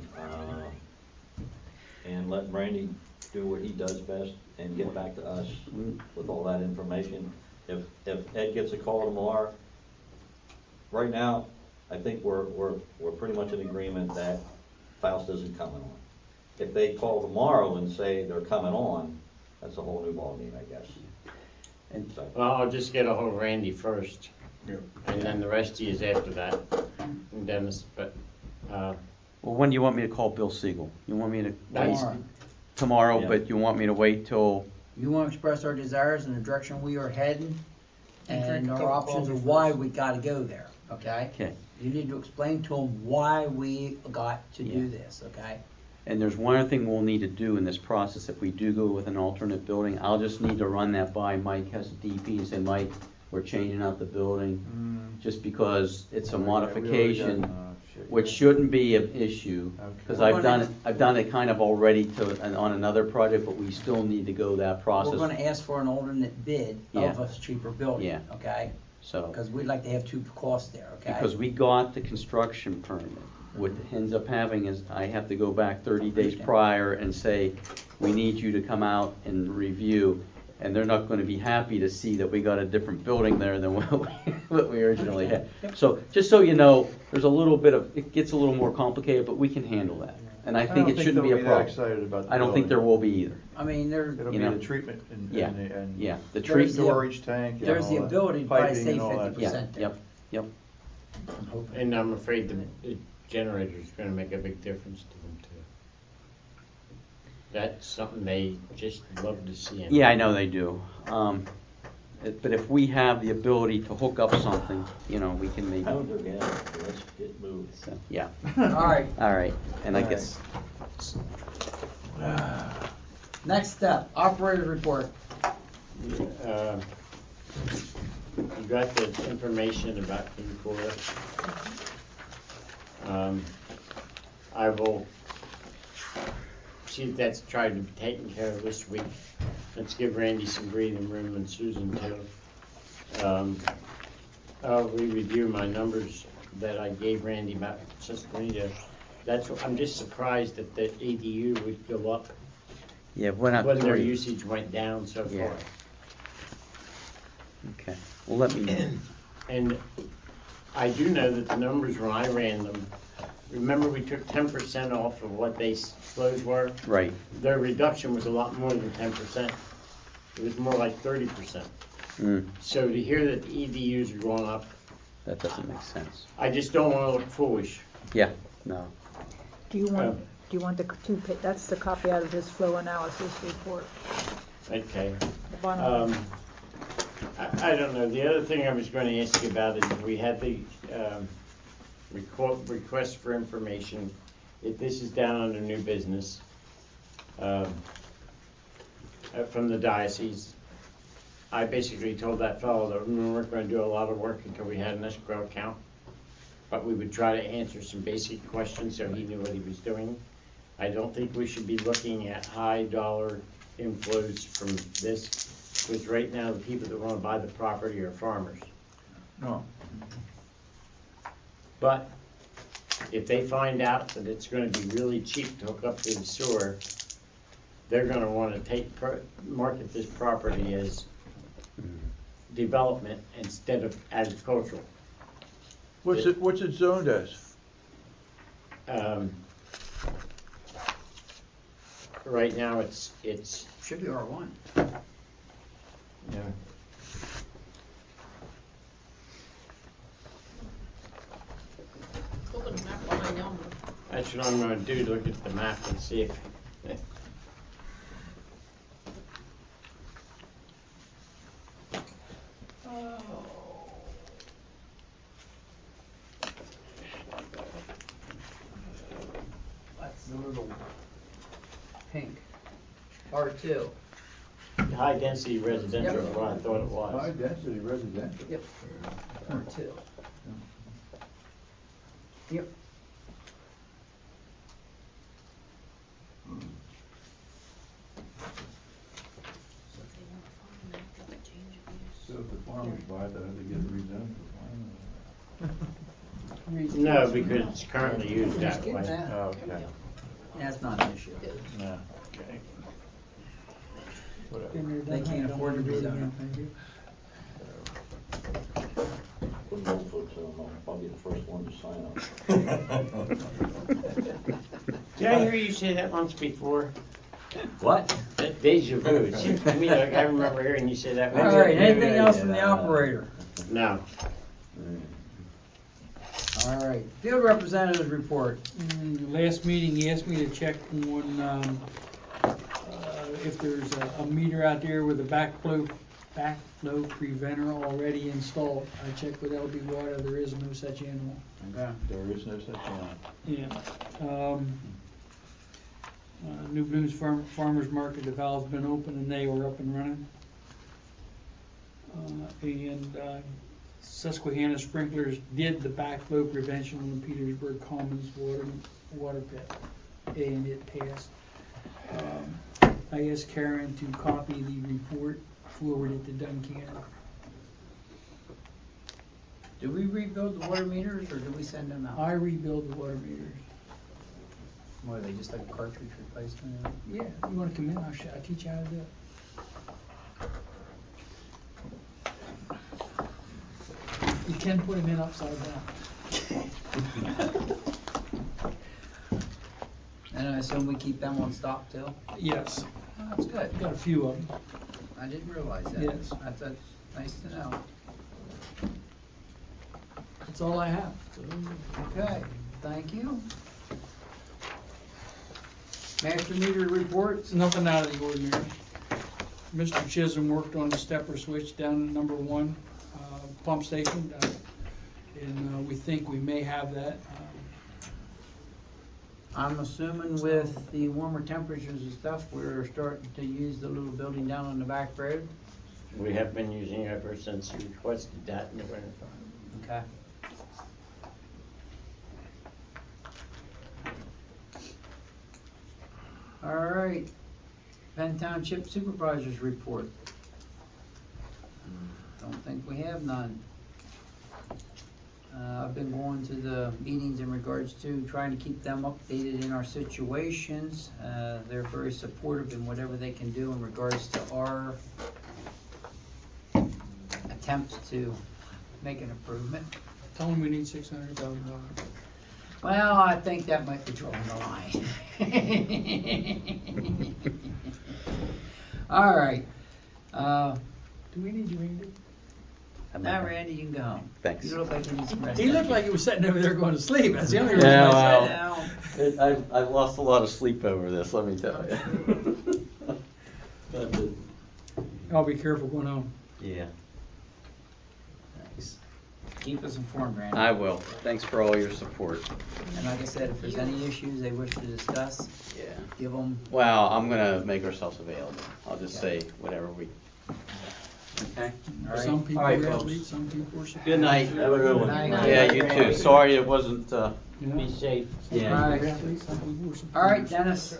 and let Randy do what he does best and get back to us with all that information. If Ed gets a call tomorrow, right now, I think we're pretty much in agreement that Faust isn't coming on. If they call tomorrow and say they're coming on, that's a whole new ballgame, I guess. And So, Well, I'll just get a hold of Randy first, Yeah. and then the rest of you is after that, and Dennis, but, well, when do you want me to call Bill Siegel? You want me to wait Tomorrow. tomorrow, Yeah. but you want me to wait till, You want to express our desires and the direction we are heading, And drink and a our cup of options coffee of why first. we gotta go there, okay? okay. You need to explain to them why we got to do Yeah. this, okay? And there's one other thing we'll need to do in this process. If we do go with an alternate building, I'll just need to run that by Mike has a DP and say, Mike, we're changing out the building, just because it's a modification, which shouldn't be an issue. Because Okay. I've done it kind of already on another project, but we still need to go that process. We're gonna ask for an alternate bid Yeah. of a cheaper building, Yeah. okay? So, Because we'd like to have two costs there, okay? because we got the construction permit. What ends up having is I have to go back 30 days prior and say, we need you to come out and review. And they're not gonna be happy to see that we got a different building there than what we originally had. So, just so you know, there's a little bit of, it gets a little more complicated, but we can handle that. And I think it shouldn't be a problem. excited about the I don't think there building. will be either. I mean, It'll you be know. the treatment and, Yeah, and yeah, the There's tree, the- storage tank and there's all the that ability to probably piping save and all that. 50%. yeah, yep. I'm hoping. and I'm afraid the generator's gonna make a big difference to them too. That's something they just love to see. Yeah, I know they do. But if we have the ability to hook up something, you know, we can maybe, pound their gas, let's get moving. so, yeah, All right, all right. And I All guess, next step, operator report. You got the information about Q4. I will see if that's tried to be taken care of this week. Let's give Randy some breathing room and Susan too. I'll re-review my numbers that I gave Randy about Susquehanna. I'm just surprised that the ADU would go up yeah, it went up when their 3. usage went down so Yeah. far. Okay, well, let me, And I do know that the numbers when I ran them, remember we took 10% off of what they flows were? right, Their reduction was a lot more than 10%. It was more like 30%. So to hear that the EDUs are going up, that doesn't make sense. I just don't want to look foolish. Yeah, no, Do you want the that's the copy out of his flow analysis report. Okay. The bottom. I don't know. The other thing I was going to ask you about is we had the request for information. If this is down under new business from the diocese. I basically told that fellow that we weren't going to do a lot of work until we had an escrow account, but we would try to answer some basic questions so he knew what he was doing. I don't think we should be looking at high dollar inflows from this, because right now the people that want to buy the property are farmers. No. But if they find out that it's going to be really cheap to hook up to the sewer, they're going to want to market this property as development instead of agricultural. What's it zoned as? Right now, it's Should be R1. yeah. Look at the map behind Elmer. That's what I'm gonna do, look at the map and see if. That's the little pink, R2. High density residential is what I thought it was. High density residential. Yep. R2. Yep. So if the farmers buy it, they have to get rezoned for farming. No, because it's currently used that way. Oh, okay. That's not an issue. No, okay. Whatever. They can't afford to rezone it. Put an old folks on, I'll be the first one to sign up. Did I hear you say that once before? What? That deja vu. It seems to me like I remember hearing you say that All once. right, anything else from the operator? No. All right, field representatives report. Last meeting, he asked me to check on, if there's a meter out there with a backflow preventer already installed. I checked with LB Water, there is no such animal. Okay. There is no such animal. Yeah. New Bloom's Farmers Market, the valve's been open and they were up and running. And Susquehanna Sprinklers did the backflow prevention on the Petersburg Commons water pit, and it passed. I asked Karen to copy the report, forward it to Duncan. Do we rebuild the water meters or do we send them out? I rebuild the water meters. What, are they just like a cartridge replacement? Yeah, you wanna come in, I'll teach you how to do it. You can put them in upside down. And I assume we keep them on stock too? Yes, Oh, that's good. got a few of them. I didn't realize that. Yes. That's nice to know. That's all I have. Okay, thank you. Master meter reports? Nothing out of the ordinary. Mr. Chisholm worked on the stepper switch down at number 1 pump station, and we think we may have that. I'm assuming with the warmer temperatures and stuff, we're starting to use the little building down on the back road. We have been using it ever since you requested that in the winter time. Okay. All right, Penn Township Supervisors Report. Don't think we have none. I've been going to the meetings in regards to trying to keep them updated in our situations. They're very supportive in whatever they can do in regards to our attempts to make an improvement. Tell them we need $600,000. Well, I think that might be drawing the line. All right. Do we need you, Randy? Now, Randy, you can go home. Thanks. You look like you need some rest. He looked like he was sitting over there going to sleep. That's the only reason Yeah, I said well, that. I've lost a lot of sleep over this, let me tell you. I'll be careful going home. Yeah. Thanks. Keep us informed, Randy. I will. Thanks for all your support. And like I said, if there's any issues they wish to discuss, Yeah. give them. Well, I'm gonna make ourselves available. I'll just say whatever we. Okay. All right. Some people All right, are folks. athletes, some people are. Good night. Have a good one. Good night. Yeah, you too. Sorry it wasn't, Be safe. yeah. All right. Athletes, some people are. All right, Dennis.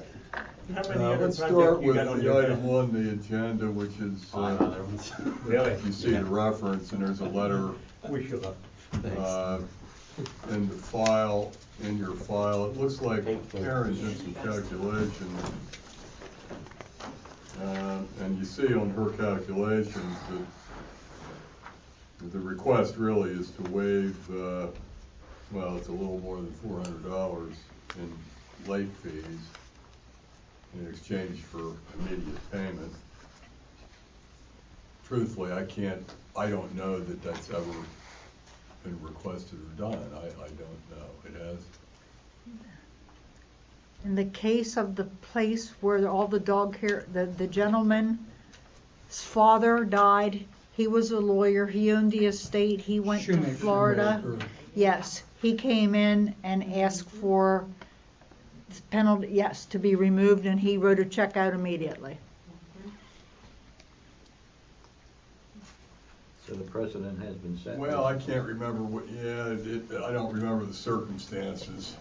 Let's start with the item on the agenda, which is, if you see the reference, and there's a letter in the file, in your file. It looks like Karen did some calculations. And you see on her calculations that the request really is to waive, well, it's a little more than $400 in late fees in exchange for immediate payment. Truthfully, I don't know that that's ever been requested or done. I don't know. It has? In the case of the place where all the dog care, the gentleman's father died, he was a lawyer, he owned the estate, he went to Shoemaker. Florida. Shoemaker. Yes, he came in and asked for penalty, yes, to be removed, and he wrote a check out immediately. So the precedent has been set. Well, I can't remember what, I don't remember the circumstances.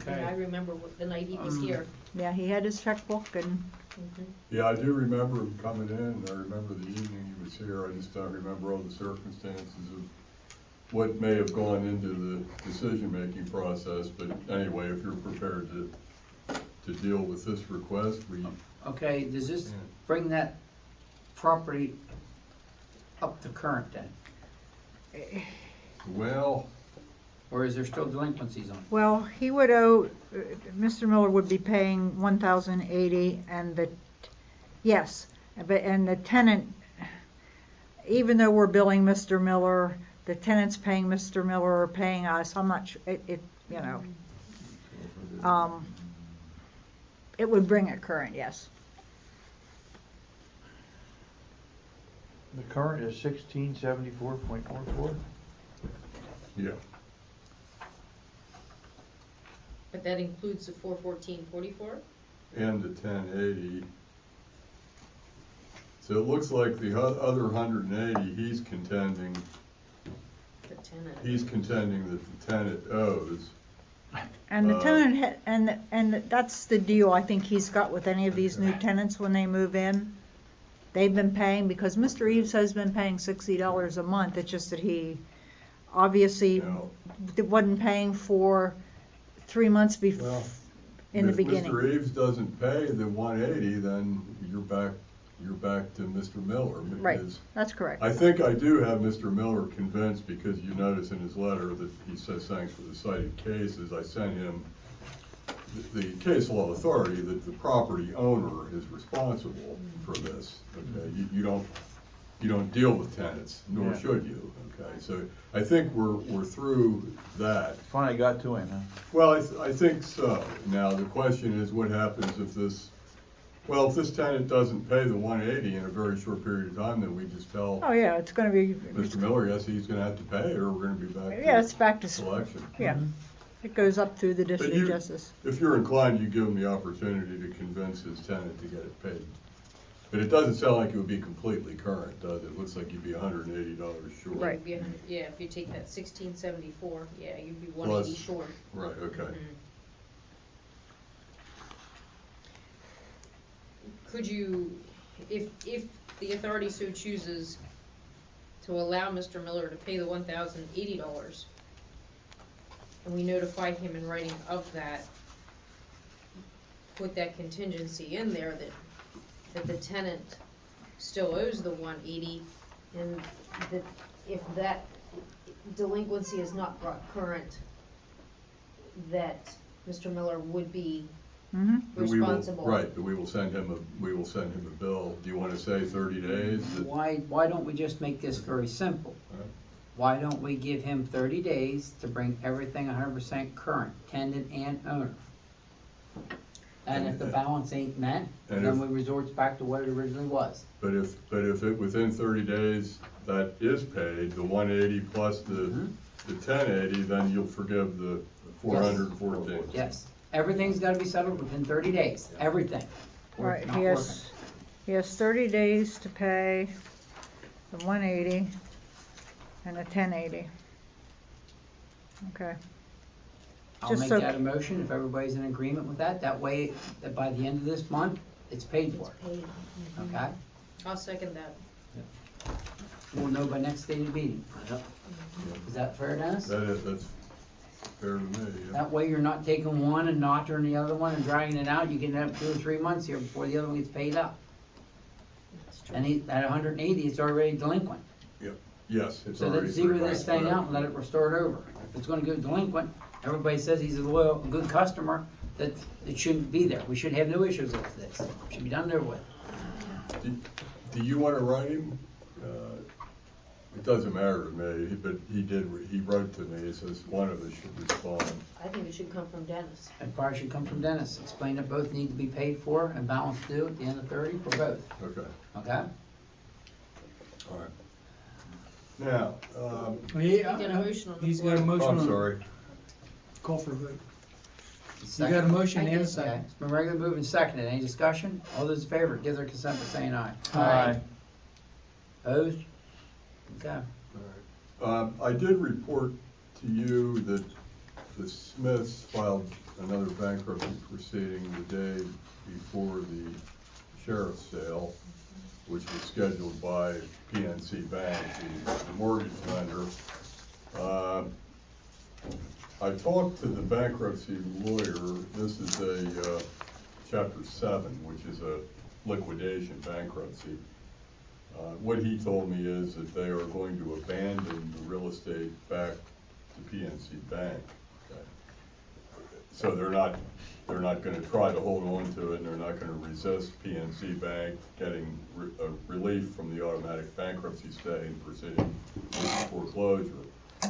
And I remember the night he was here. Yeah, he had his checkbook and, Yeah, I do remember him coming in, I remember the evening he was here, I just don't remember all the circumstances of what may have gone into the decision-making process, but anyway, if you're prepared to deal with this request, Okay, does this bring that property up to current then? well, Or is there still delinquencies on it? well, he would owe, Mr. Miller would be paying $1,080 and yes, and the tenant, even though we're billing Mr. Miller, the tenant's paying Mr. Miller or paying us, I'm not sure, it would bring it current, yes. The current is 1674.44. yeah. But that includes the 414.44? And the 1080. So it looks like the other 180, he's contending The tenant. that the tenant owes. And the tenant, and that's the deal I think he's got with any of these new tenants when they move in. They've been paying, because Mr. Eves has been paying $60 a month, it's just that he obviously wasn't paying for 3 months before, Well, in the beginning. If Mr. Eves doesn't pay the 180, then you're back to Mr. Miller. Right, Because that's correct. I think I do have Mr. Miller convinced, because you notice in his letter that he says thanks for the cited cases. I sent him the case law authority that the property owner is responsible for this. Okay, you don't deal with tenants, nor Yeah. should you. Okay, so I think we're through that. Finally got to him, huh? Well, I think so. Now, the question is, what happens if this tenant doesn't pay the 180 in a very short period of time, then we just tell Oh, yeah, it's gonna be, Mr. Miller, yes, he's gonna have to pay, or we're gonna be back yeah, it's to back to, selection. yeah. It goes up through the But district you- justice. If you're inclined, you give him the opportunity to convince his tenant to get it paid. But it doesn't sound like it would be completely current, does it? It looks like you'd be $180 short. Right. It'd be yeah, if you take that 1674, yeah, you'd be 180 short. Right, okay. Could you, if the authority so chooses to allow Mr. Miller to pay the $1,080, and we notify him in writing of that, put that contingency in there that the tenant still owes the 180, and that if that delinquency is not brought current, that Mr. Miller would be Mm-hmm. But we will- responsible. Right, but we will send him a bill. Do you wanna say 30 days? Why don't we just make this very simple? Right. Why don't we give him 30 days to bring everything 100% current, tenant and owner? And if the balance ain't met, And then if- we resort back to what it originally was. But if it within 30 days that is paid, the 180 plus the 1080, then you'll forgive the 414. Yes, everything's gotta be settled within 30 days, everything. Or Right, it's not he working. has 30 days to pay the 180 and the 1080. Okay. I'll Just make so- that a motion if everybody's in agreement with that. That way, that by the end of this month, it's paid for, Paid. okay? I'll second that. We'll know by next stated meeting. Is that fair, Dennis? That's fair to me, yeah. That way you're not taking one and not turning the other one and dragging it out. You can have 2 or 3 months here before the other one gets paid up. That's true. And at 180, it's already delinquent. Yes, it's So already. let's zero this thing right. out and let it restore it over. If it's gonna go delinquent, everybody says he's a loyal, good customer, that it shouldn't be there. We should have no issues with this. It should be done there with. Do you wanna write him, It doesn't matter to me, but he wrote to me, he says one of us should respond. I think it should come from Dennis. It probably should come from Dennis. Explain that both need to be paid for and balance due at the end of 30 for both, Okay, okay? all right. Now, Get a motion on the He's floor. got a motion I'm on, sorry. call for a vote. You Second. got a motion I and a did. Okay, second. it's been regularly moved and seconded. Any discussion? All those in favor, give their consent by saying aye. Aye. Opposed? Okay. I did report to you that the Smiths filed another bankruptcy proceeding the day before the sheriff's sale, which was scheduled by PNC Bank, the mortgage lender. I talked to the bankruptcy lawyer. This is a Chapter 7, which is a liquidation bankruptcy. What he told me is that they are going to abandon the real estate back to PNC Bank. Okay. So they're not going to try to hold on to it, and they're not going to resist PNC Bank getting relief from the automatic bankruptcy stay and proceeding with foreclosure.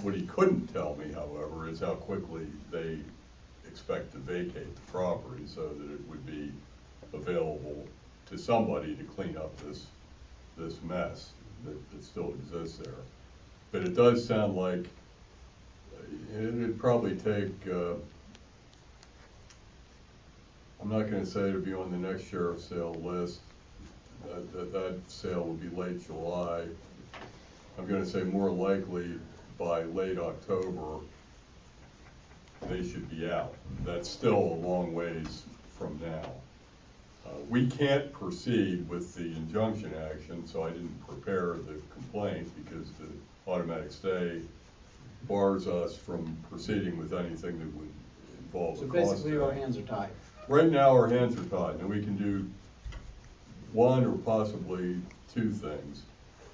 What he couldn't tell me, however, is how quickly they expect to vacate the property so that it would be available to somebody to clean up this mess that still exists there. But it does sound like it'd probably take, I'm not going to say it'd be on the next sheriff's sale list, that sale will be late July. I'm going to say more likely by late October they should be out. That's still a long ways from now. We can't proceed with the injunction action, so I didn't prepare the complaint because the automatic stay bars us from proceeding with anything that would involve So a cost. basically our hands are tied. Right now, our hands are tied, and we can do one or possibly two things.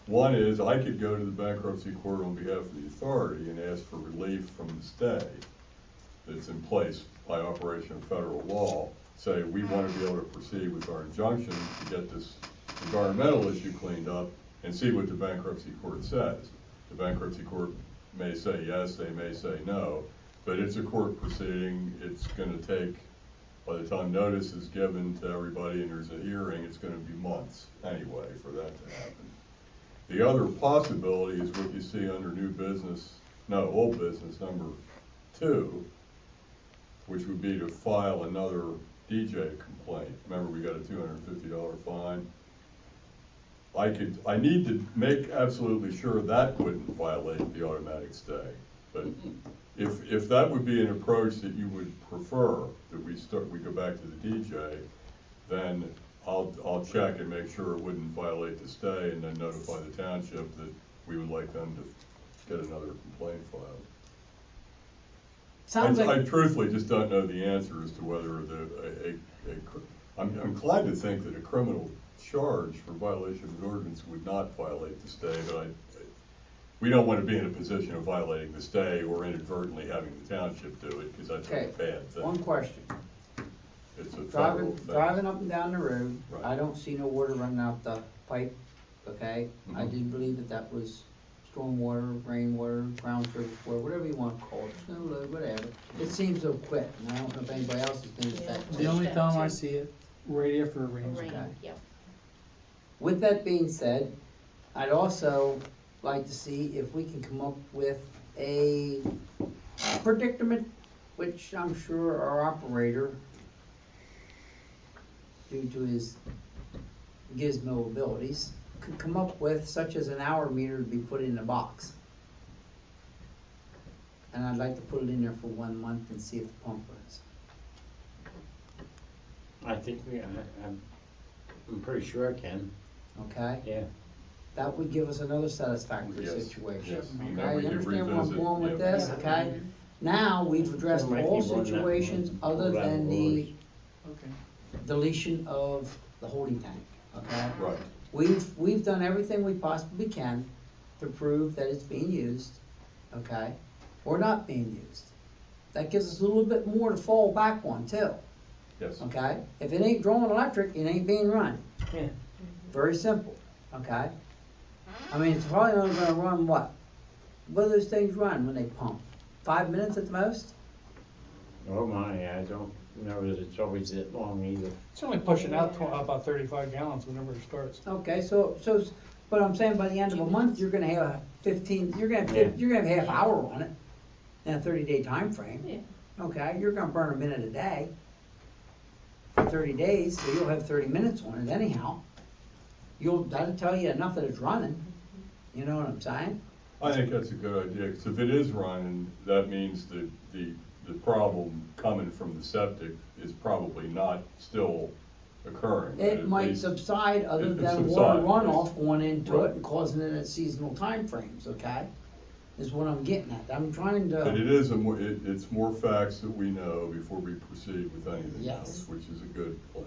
One is I could go to the bankruptcy court on behalf of the authority and ask for relief from the stay that's in place by operation of federal law. Say we want to be able to proceed with our injunction to get this environmental issue cleaned up and see what the bankruptcy court says. The bankruptcy court may say yes, they may say no, but it's a court proceeding. It's going to take, by the time notice is given to everybody and there's a hearing, it's going to be months anyway for that to happen. The other possibility is what you see under old business number 2, which would be to file another DJ complaint. Remember, we got a $250 fine. I need to make absolutely sure that wouldn't violate the automatic stay. But if that would be an approach that you would prefer, that we go back to the DJ, then I'll check and make sure it wouldn't violate the stay, and then notify the township that we would like them to get another complaint filed. Sounds I like, truthfully just don't know the answer as to whether I'm inclined to think that a criminal charge for violation of an ordinance would not violate the stay, but we don't want to be in a position of violating the stay or inadvertently having the township do it, because that's a bad thing. one question. It's a federal Driving up and down the road, Right. I don't see no water running out the pipe, okay? I Mhm. did believe that was stormwater, rainwater, ground surface water, whatever you want to call it, snow load, whatever. It seems to have quit, and I don't know if anybody else has noticed that. The only time I see it, right after it rains. Rain, Okay. yep. With that being said, I'd also like to see if we can come up with a predicament, which I'm sure our operator, due to his gizmo abilities, could come up with, such as an hour meter to be put in a box. And I'd like to put it in there for 1 month and see if the pump runs. I think I'm pretty sure I can, Okay? yeah. That would give us another satisfactory Yes, situation. yes. And Okay, then we you can understand where I'm revisit, going with yeah. this, okay? Now, we've addressed There might all be more than that situations one. other Pull down than the the Okay. deletion of the holding tank, okay? Right. We've done everything we possibly can to prove that it's being used, okay, or not being used. That gives us a little bit more to fall back on too, Yes. okay? If it ain't drawing electric, it ain't being run. Yeah. Very simple, okay? I mean, it's probably only gonna run what? What do those things run when they pump? 5 minutes at the most? Oh my, I don't know that it's always that long either. It's only pushing out about 35 gallons whenever it starts. Okay, but I'm saying by the end of a month, you're gonna have 15, you're gonna Yeah. have, you're gonna have half hour on it in a 30-day time frame. Yeah. Okay, you're gonna burn a minute a day for 30 days, so you'll have 30 minutes on it anyhow. That'll tell you enough that it's running, you know what I'm saying? I think that's a good idea, because if it is running, that means that the problem coming from the septic is probably not still occurring. It At might least subside other it than water subside. runoff going into Right. it and causing it at seasonal time frames. Okay? Is what I'm getting at. I'm trying But it to, is it's more facts that we know before we proceed with anything Yes. else, which is a good plan.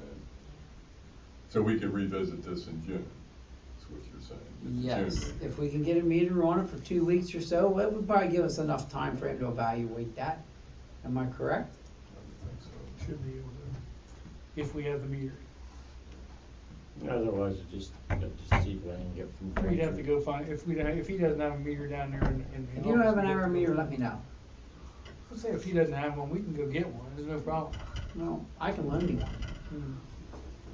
So we could revisit this in June, is what you're saying. at the yes, June meeting. if we can get a meter on it for 2 weeks or so, it would probably give us enough time frame to evaluate that. Am I correct? I would think so. Should be able to, if we have the meter. Otherwise, it just see what I can get from. We'd have to go find, if he doesn't have a meter down there in the. If you don't have an office, hour meter, let me know. Let's say if he doesn't have one, we can go get one, there's no problem. No, I can lend you one Hmm.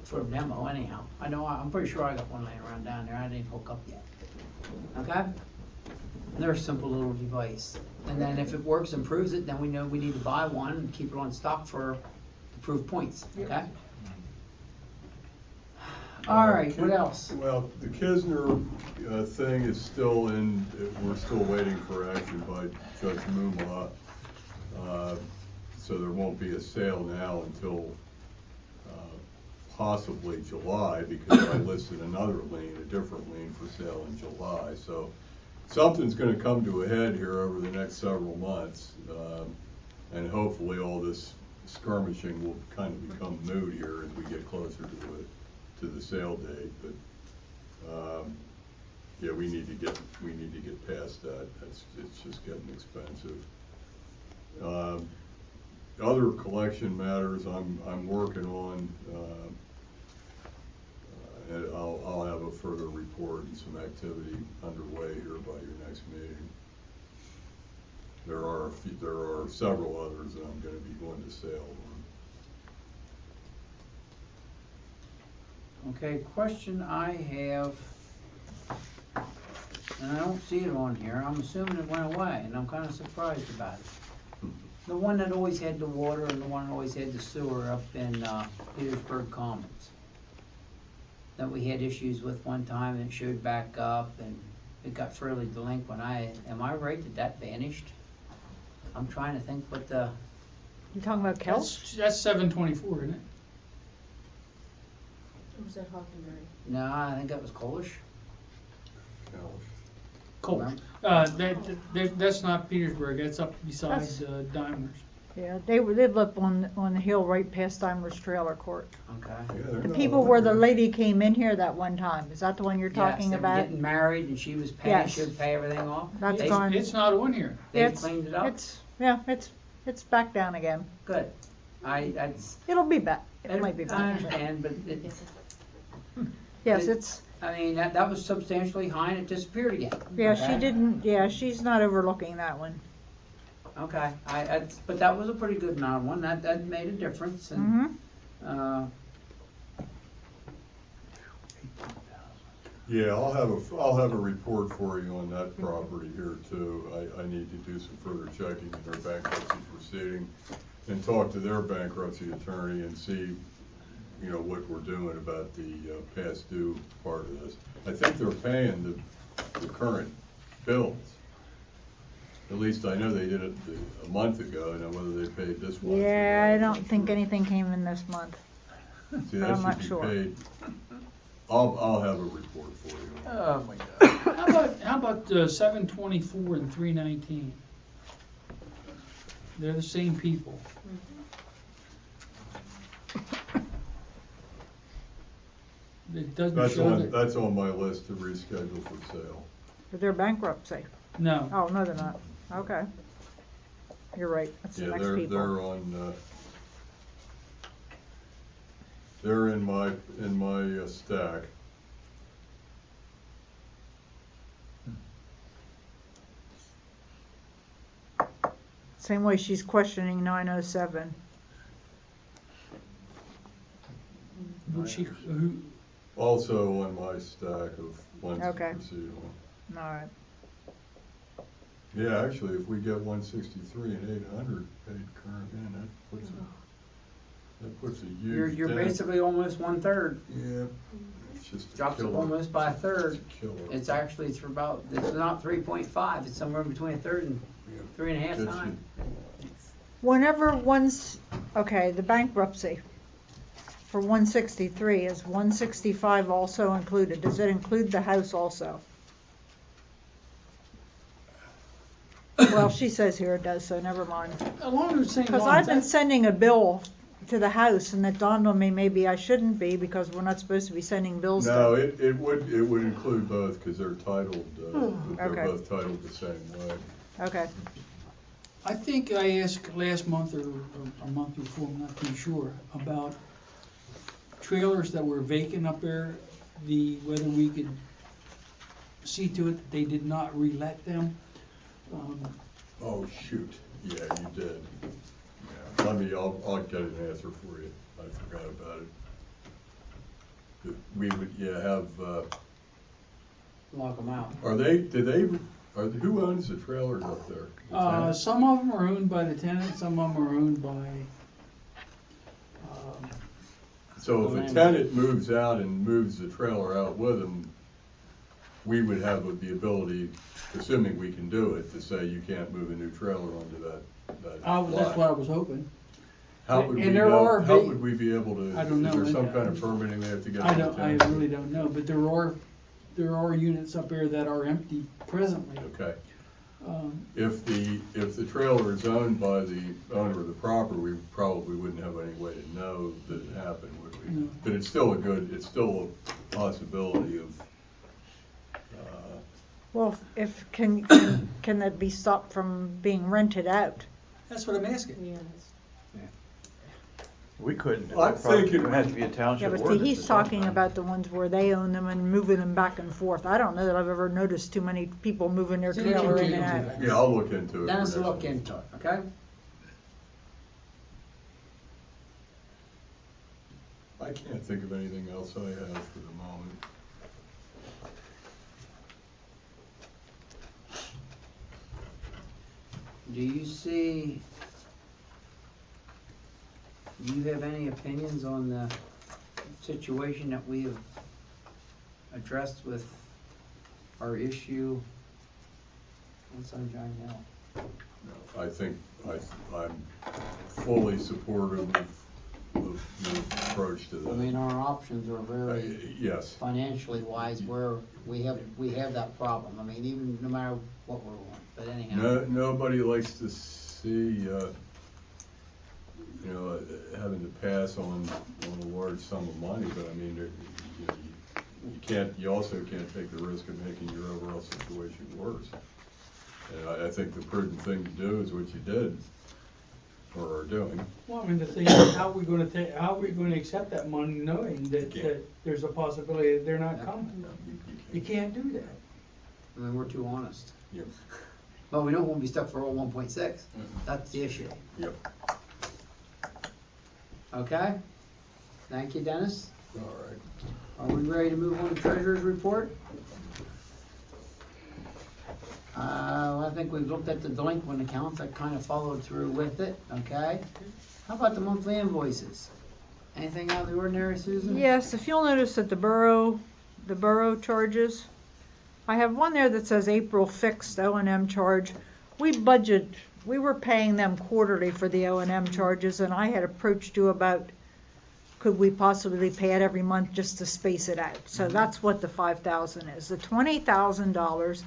for a demo anyhow. I'm pretty sure I got one laying around down there. I didn't hook up yet. Okay? They're a simple little device. And then if it works and proves it, then we know we need to buy one and keep it on stock for to prove points, okay? All right, what else? Well, the Kisner thing is still we're still waiting for action by Judge Mumma. So there won't be a sale now until possibly July, because I listed another lien, a different lien for sale in July. So something's gonna come to a head here over the next several months. And hopefully all this skirmishing will kind of become moot here as we get closer to the sale date. But, yeah, we need to get past that. It's just getting expensive. Other collection matters I'm working on, and I'll have a further report and some activity underway here by your next meeting. There are several others that I'm gonna be going to sale on. Okay, question I have, and I don't see it on here, I'm assuming it went away, and I'm kinda surprised about it. The one that always had the water and the one that always had the sewer up in, Petersburg Commons. That we had issues with one time and it showed back up and it got fairly delinquent. Am I right that vanished? I'm trying to think what the, You talking about Kelch? That's 724, isn't it? Or was that Hockenberry? no, I think that was Polish. Cool. That's not Petersburg, that's up beside Daimler's. Yeah, they live up on the hill right past Daimler's Trailer Court. Okay. Yeah, they're The not people on where the there. lady came in here that one time, is that the one you're talking Yes, they were about? getting married and she was paying, Yes. she would pay everything off. That's They- gone. It's not on here. They It's- cleaned it up? It's back down again. Good. It'll be back, it I might be back. understand, but Yes, it's, I mean, that was substantially high and it disappeared again. yeah, Okay? she's not overlooking that one. Okay, but that was a pretty good amount one, that made a difference and, Mm-hmm. Yeah, I'll have a report for you on that property here too. I need to do some further checking in their bankruptcy proceeding and talk to their bankruptcy attorney and see, you know, what we're doing about the past due part of this. I think they're paying the current bills. At least I know they did it a month ago. I know whether they paid this month. or Yeah, not, I I'm don't not think sure. anything came in this month. See, I'm that not should be sure. paid. I'll have a report for you. Oh, my God. How about 724 and 319? They're the same people. It doesn't show that, That's on my list to reschedule for sale. But they're bankruptcy. no. Oh, no, they're not. Okay. You're right, that's the Yeah, next they're people. on, they're in my stack. Same way she's questioning 907. Who, Also on my stack of ones to Okay. proceed on. All right. Yeah, actually, if we get 163 and 800 paid current in, that puts a huge You're dent. basically almost 1/3. Yeah, it's just a Drops it killer. almost by a third. It's a killer. It's actually, it's about, it's not 3.5, it's somewhere between a third and Yeah. 3.5 Gets you. times. Whenever one's, okay, the bankruptcy for 163, is 165 also included? Does it include the house also? Well, she says here it does, so never mind. along the same Because lines, I've been sending a bill to the house, and it dawned on me maybe I shouldn't be, because we're not supposed to be sending bills to. No, it would include both, because they're titled, they're Okay. both titled the same way. Okay. I think I asked last month or a month before, I'm not too sure, about trailers that were vacant up there, whether we could see to it that they did not relet them. Oh, shoot, yeah, you did. Yeah, I'll get an answer for you, I forgot about it. We would, have, Lock them out. who owns the trailers up there? The tenant? Some of them are owned by the tenant, some of them are owned by, So if a tenant moves out and moves the trailer out with them, we would have the ability, assuming we can do it, to say you can't move a new trailer onto that lot. that's what I was hoping. How would we and there know, are how va- would we be able to, I don't know. is there some kind of permitting they have to get? I from the don't, I tenant? really don't know, but there are units up there that are empty presently. Okay. Um, If the trailer is owned by the owner of the property, we probably wouldn't have any way to know that it happened, would we? No. But it's still a possibility of, Well, can that be stopped from being rented out? That's what I'm asking. We couldn't do I'm it. Probably thinking- it has to be a Yeah, township but see, ordinance he's at some talking time. about the ones where they own them and moving them back and forth. I don't know that I've ever noticed too many people moving their See, trailer look in into and that. out. yeah, I'll look into it. Dennis for will next look one. into it, okay? I can't think of anything else I have for the moment. Do you have any opinions on the situation that we have addressed with our issue on Sunshine Hill? No, I think I'm fully supportive of the approach to I mean, that. our options are very, Yes, financially wise, where we have that problem. I mean, even no matter what we're on, but anyhow. nobody likes to see, having to pass on a large sum of money, but I mean, you also can't take the risk of making your overall situation worse. And I think the prudent thing to do is what you did, or are doing. Well, I mean, the thing is, how are we gonna accept that money knowing that Can't. there's a possibility that they're not coming? You can't do that. I mean, we're too honest. Yep. But we don't want to be stuck for all 1.6. That's the issue. Yep. Okay? Thank you, Dennis. All right. Are we ready to move on to treasurer's report? I think we've looked at the delinquent accounts. I kind of followed through with it, okay? How about the monthly invoices? Anything out of the ordinary, Susan? Yes, if you'll notice that the borough charges, I have one there that says April fixed O&M charge. We were paying them quarterly for the O&M charges, and I had approached you about, could we possibly pay it every month just to space it out? So that's what the $5,000 is. The $20,000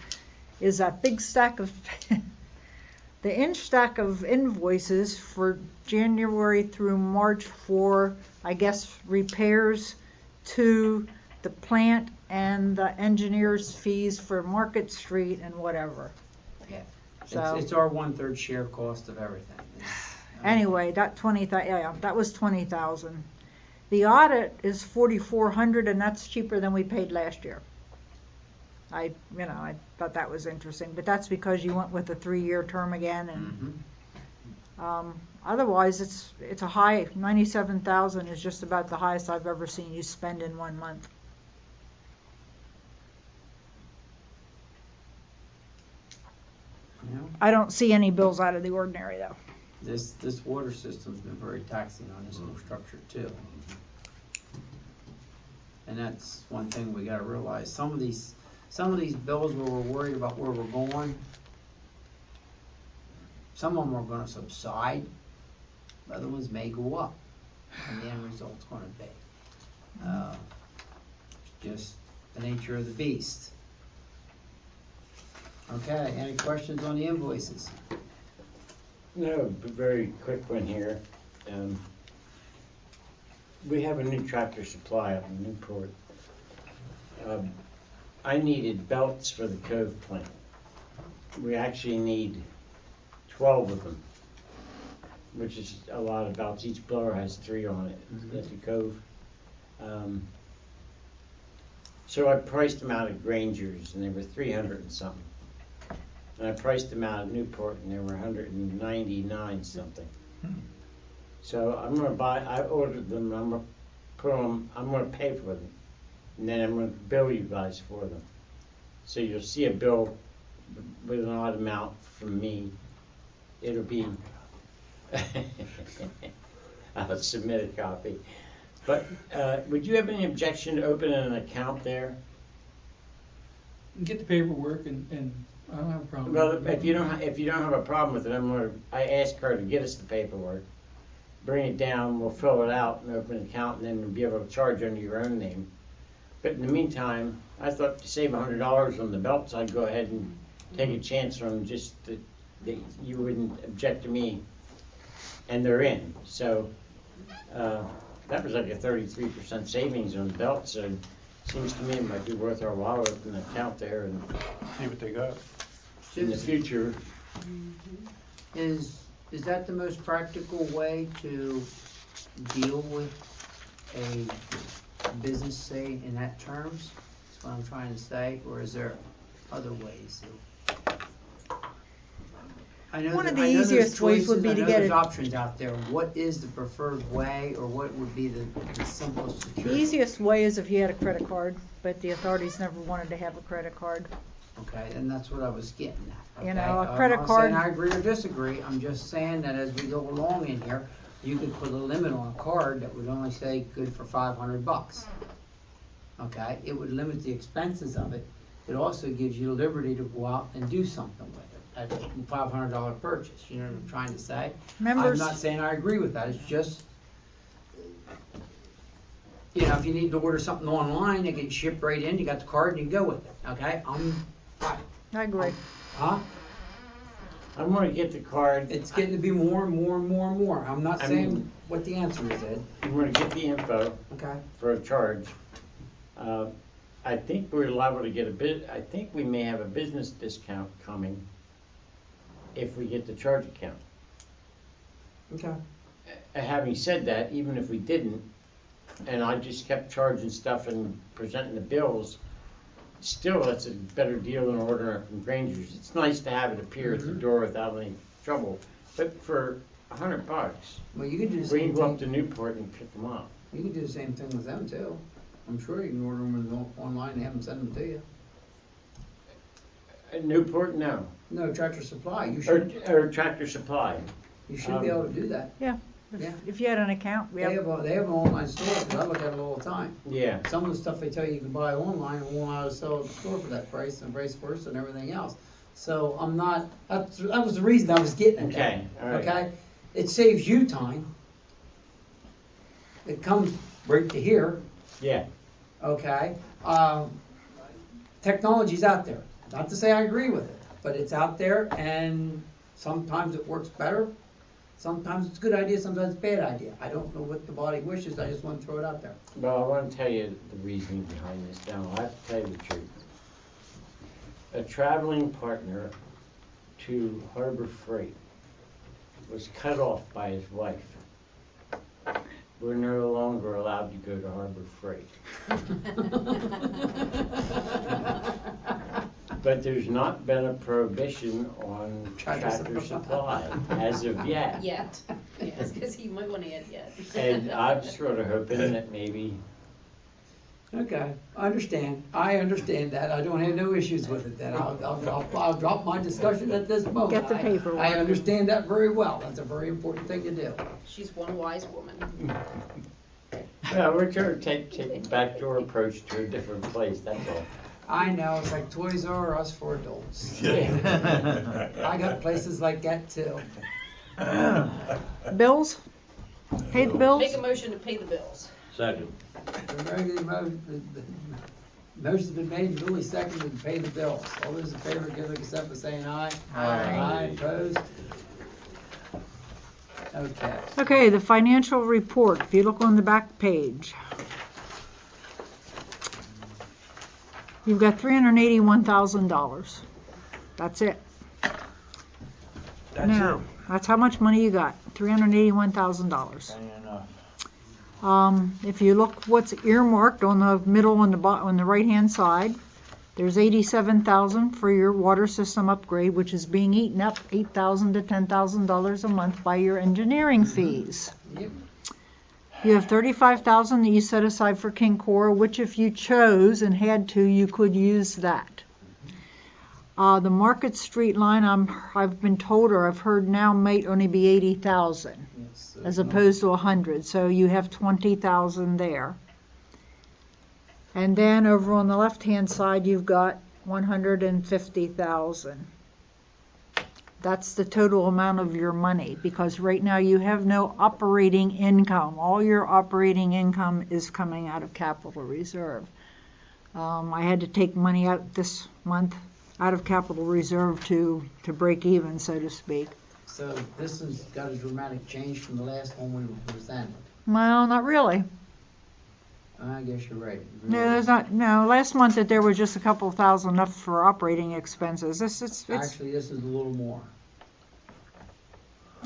is that big stack of, the inch stack of invoices for January through March for, I guess, repairs to the plant and the engineer's fees for Market Street and whatever. Yeah. So- It's our 1/3 share cost of everything. Anyway, that that was 20,000. The audit is 4,400, and that's cheaper than we paid last year. I thought that was interesting, but that's because you went with a 3-year term again, and Mhm. Otherwise, it's a high, 97,000 is just about the highest I've ever seen you spend in 1 month. You know, I don't see any bills out of the ordinary though. this water system's been very taxing on this whole structure too. And that's one thing we gotta realize, some of these bills where we're worried about where we're going, some of them are gonna subside, other ones may go up, and the end result's gonna be. Just the nature of the beast. Okay, any questions on the invoices? No, but very quick one here. We have a new Tractor Supply up in Newport. I needed belts for the Cove plant. We actually need 12 of them, which is a lot of belts. Each blower has 3 on it at the Cove. So I priced them out at Granger's, and they were 300 and something. And I priced them out at Newport, and they were 199 something. So I'm gonna I ordered them, I'm gonna put them, I'm gonna pay for them. And then I'm gonna bill you guys for them. So you'll see a bill with an odd amount from me. It'll be, I'll submit a copy. But, would you have any objection to opening an account there? Get the paperwork and I don't have a problem. Well, if you don't have a problem with it, I asked her to get us the paperwork, bring it down, we'll fill it out and open an account, and then we'll be able to charge under your own name. But in the meantime, I thought to save $100 on the belts, I'd go ahead and take a chance on them, just that you wouldn't object to me, and they're in. So that was like a 33% savings on the belt, so it seems to me it might be worth our while to open an account there and See what they got. in the future. Is that the most practical way to deal with a business, say, in that terms? That's what I'm trying to say, or is there other ways? I know One of the I know there's easiest ways would choices, be I to know get there's it- options out there. What is the preferred way, or what would be the simplest security? The easiest way is if you had a credit card, but the authorities never wanted to have a credit card. Okay, and that's what I was getting at. You okay? know, a credit card- I'm not saying I agree or disagree, I'm just saying that as we go along in here, you could put a limit on a card that would only say good for $500. Okay, it would limit the expenses of it. It also gives you the liberty to go out and do something with it at a $500 purchase, you know what I'm trying to say? Members- I'm not saying I agree with that, it's just, you know, if you need to order something online, it gets shipped right in, you got the card and you go with it, okay? I agree. Huh? I'm gonna get the card. It's getting to be more and more and more and more. I'm not I saying mean- what the answer is, Ed. I'm gonna get the info Okay. for a charge. I think we're liable to get I think we may have a business discount coming if we get the charge account. Okay. Having said that, even if we didn't, and I just kept charging stuff and presenting the bills, still that's a better deal than ordering it from Granger's. It's nice to have it appear at the door without any trouble, but for $100, Well, you could do the we same can go up to thing. Newport and pick them up. You could do the same thing with them too. I'm sure you can order them online and have them send them to you. At Newport, no. No, Tractor Supply. You should. Or Tractor Supply. You should be able to do that. Yeah. Yeah. If you had an account, we They have, have an online store, 'cause I look at it all the time. Yeah. Some of the stuff they tell you can buy online won't allow to sell at the store for that price, and vice versa, and everything else. So I'm not. That was the reason I was getting at that. Okay, all right. Okay. It saves you time. It comes right to here. Yeah. Okay. Technology's out there. Not to say I agree with it, but it's out there, and sometimes it works better. Sometimes it's a good idea, sometimes it's a bad idea. I don't know what the body wishes, I just want to throw it out there. Well, I want to tell you the reasoning behind this now. I have to tell you the truth. A traveling partner to Harbor Freight was cut off by his wife. We're no longer allowed to go to Harbor Freight. But there's not been a prohibition on Tractor Supply as of yet. Yet, yes, because you might want to add yet. And I'm sort of hoping that maybe, Okay, I understand that, I don't have no issues with it then, I'll drop my discussion at this moment. Get the paperwork. I understand that very well, that's a very important thing to do. She's one wise woman. well, we're trying to take a backdoor approach to a different place, that's all. I know, it's like Toys R Us for adults. I got places like that too. Bills? Pay the bills? Make a motion to pay the bills. Second. Motion's been made and duly seconded to pay the bills. All those in favor, give their consent by saying aye. Aye. Opposed? Okay. Okay, the financial report, if you look on the back page. You've got $381,000. That's it. Now, that's how much money you got, $381,000. If you look what's earmarked on the middle on the right-hand side, there's $87,000 for your water system upgrade, which is being eaten up $8,000 to $10,000 a month by your engineering fees. Yep. You have $35,000 that you set aside for King Cora, which if you chose and had to, you could use that. The Market Street line, I've been told or I've heard now might only be $80,000 Yes, as opposed to $100,000, so you have $20,000 there. And then over on the left-hand side, you've got $150,000. That's the total amount of your money, because right now you have no operating income. All your operating income is coming out of capital reserve. I had to take money out this month out of capital reserve to break even, so to speak. So this has got a dramatic change from the last one we presented. Well, not really. I guess you're right. No, there's not. No, last month that there was just a couple of thousand left for operating expenses. It's Actually, this is a little more.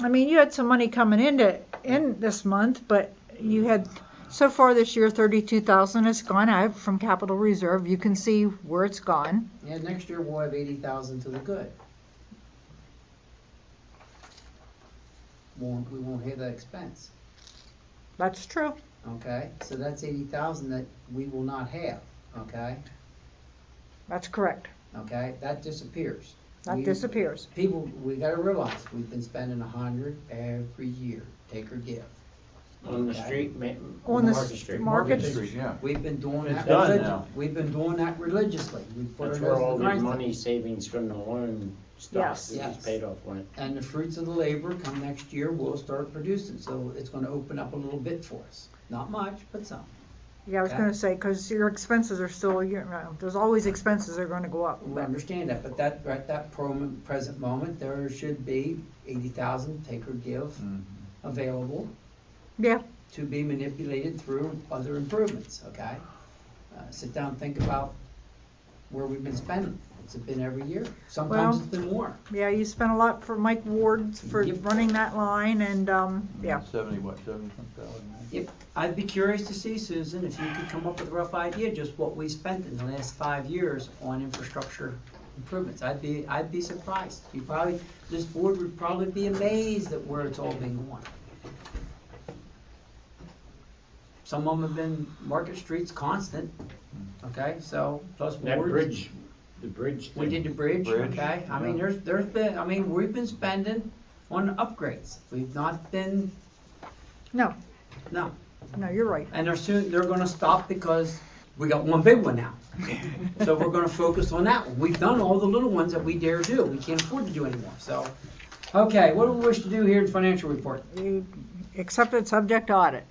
I mean, you had some money coming in this month, but you had so far this year $32,000 has gone out from capital reserve. You can see where it's gone. Yeah, next year we'll have 80,000 to the good. We won't have that expense. That's true. Okay, so that's 80,000 that we will not have. Okay, That's correct. okay, that disappears. That disappears. People, we gotta realize, we've been spending 100 every year, take or give. On the Okay. street, On the Market Street. Market Street, yeah. We've been doing It's that done religiously. now. We've been doing that religiously. We put That's it where as all the the grind. money savings from the loan stuff Yes. is Yes. paid off on it. And the fruits of the labor come next year, we'll start producing, so it's gonna open up a little bit for us. Not much, but some. Yeah, I was Okay. going to say, because your expenses are still, there's always expenses that are going to go up. We understand that, but that, at that present moment, there should be 80,000, take or give, available Yeah, to be manipulated through other improvements, okay? Sit down and think about where we've been spending. It's been every year. Sometimes Well- it's been more. yeah, you spent a lot for Mike Ward for Yep. running that line, and, yeah. 70,000? Yep. I'd be curious to see, Susan, if you could come up with a rough idea, just what we spent in the last 5 years on infrastructure improvements. I'd be surprised. This board would probably be amazed at where it's all been going. Some of them have been Market Street's constant, okay, so, plus That Ward's. bridge, the bridge We did thing, the bridge, Bridge, okay, I mean, yeah. there's been, I mean, we've been spending on upgrades. We've not been, No, no. no, you're right. And they're gonna stop because we got one big one now. So we're gonna focus on that one. We've done all the little ones that we dare do. We can't afford to do anymore, so. Okay, what do we wish to do here in financial report? You accepted subject to audit.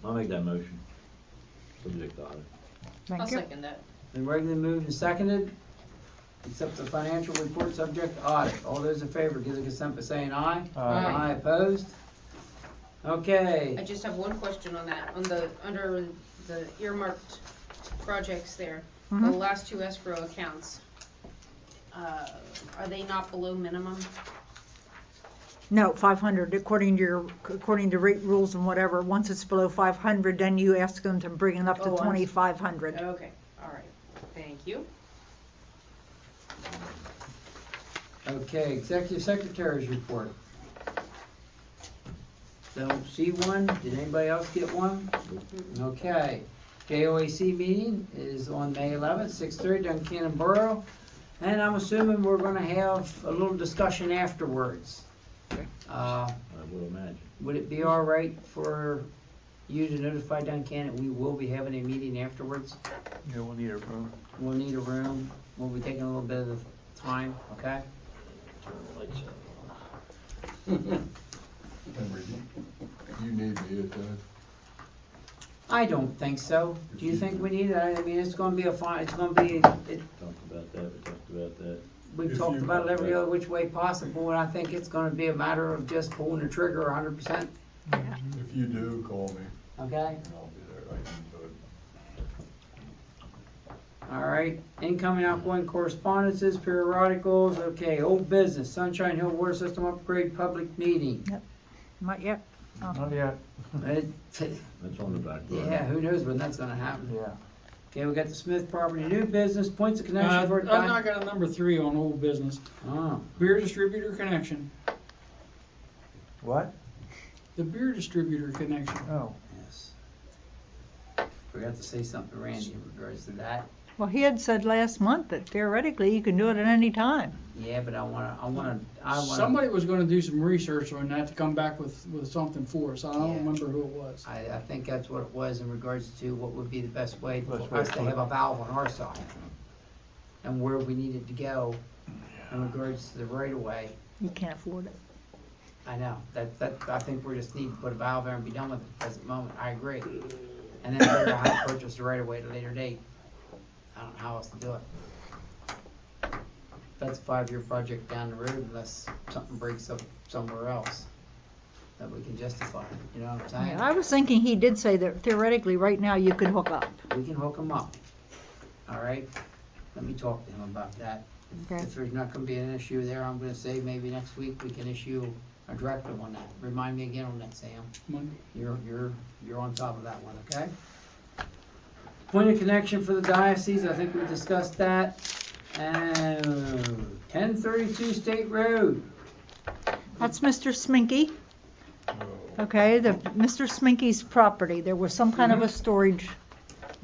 I'll make that motion. Subject to audit. I'll Thank you. second that. Been regularly moved and seconded. Accept the financial report subject to audit. All those in favor, give their consent by saying aye. Aye. Opposed? Okay. I just have one question on that, under the earmarked projects there, the Mhm. last two escrow accounts, are they not below minimum? No, 500, according to rate rules and whatever. Once it's below 500, then you ask them to bring it up to Oh, I see. 2,500. Okay, all right, thank you. Okay, Executive Secretary's report. Don't see one. Did anybody else get one? Okay. JOAC meeting is on May 11th, 6:30, Duncannon Borough. And I'm assuming we're gonna have a little discussion afterwards. I will imagine. Would it be all right for you to notify Duncannon we will be having a meeting afterwards? Yeah, we'll need a room. We'll need a room. We'll be taking a little bit of the time, okay? Turn the lights Henry, do you need me at that? I don't think so. Do you think we need it? I mean, it's gonna be a fine, it's gonna be, Talked about that, we talked about that. we've If talked you- about it every other which way possible, and I think it's gonna be a matter of just pulling the trigger 100%, If you do, call me, okay? and I'll be there, I can do it. All right, incoming, outgoing correspondences, periodicals, okay, old business, Sunshine Hill Water System Upgrade Public Meeting. Not yet. Not yet. It- That's on the back burner. Yeah, who knows when that's gonna happen. Yeah. Okay, we got the Smith property, new business, points of I've connection for. not got a number 3 on old business. Oh, Beer distributor connection. What? The beer distributor connection. Oh. yes. Forgot to say something, Randy, in regards to that. Well, he had said last month that theoretically you can do it at any time. Yeah, but I wanna. Somebody was gonna do some research on that to come back with something for us. I don't Yeah. remember who it was. I think that's what it was in regards to what would be the best way for Best way us to to- have a valve on our side. And where we needed to go in regards to the right of way. You can't afford it. I know, I think we just need to put a valve there and be done with it at the present moment, I agree. And then figure out how to purchase the right of way at a later date. I don't know how else to do it. That's a 5-year project down the road unless something breaks up somewhere else that we can justify, you know what I'm saying? Yeah, I was thinking he did say that theoretically, right now, you could hook up. We can hook them up, all right? Let me talk to him about that. Okay. If there's not gonna be an issue there, I'm gonna say maybe next week we can issue a directive on that. Remind me again on that, Sam. Monday. You're on top of that one, okay? Point of connection for the diocese, I think we discussed that. And 1032 State Road. That's Mr. Sminky. Oh. Okay, Mr. Sminky's property. There was some kind of a storage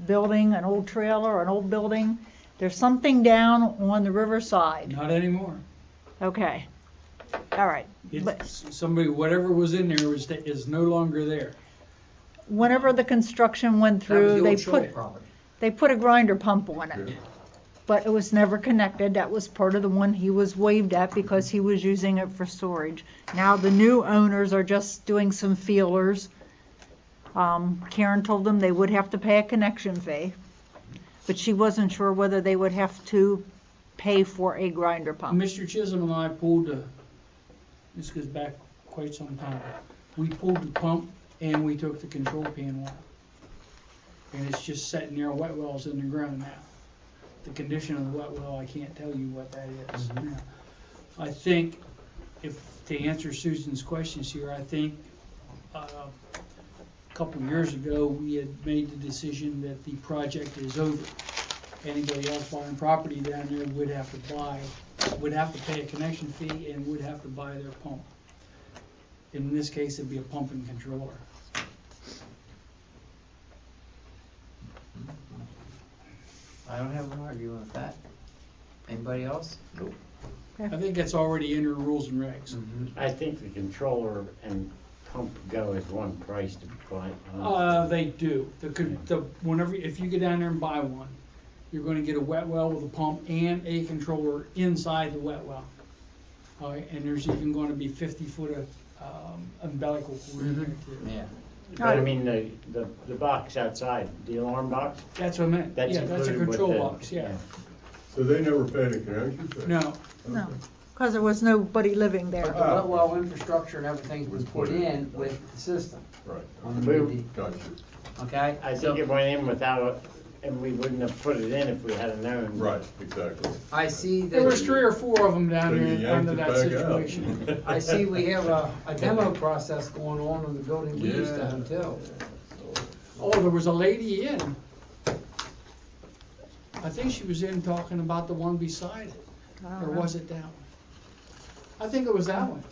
building, an old trailer, an old building. There's something down on the riverside. Not anymore. Okay. All right. But It's somebody, whatever was in there is no longer there. whenever the construction went That was through, the they old Scholl put property. they put a grinder pump on it. But it was never connected. That was part of the one he was waived at because he was using it for storage. Now the new owners are just doing some feelers. Karen told them they would have to pay a connection fee, but she wasn't sure whether they would have to pay for a grinder pump. Mr. Chisholm and I pulled this goes back quite some time. We pulled the pump and we took the control panel out. And it's just sitting there, wet wells in the ground now. The condition of the wet well, I can't tell you what that is. Now, I think, to answer Susan's questions here, I think a couple of years ago, we had made the decision that the project is over. Anybody else buying property down there would have to pay a connection fee and would have to buy their pump. In this case, it'd be a pumping controller. I don't have an argument with that. Anybody else? I think that's already in your rules and regs. I think the controller and pump go as one price to be quite honest. They do. Whenever, if you go down there and buy one, you're gonna get a wet well with a pump and a controller inside the wet well. All right, and there's even gonna be 50-foot of umbilical cord in there too. Yeah. But I mean, the box outside, the alarm box, That's what I meant. that's Yeah, that's a included with control the. box, yeah. So they never paid a connection fee? No, No, because there was nobody living But there. the wet well infrastructure and everything was put in with the system. Right. On the new deed, Gotcha. okay? I So, think it went in without, and we wouldn't have put it in if we had known. Right, exactly. I see that. there was 3 or 4 of them So down you there under yanked that it back out. situation. I see we have a demo process going on the building we used to have too. Oh, there was a lady in. I think she was in talking about the one beside it. Or was it that one? I think it was that one.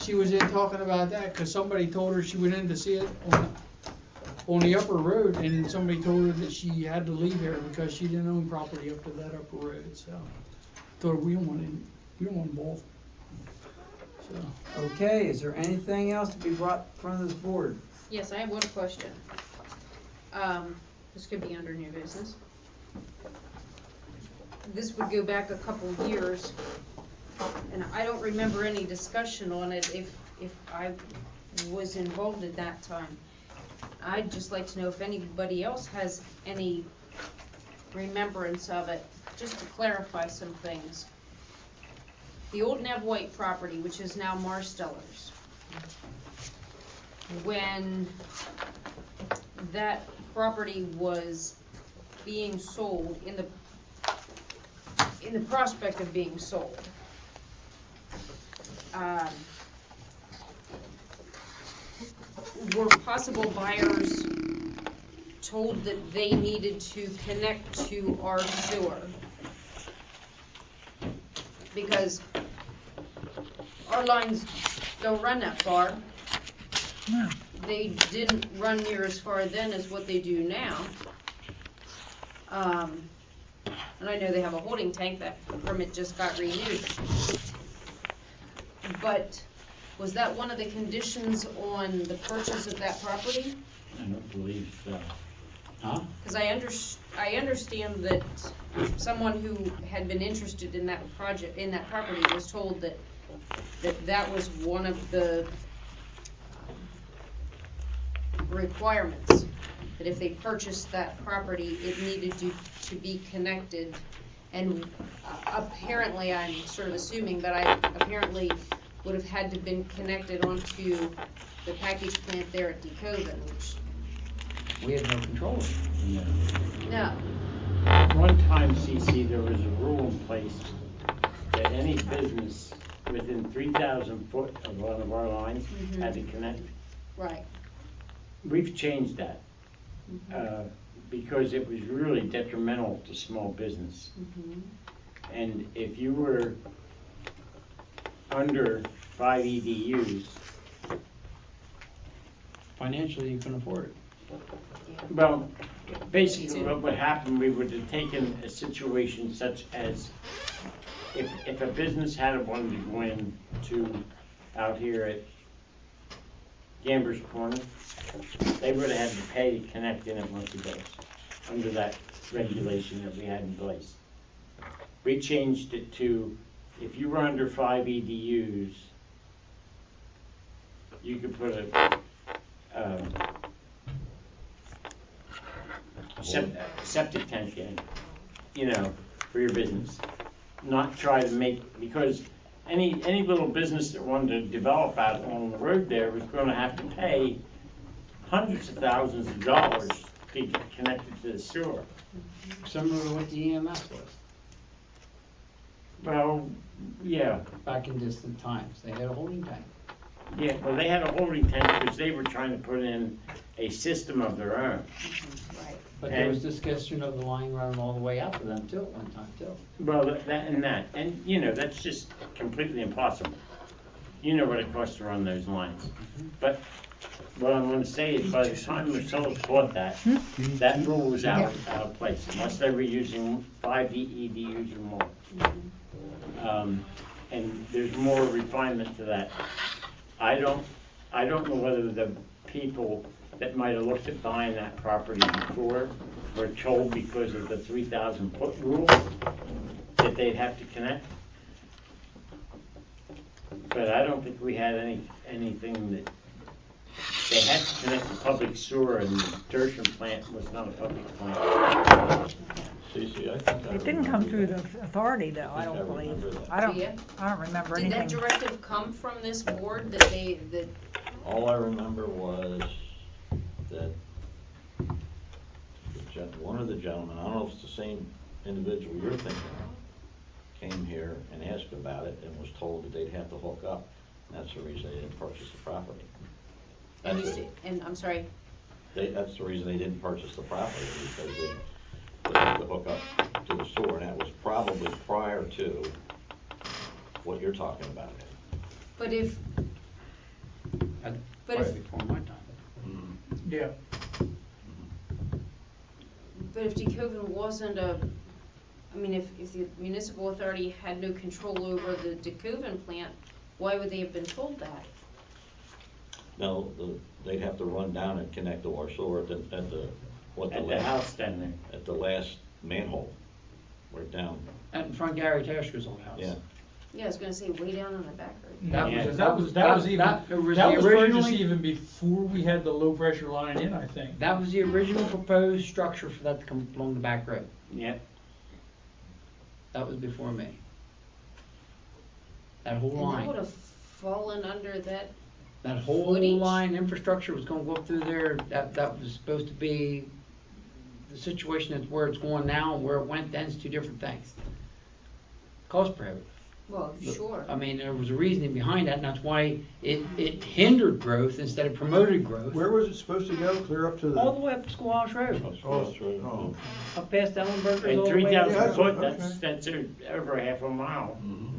She was in talking about that, cause somebody told her she went in to see it on the upper road, and somebody told her that she had to leave there because she didn't own property up to that upper road, so. Told her, we don't want both. So, Okay, is there anything else to be brought in front of this board? Yes, I have one question. This could be under new business. This would go back a couple years, and I don't remember any discussion on it if I was involved at that time. I'd just like to know if anybody else has any remembrance of it, just to clarify some things. The old Nev White property, which is now Marsteller's, when that property was being sold, in the prospect of being sold, were possible buyers told that they needed to connect to our sewer? Because our lines don't run that far. No. They didn't run near as far then as what they do now. And I know they have a holding tank, that permit just got renewed. But was that one of the conditions on the purchase of that property? I don't believe so. Huh? Because I understand that someone who had been interested in that project, in that property, was told that was one of the requirements, that if they purchased that property, it needed to be connected. And apparently, I'm sort of assuming, but I apparently would have had to been connected onto the package plant there at Decoven, which We have no control of it. no. One time, CC, there was a rule in place that any business within 3,000 foot of one of our lines had to connect. Right. We've changed that, because it was really detrimental to small business. And if you were under 5 EDUs, Financially, you can afford it. well, basically what would happen, we would have taken a situation such as if a business had wanted to go in to out here at Gamber's Corner, they would have had to pay to connect in at monthly base under that regulation that we had in place. We changed it to, if you were under 5 EDUs, you could put a septic tank in, for your business. Not try to make, because any little business that wanted to develop out on the road there was gonna have to pay hundreds of thousands of dollars to get connected to the sewer. Similar to what the EMS was, Well, yeah, back in distant times. They had a holding tank. yeah, well, they had a holding tank because they were trying to put in a system of their own. Right. But there was discussion of the line running all the way out to them too, at one time too. Well, and that's just completely impossible. You know what it costs to run those lines. But what I'm gonna say is, by the time Marcellus bought that rule was out of place, unless they were using 5 EDUs or more. And there's more refinement to that. I don't know whether the people that might have looked at buying that property before were told because of the 3,000 foot rule that they'd have to connect. But I don't think we had anything that they had to connect to public sewer, and the Dersham plant was not a public plant. Cece, I think It didn't come through the authority though, I don't believe. I don't remember Did that anything. directive come from this board that All I remember was that one of the gentlemen, I don't know if it's the same individual you're thinking of, came here and asked about it and was told that they'd have to hook up. And that's the reason they didn't purchase the property. and I'm sorry, That's the reason they didn't purchase the property, because they had to hook up to the sewer, and that was probably prior to what you're talking about. But if, That's but probably if, before my time. Yeah. but if DeKoven wasn't a, I mean, if the municipal authority had no control over the DeKoven plant, why would they have been told that? Now, they'd have to run down and connect to our sewer at the house down there. at the last manhole, right down, Out in front of Gary Tasker's old house. yeah. Yeah, I was gonna say way down on the back road. That Yeah. was, That was even, that was that the was purchased originally, even before we had the low pressure line in, I think. that was the original proposed structure for that to come along the back road. Yep. That was before me. That whole And that line, would have fallen under that, that whole footage? line infrastructure was gonna go up through there. That was supposed to be, the situation is where it's going now and where it went then is two different things. Cost prohibitive. well, sure. I mean, there was a reasoning behind that, and that's why it hindered growth instead of promoted growth. Where was it supposed to go? Clear up to the? All the way up to Schoolhouse Road, Oh. up past Ellenberger's And all the way. 3,000 Yeah, foot, okay. that's over a half a mile. Mm-hmm.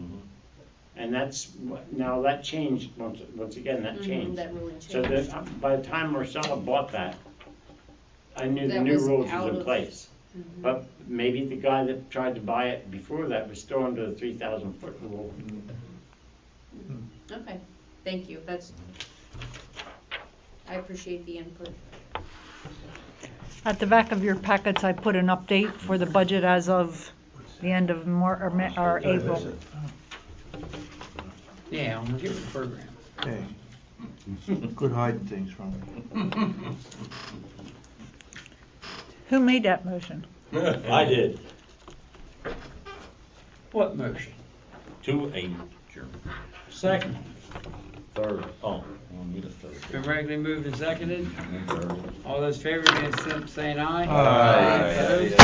And that's, now that changed, once again, that Mhm, changed. that really So changed. that, by the time Marcella bought that, I knew the That new was rules out was in of- place. Mhm. But maybe the guy that tried to buy it before that was still under the 3,000 foot rule. Okay, thank you, that's, I appreciate the input. At the back of your packets, I put an update for the budget as of the end of or April. Yeah, I'm gonna give it the program. Hey, good hiding things from me. Who made that motion? I did, What motion? to a Second. third, oh, we need a third. Been regularly moved and seconded. Third. All those in favor, against saying aye. Aye. Opposed?